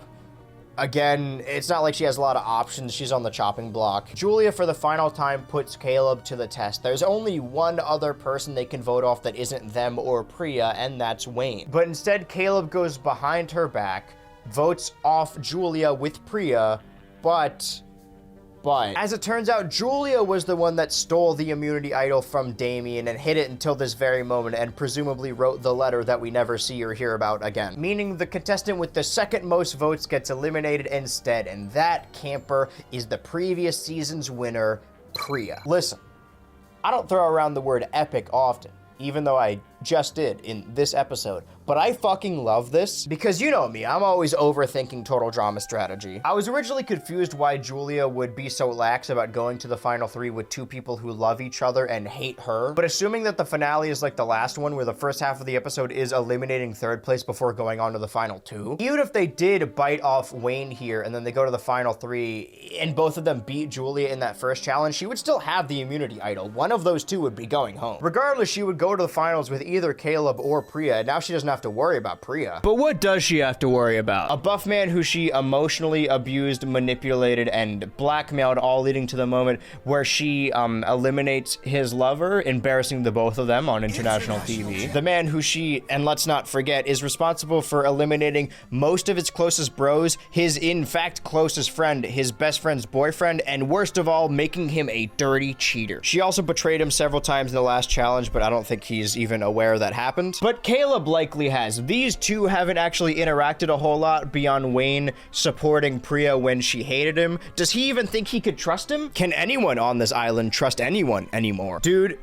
S1: Again, it's not like she has a lot of options. She's on the chopping block. Julia, for the final time, puts Caleb to the test. There's only one other person they can vote off that isn't them or Priya, and that's Wayne. But instead, Caleb goes behind her back, votes off Julia with Priya, but as it turns out, Julia was the one that stole the immunity idol from Damien and hid it until this very moment and presumably wrote the letter that we never see or hear about again. Meaning the contestant with the second most votes gets eliminated instead, and that camper is the previous season's winner, Priya. Listen, I don't throw around the word epic often, even though I just did in this episode, but I fucking love this because you know me, I'm always overthinking total drama strategy. I was originally confused why Julia would be so lax about going to the final three with two people who love each other and hate her, but assuming that the finale is like the last one where the first half of the episode is eliminating third place before going on to the final two, even if they did bite off Wayne here and then they go to the final three and both of them beat Julia in that first challenge, she would still have the immunity idol. One of those two would be going home. Regardless, she would go to the finals with either Caleb or Priya. Now she doesn't have to worry about Priya.
S4: But what does she have to worry about?
S1: A buff man who she emotionally abused, manipulated, and blackmailed, all leading to the moment where she eliminates his lover, embarrassing the both of them on international TV. The man who she, and let's not forget, is responsible for eliminating most of his closest bros, his in fact closest friend, his best friend's boyfriend, and worst of all, making him a dirty cheater. She also betrayed him several times in the last challenge, but I don't think he's even aware that happened. But Caleb likely has. These two haven't actually interacted a whole lot beyond Wayne supporting Priya when she hated him. Does he even think he could trust him? Can anyone on this island trust anyone anymore? Dude,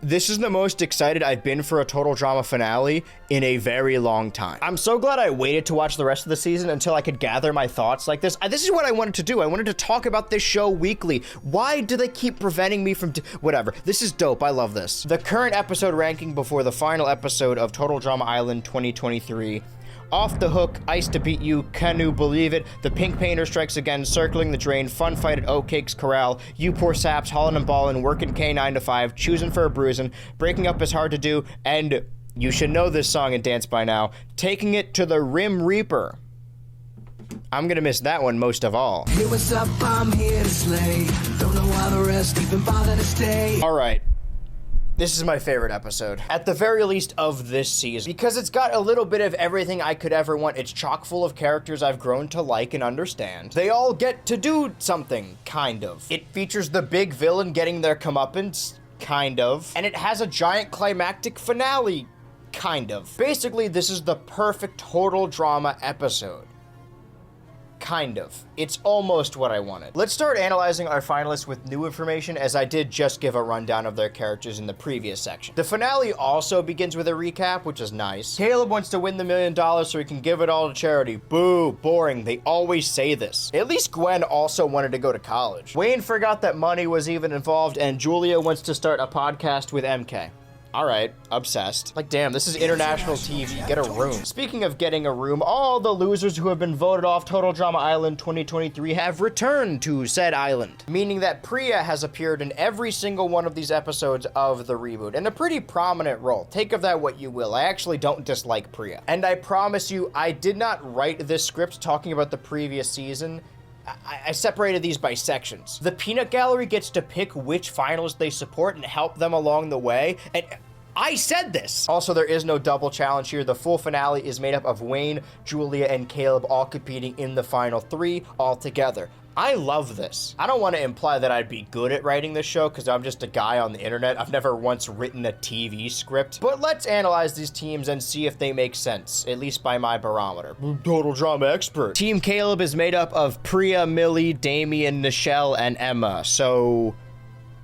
S1: this is the most excited I've been for a total drama finale in a very long time. I'm so glad I waited to watch the rest of the season until I could gather my thoughts like this. This is what I wanted to do. I wanted to talk about this show weekly. Why do they keep preventing me from whatever? This is dope. I love this. The current episode ranking before the final episode of Total Drama Island 2023. Off the Hook, Ice to Beat You, Canoe, Believe It, The Pink Painter Strikes Again, Circling the Drain, Fun Fight at Oatcake's Corral, You Poor Saps, Haulin and Ballin, Workin' K 9 to 5, Choosin' for a Bruisin, Breaking Up is Hard to Do, and you should know this song and dance by now, Taking It to the Rim Reaper. I'm gonna miss that one most of all.
S5: Hey, what's up? I'm here to slay. Don't know why the rest even bother to stay.
S1: All right. This is my favorite episode, at the very least of this season, because it's got a little bit of everything I could ever want. It's chock full of characters I've grown to like and understand. They all get to do something, kind of. It features the big villain getting their comeuppance, kind of. And it has a giant climactic finale, Kind of. Basically, this is the perfect total drama episode. Kind of. It's almost what I wanted. Let's start analyzing our finalists with new information, as I did just give a rundown of their characters in the previous section. The finale also begins with a recap, which is nice. Caleb wants to win the $1 million so he can give it all to charity. Boo, boring. They always say this. At least Gwen also wanted to go to college. Wayne forgot that money was even involved, and Julia wants to start a podcast with MK. All right, obsessed. Like, damn, this is international TV. Get a room. Speaking of getting a room, all the losers who have been voted off Total Drama Island 2023 have returned to said island, meaning that Priya has appeared in every single one of these episodes of the reboot, in a pretty prominent role. Take of that what you will. I actually don't dislike Priya. And I promise you, I did not write this script talking about the previous season. I separated these by sections. The Peanut Gallery gets to pick which finalists they support and help them along the way, and I said this. Also, there is no double challenge here. The full finale is made up of Wayne, Julia, and Caleb all competing in the final 3 all together. I love this. I don't want to imply that I'd be good at writing this show because I'm just a guy on the internet. I've never once written a TV script. But let's analyze these teams and see if they make sense, at least by my barometer. Total drama expert. Team Caleb is made up of Priya, Millie, Damien, Nichelle, and Emma. So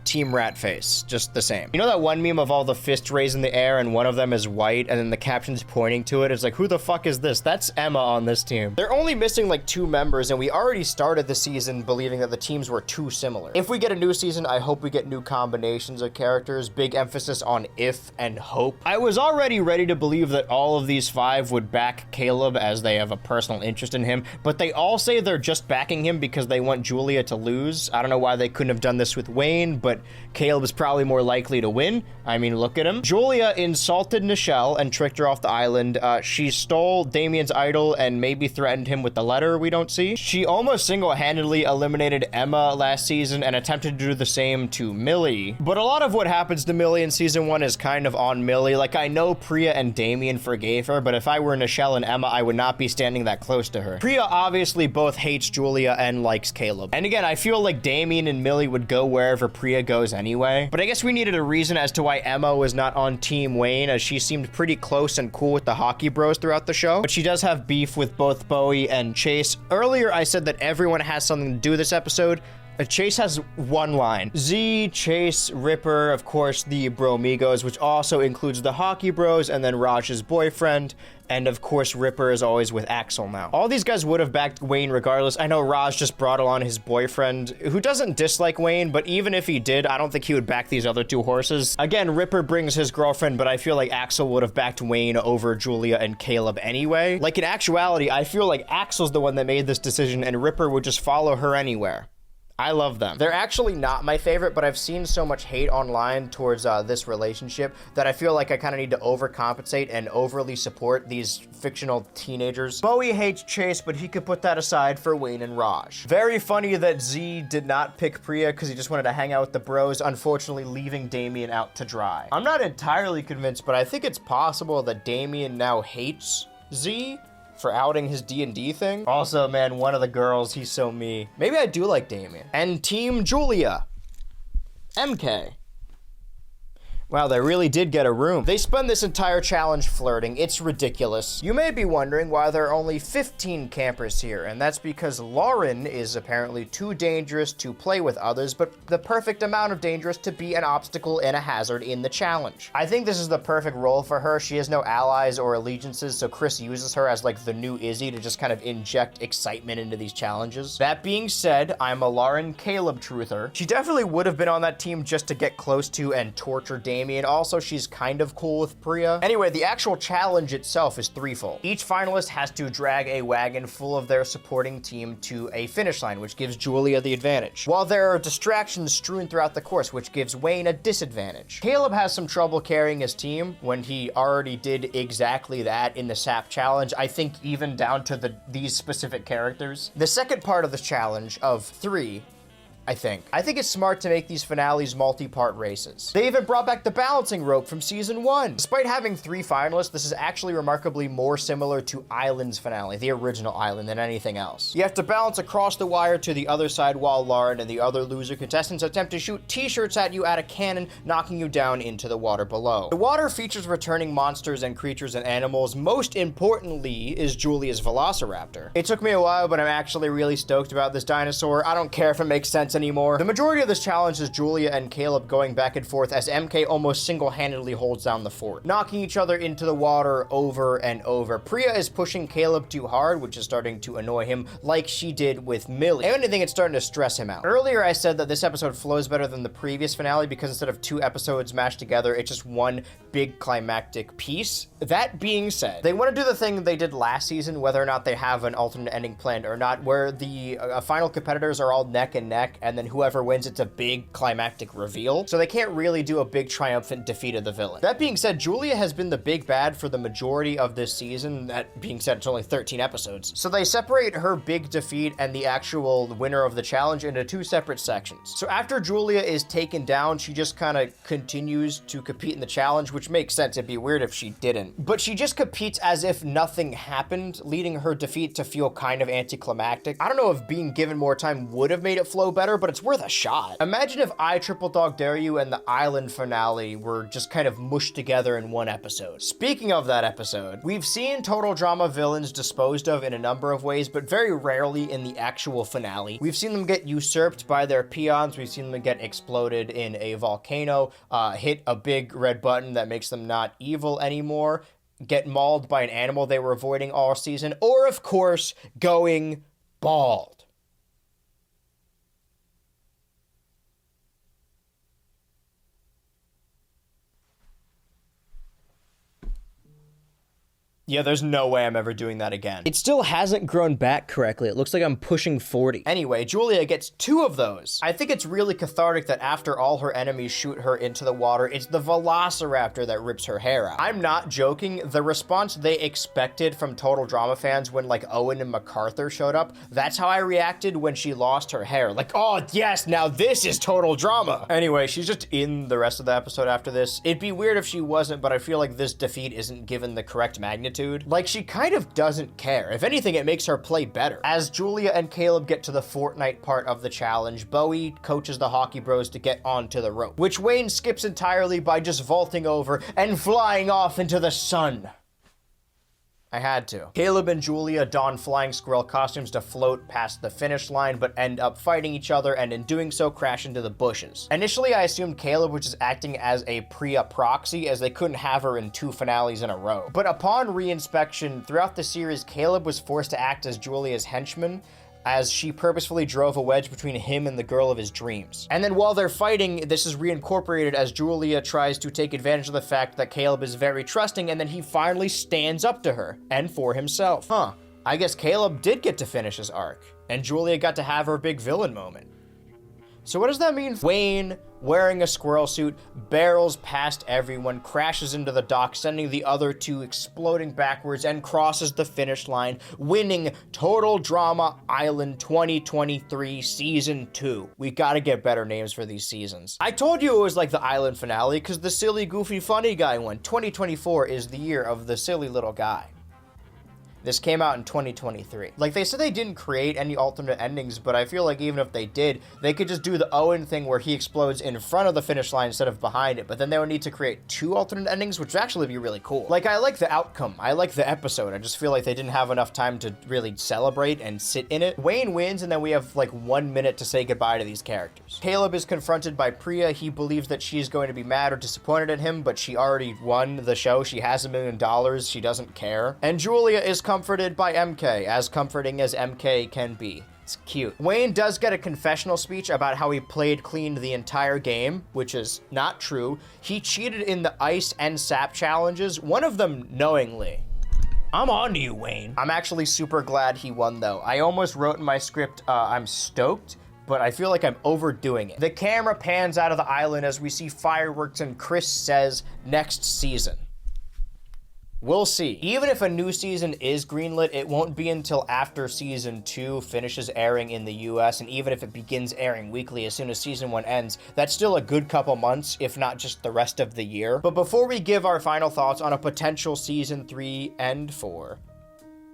S1: Team Ratface, just the same. You know that one meme of all the fists raised in the air and one of them is white and then the caption's pointing to it? It's like, who the fuck is this? That's Emma on this team. They're only missing like 2 members, and we already started the season believing that the teams were too similar. If we get a new season, I hope we get new combinations of characters, big emphasis on if and hope. I was already ready to believe that all of these 5 would back Caleb as they have a personal interest in him, but they all say they're just backing him because they want Julia to lose. I don't know why they couldn't have done this with Wayne, but Caleb is probably more likely to win. I mean, look at him. Julia insulted Nichelle and tricked her off the island. She stole Damien's idol and maybe threatened him with the letter we don't see. She almost single-handedly eliminated Emma last season and attempted to do the same to Millie. But a lot of what happens to Millie in season 1 is kind of on Millie. Like, I know Priya and Damien forgave her, but if I were Nichelle and Emma, I would not be standing that close to her. Priya obviously both hates Julia and likes Caleb. And again, I feel like Damien and Millie would go wherever Priya goes anyway. But I guess we needed a reason as to why Emma was not on Team Wayne, as she seemed pretty close and cool with the hockey bros throughout the show. But she does have beef with both Bowie and Chase. Earlier, I said that everyone has something to do with this episode. Chase has one line. Z, Chase, Ripper, of course, the Bromigos, which also includes the hockey bros, and then Raj's boyfriend. And of course, Ripper is always with Axel now. All these guys would have backed Wayne regardless. I know Raj just brought along his boyfriend, who doesn't dislike Wayne, but even if he did, I don't think he would back these other 2 horses. Again, Ripper brings his girlfriend, but I feel like Axel would have backed Wayne over Julia and Caleb anyway. Like, in actuality, I feel like Axel's the one that made this decision, and Ripper would just follow her anywhere. I love them. They're actually not my favorite, but I've seen so much hate online towards this relationship that I feel like I kind of need to overcompensate and overly support these fictional teenagers. Bowie hates Chase, but he could put that aside for Wayne and Raj. Very funny that Z did not pick Priya because he just wanted to hang out with the bros, unfortunately leaving Damien out to dry. I'm not entirely convinced, but I think it's possible that Damien now hates Z for outing his D&D thing. Also, man, one of the girls, he's so me. Maybe I do like Damien. And Team Julia. MK. Wow, they really did get a room. They spend this entire challenge flirting. It's ridiculous. You may be wondering why there are only 15 campers here, and that's because Lauren is apparently too dangerous to play with others, but the perfect amount of dangerous to be an obstacle and a hazard in the challenge. I think this is the perfect role for her. She has no allies or allegiances, so Chris uses her as like the new Izzy to just kind of inject excitement into these challenges. That being said, I'm a Lauren Caleb truther. She definitely would have been on that team just to get close to and torture Damien. Also, she's kind of cool with Priya. Anyway, the actual challenge itself is threefold. Each finalist has to drag a wagon full of their supporting team to a finish line, which gives Julia the advantage, while there are distractions strewn throughout the course, which gives Wayne a disadvantage. Caleb has some trouble carrying his team when he already did exactly that in the Saps challenge, I think even down to these specific characters. The second part of this challenge of 3 I think it's smart to make these finales multi-part races. They even brought back the balancing rope from season 1. Despite having 3 finalists, this is actually remarkably more similar to Island's finale, the original Island, than anything else. You have to balance across the wire to the other side while Lauren and the other loser contestants attempt to shoot t-shirts at you out of cannon, knocking you down into the water below. The water features returning monsters and creatures and animals. Most importantly is Julia's Velociraptor. It took me a while, but I'm actually really stoked about this dinosaur. I don't care if it makes sense anymore. The majority of this challenge is Julia and Caleb going back and forth as MK almost single-handedly holds down the fort, knocking each other into the water over and over. Priya is pushing Caleb too hard, which is starting to annoy him like she did with Millie. If anything, it's starting to stress him out. Earlier, I said that this episode flows better than the previous finale because instead of 2 episodes mashed together, it's just one big climactic piece. That being said, they want to do the thing they did last season, whether or not they have an alternate ending planned or not, where the final competitors are all neck and neck, and then whoever wins, it's a big climactic reveal. So they can't really do a big triumphant defeat of the villain. That being said, Julia has been the big bad for the majority of this season. That being said, it's only 13 episodes. So they separate her big defeat and the actual winner of the challenge into 2 separate sections. So after Julia is taken down, she just kind of continues to compete in the challenge, which makes sense. It'd be weird if she didn't. But she just competes as if nothing happened, leading her defeat to feel kind of anticlimactic. I don't know if being given more time would have made it flow better, but it's worth a shot. Imagine if I Triple Dog Dare You and the Island finale were just kind of mushed together in one episode. Speaking of that episode, we've seen Total Drama villains disposed of in a number of ways, but very rarely in the actual finale. We've seen them get usurped by their peons. We've seen them get exploded in a volcano, hit a big red button that makes them not evil anymore, get mauled by an animal they were avoiding all season, or of course, going bald. Yeah, there's no way I'm ever doing that again.
S4: It still hasn't grown back correctly. It looks like I'm pushing 40.
S1: Anyway, Julia gets 2 of those. I think it's really cathartic that after all her enemies shoot her into the water, it's the Velociraptor that rips her hair out. I'm not joking. The response they expected from Total Drama fans when like Owen and MacArthur showed up, that's how I reacted when she lost her hair. Like, oh yes, now this is Total Drama. Anyway, she's just in the rest of the episode after this. It'd be weird if she wasn't, but I feel like this defeat isn't given the correct magnitude. Like, she kind of doesn't care. If anything, it makes her play better. As Julia and Caleb get to the Fortnite part of the challenge, Bowie coaches the Hockey Bros to get onto the rope, which Wayne skips entirely by just vaulting over and flying off into the sun. I had to. Caleb and Julia don flying squirrel costumes to float past the finish line, but end up fighting each other and in doing so crash into the bushes. Initially, I assumed Caleb was just acting as a Priya proxy as they couldn't have her in 2 finales in a row. But upon reinspection, throughout the series, Caleb was forced to act as Julia's henchman, as she purposefully drove a wedge between him and the girl of his dreams. And then while they're fighting, this is reincorporated as Julia tries to take advantage of the fact that Caleb is very trusting, and then he finally stands up to her, and for himself. Huh, I guess Caleb did get to finish his arc, and Julia got to have her big villain moment. So what does that mean? Wayne, wearing a squirrel suit, barrels past everyone, crashes into the dock, sending the other 2 exploding backwards, and crosses the finish line, winning Total Drama Island 2023 Season 2. We gotta get better names for these seasons. I told you it was like the Island finale because the silly, goofy, funny guy won. 2024 is the year of the silly little guy. This came out in 2023. Like, they said they didn't create any alternate endings, but I feel like even if they did, they could just do the Owen thing where he explodes in front of the finish line instead of behind it, but then they would need to create 2 alternate endings, which would actually be really cool. Like, I like the outcome. I like the episode. I just feel like they didn't have enough time to really celebrate and sit in it. Wayne wins, and then we have like 1 minute to say goodbye to these characters. Caleb is confronted by Priya. He believes that she's going to be mad or disappointed in him, but she already won the show. She has $1 million. She doesn't care. And Julia is comforted by MK, as comforting as MK can be. It's cute. Wayne does get a confessional speech about how he played clean the entire game, which is not true. He cheated in the ice and sap challenges, one of them knowingly. I'm on to you, Wayne. I'm actually super glad he won, though. I almost wrote in my script, I'm stoked, but I feel like I'm overdoing it. The camera pans out of the island as we see fireworks, and Chris says, next season. We'll see. Even if a new season is greenlit, it won't be until after season 2 finishes airing in the US, and even if it begins airing weekly as soon as season 1 ends, that's still a good couple months, if not just the rest of the year. But before we give our final thoughts on a potential season 3 and 4,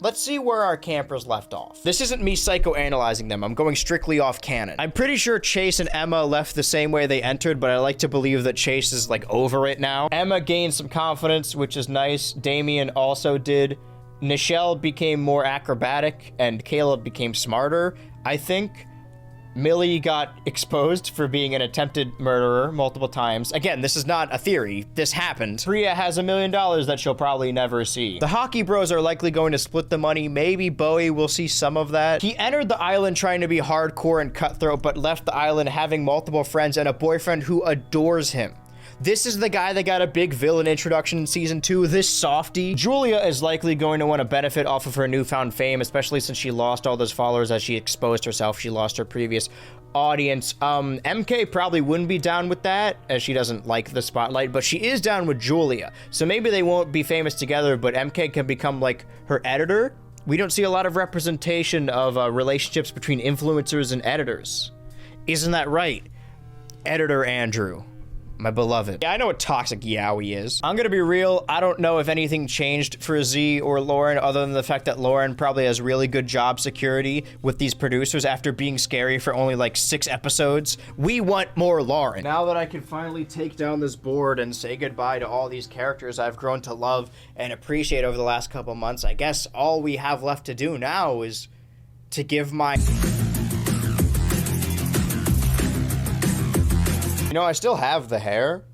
S1: let's see where our campers left off. This isn't me psychoanalyzing them. I'm going strictly off canon. I'm pretty sure Chase and Emma left the same way they entered, but I like to believe that Chase is like over it now. Emma gained some confidence, which is nice. Damien also did. Nichelle became more acrobatic, and Caleb became smarter, I think. Millie got exposed for being an attempted murderer multiple times. Again, this is not a theory. This happened. Priya has $1 million that she'll probably never see. The hockey bros are likely going to split the money. Maybe Bowie will see some of that. He entered the island trying to be hardcore and cutthroat, but left the island having multiple friends and a boyfriend who adores him. This is the guy that got a big villain introduction in season 2, this softie. Julia is likely going to want to benefit off of her newfound fame, especially since she lost all those followers as she exposed herself. She lost her previous audience. MK probably wouldn't be down with that, as she doesn't like the spotlight, but she is down with Julia. So maybe they won't be famous together, but MK can become like her editor. We don't see a lot of representation of relationships between influencers and editors. Isn't that right, Editor Andrew? My beloved. Yeah, I know what toxic yaoi is. I'm gonna be real, I don't know if anything changed for Z or Lauren other than the fact that Lauren probably has really good job security with these producers after being scary for only like 6 episodes. We want more Lauren. Now that I can finally take down this board and say goodbye to all these characters I've grown to love and appreciate over the last couple months, I guess all we have left to do now is to give my... You know, I still have the hair.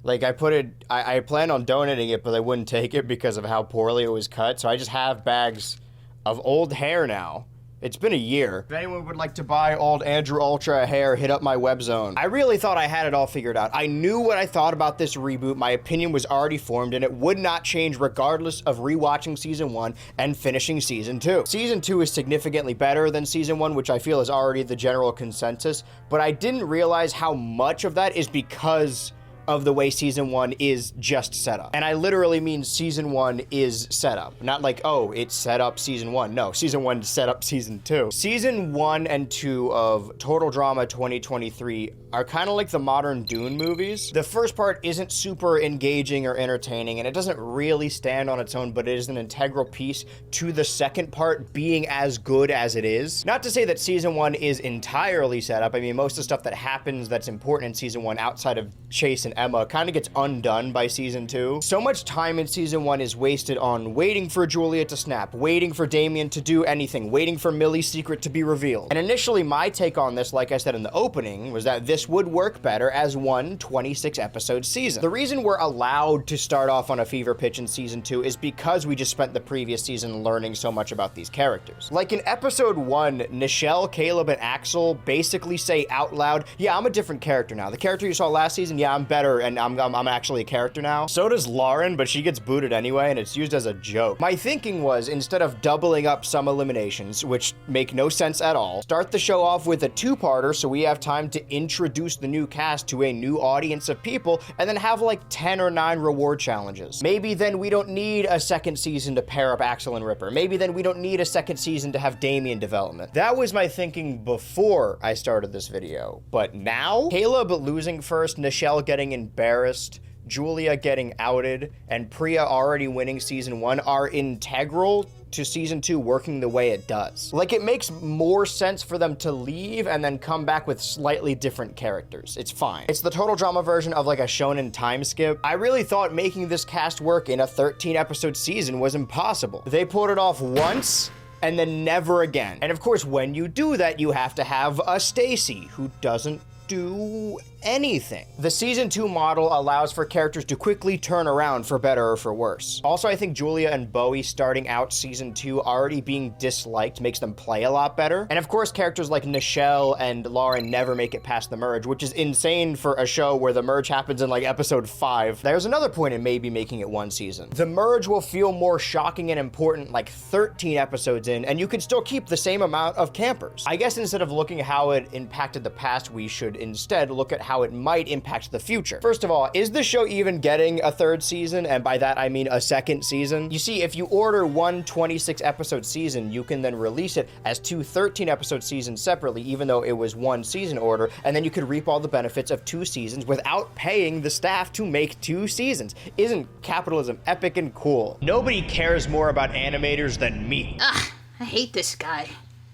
S1: Like, I put it, I planned on donating it, but I wouldn't take it because of how poorly it was cut. So I just have bags of old hair now. It's been a year. If anyone would like to buy old Andrew Ultra hair, hit up my web zone. I really thought I had it all figured out. I knew what I thought about this reboot. My opinion was already formed, and it would not change regardless of rewatching season 1 and finishing season 2. Season 2 is significantly better than season 1, which I feel is already the general consensus, but I didn't realize how much of that is because of the way season 1 is just set up. And I literally mean season 1 is set up. Not like, oh, it's set up season 1. No, season 1 set up season 2. Season 1 and 2 of Total Drama 2023 are kind of like the modern Dune movies. The first part isn't super engaging or entertaining, and it doesn't really stand on its own, but it is an integral piece to the second part being as good as it is. Not to say that season 1 is entirely set up. I mean, most of the stuff that happens that's important in season 1 outside of Chase and Emma kind of gets undone by season 2. So much time in season 1 is wasted on waiting for Julia to snap, waiting for Damien to do anything, waiting for Millie's secret to be revealed. And initially my take on this, like I said in the opening, was that this would work better as one 26-episode season. The reason we're allowed to start off on a fever pitch in season 2 is because we just spent the previous season learning so much about these characters. Like in episode 1, Nichelle, Caleb, and Axel basically say out loud, yeah, I'm a different character now. The character you saw last season, yeah, I'm better and I'm actually a character now. So does Lauren, but she gets booted anyway, and it's used as a joke. My thinking was, instead of doubling up some eliminations, which make no sense at all, start the show off with a 2-parter so we have time to introduce the new cast to a new audience of people, and then have like 10 or 9 reward challenges. Maybe then we don't need a second season to pair up Axel and Ripper. Maybe then we don't need a second season to have Damien development. That was my thinking before I started this video. But now, Caleb losing first, Nichelle getting embarrassed, Julia getting outed, and Priya already winning season 1 are integral to season 2 working the way it does. Like, it makes more sense for them to leave and then come back with slightly different characters. It's fine. It's the Total Drama version of like a shonen time skip. I really thought making this cast work in a 13-episode season was impossible. They pulled it off once, and then never again. And of course, when you do that, you have to have a Stacy who doesn't do anything. The season 2 model allows for characters to quickly turn around for better or for worse. Also, I think Julia and Bowie starting out season 2 already being disliked makes them play a lot better. And of course, characters like Nichelle and Lauren never make it past the merge, which is insane for a show where the merge happens in like episode 5. There's another point in maybe making it one season. The merge will feel more shocking and important like 13 episodes in, and you could still keep the same amount of campers. I guess instead of looking how it impacted the past, we should instead look at how it might impact the future. First of all, is the show even getting a third season? And by that, I mean a second season. You see, if you order one 26-episode season, you can then release it as two 13-episode seasons separately, even though it was one season order, and then you could reap all the benefits of 2 seasons without paying the staff to make 2 seasons. Isn't capitalism epic and cool? Nobody cares more about animators than me.
S9: Ugh, I hate this guy.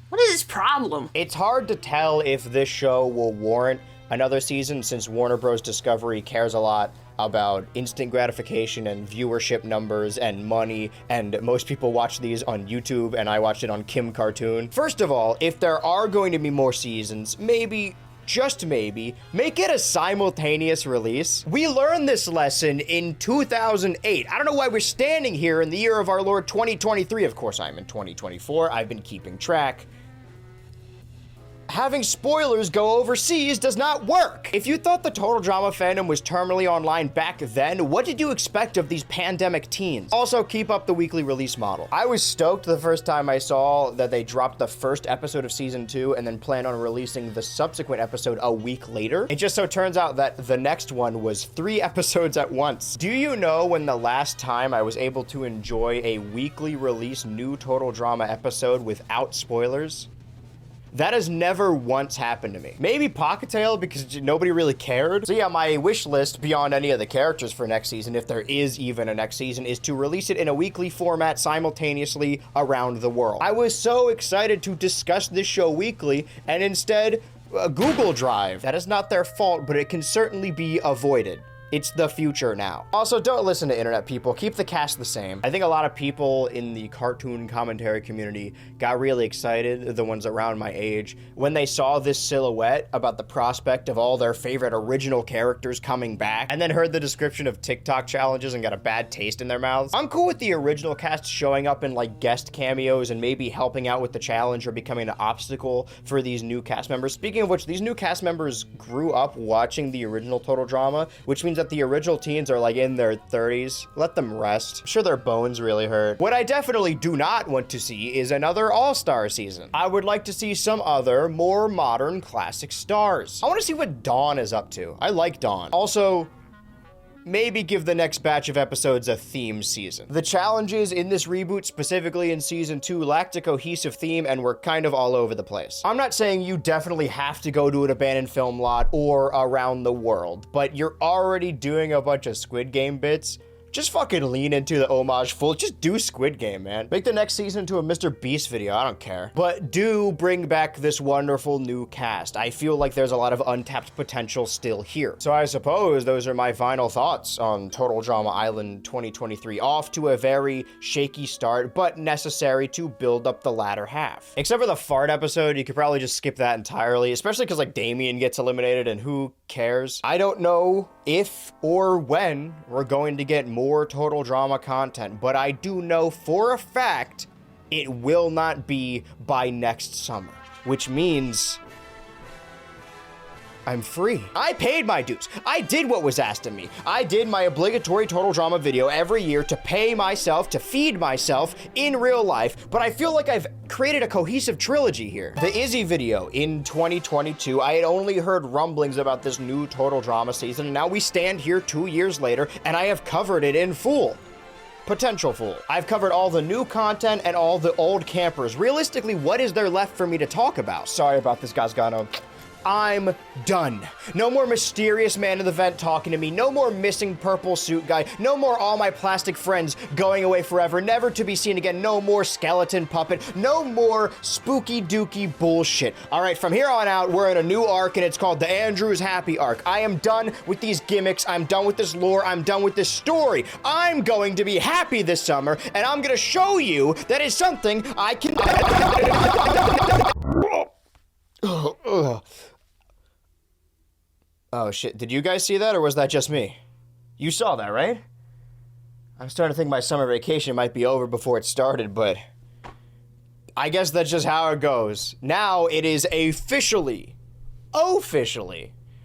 S9: What is his problem?
S1: It's hard to tell if this show will warrant another season, since Warner Bros. Discovery cares a lot about instant gratification and viewership numbers and money, and most people watch these on YouTube, and I watched it on Kim Cartoon. First of all, if there are going to be more seasons, maybe, just maybe, make it a simultaneous release. We learned this lesson in 2008. I don't know why we're standing here in the year of our Lord 2023. Of course, I'm in 2024. I've been keeping track. Having spoilers go overseas does not work. If you thought the Total Drama fandom was terminally online back then, what did you expect of these pandemic teens? Also, keep up the weekly release model. I was stoked the first time I saw that they dropped the first episode of season 2 and then plan on releasing the subsequent episode a week later. It just so turns out that the next one was 3 episodes at once. Do you know when the last time I was able to enjoy a weekly release new Total Drama episode without spoilers? That has never once happened to me. Maybe Pocketail, because nobody really cared. So yeah, my wish list, beyond any of the characters for next season, if there is even a next season, is to release it in a weekly format simultaneously around the world. I was so excited to discuss this show weekly, and instead, Google Drive. That is not their fault, but it can certainly be avoided. It's the future now. Also, don't listen to internet people. Keep the cast the same. I think a lot of people in the cartoon commentary community got really excited, the ones around my age, when they saw this silhouette about the prospect of all their favorite original characters coming back, and then heard the description of TikTok challenges and got a bad taste in their mouths. I'm cool with the original cast showing up in like guest cameos and maybe helping out with the challenge or becoming an obstacle for these new cast members. Speaking of which, these new cast members grew up watching the original Total Drama, which means that the original teens are like in their 30s. Let them rest. I'm sure their bones really hurt. What I definitely do not want to see is another all-star season. I would like to see some other, more modern classic stars. I want to see what Dawn is up to. I like Dawn. Also, maybe give the next batch of episodes a theme season. The challenges in this reboot, specifically in season 2, lacked a cohesive theme and were kind of all over the place. I'm not saying you definitely have to go to an abandoned film lot or around the world, but you're already doing a bunch of Squid Game bits. Just fucking lean into the homage full. Just do Squid Game, man. Make the next season into a Mr. Beast video. I don't care. But do bring back this wonderful new cast. I feel like there's a lot of untapped potential still here. So I suppose those are my final thoughts on Total Drama Island 2023. Off to a very shaky start, but necessary to build up the latter half. Except for the fart episode, you could probably just skip that entirely, especially because like Damien gets eliminated and who cares? I don't know if or when we're going to get more Total Drama content, but I do know for a fact it will not be by next summer, which means I'm free. I paid my dues. I did what was asked of me. I did my obligatory Total Drama video every year to pay myself, to feed myself in real life, but I feel like I've created a cohesive trilogy here. The Izzy video in 2022, I had only heard rumblings about this new Total Drama season, and now we stand here 2 years later, and I have covered it in full. Potential full. I've covered all the new content and all the old campers. Realistically, what is there left for me to talk about? Sorry about this, Gazgano. I'm done. No more mysterious man in the vent talking to me. No more missing purple suit guy. No more all my plastic friends going away forever, never to be seen again. No more skeleton puppet. No more spooky dooky bullshit. All right, from here on out, we're in a new arc, and it's called the Andrew's Happy arc. I am done with these gimmicks. I'm done with this lore. I'm done with this story. I'm going to be happy this summer, and I'm gonna show you that it's something I can... Oh shit, did you guys see that, or was that just me? You saw that, right? I'm starting to think my summer vacation might be over before it started, but I guess that's just how it goes. Now it is officially,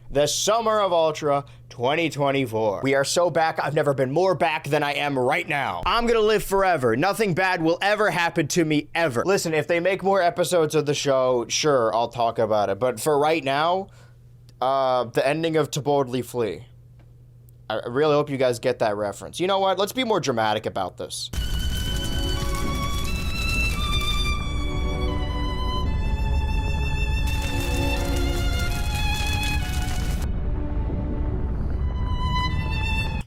S1: the Summer of Ultra 2024. We are so back. I've never been more back than I am right now. I'm gonna live forever. Nothing bad will ever happen to me, ever. Listen, if they make more episodes of the show, sure, I'll talk about it. But for right now, The ending of To Boldly Flee. I really hope you guys get that reference. You know what? Let's be more dramatic about this.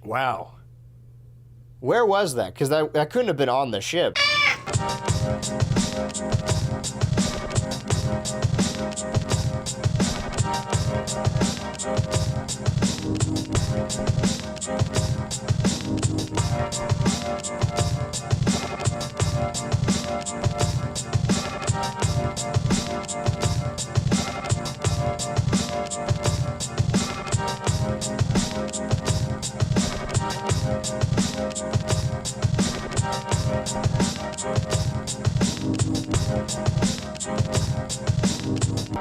S1: Wow. Where was that? Because that couldn't have been on the ship.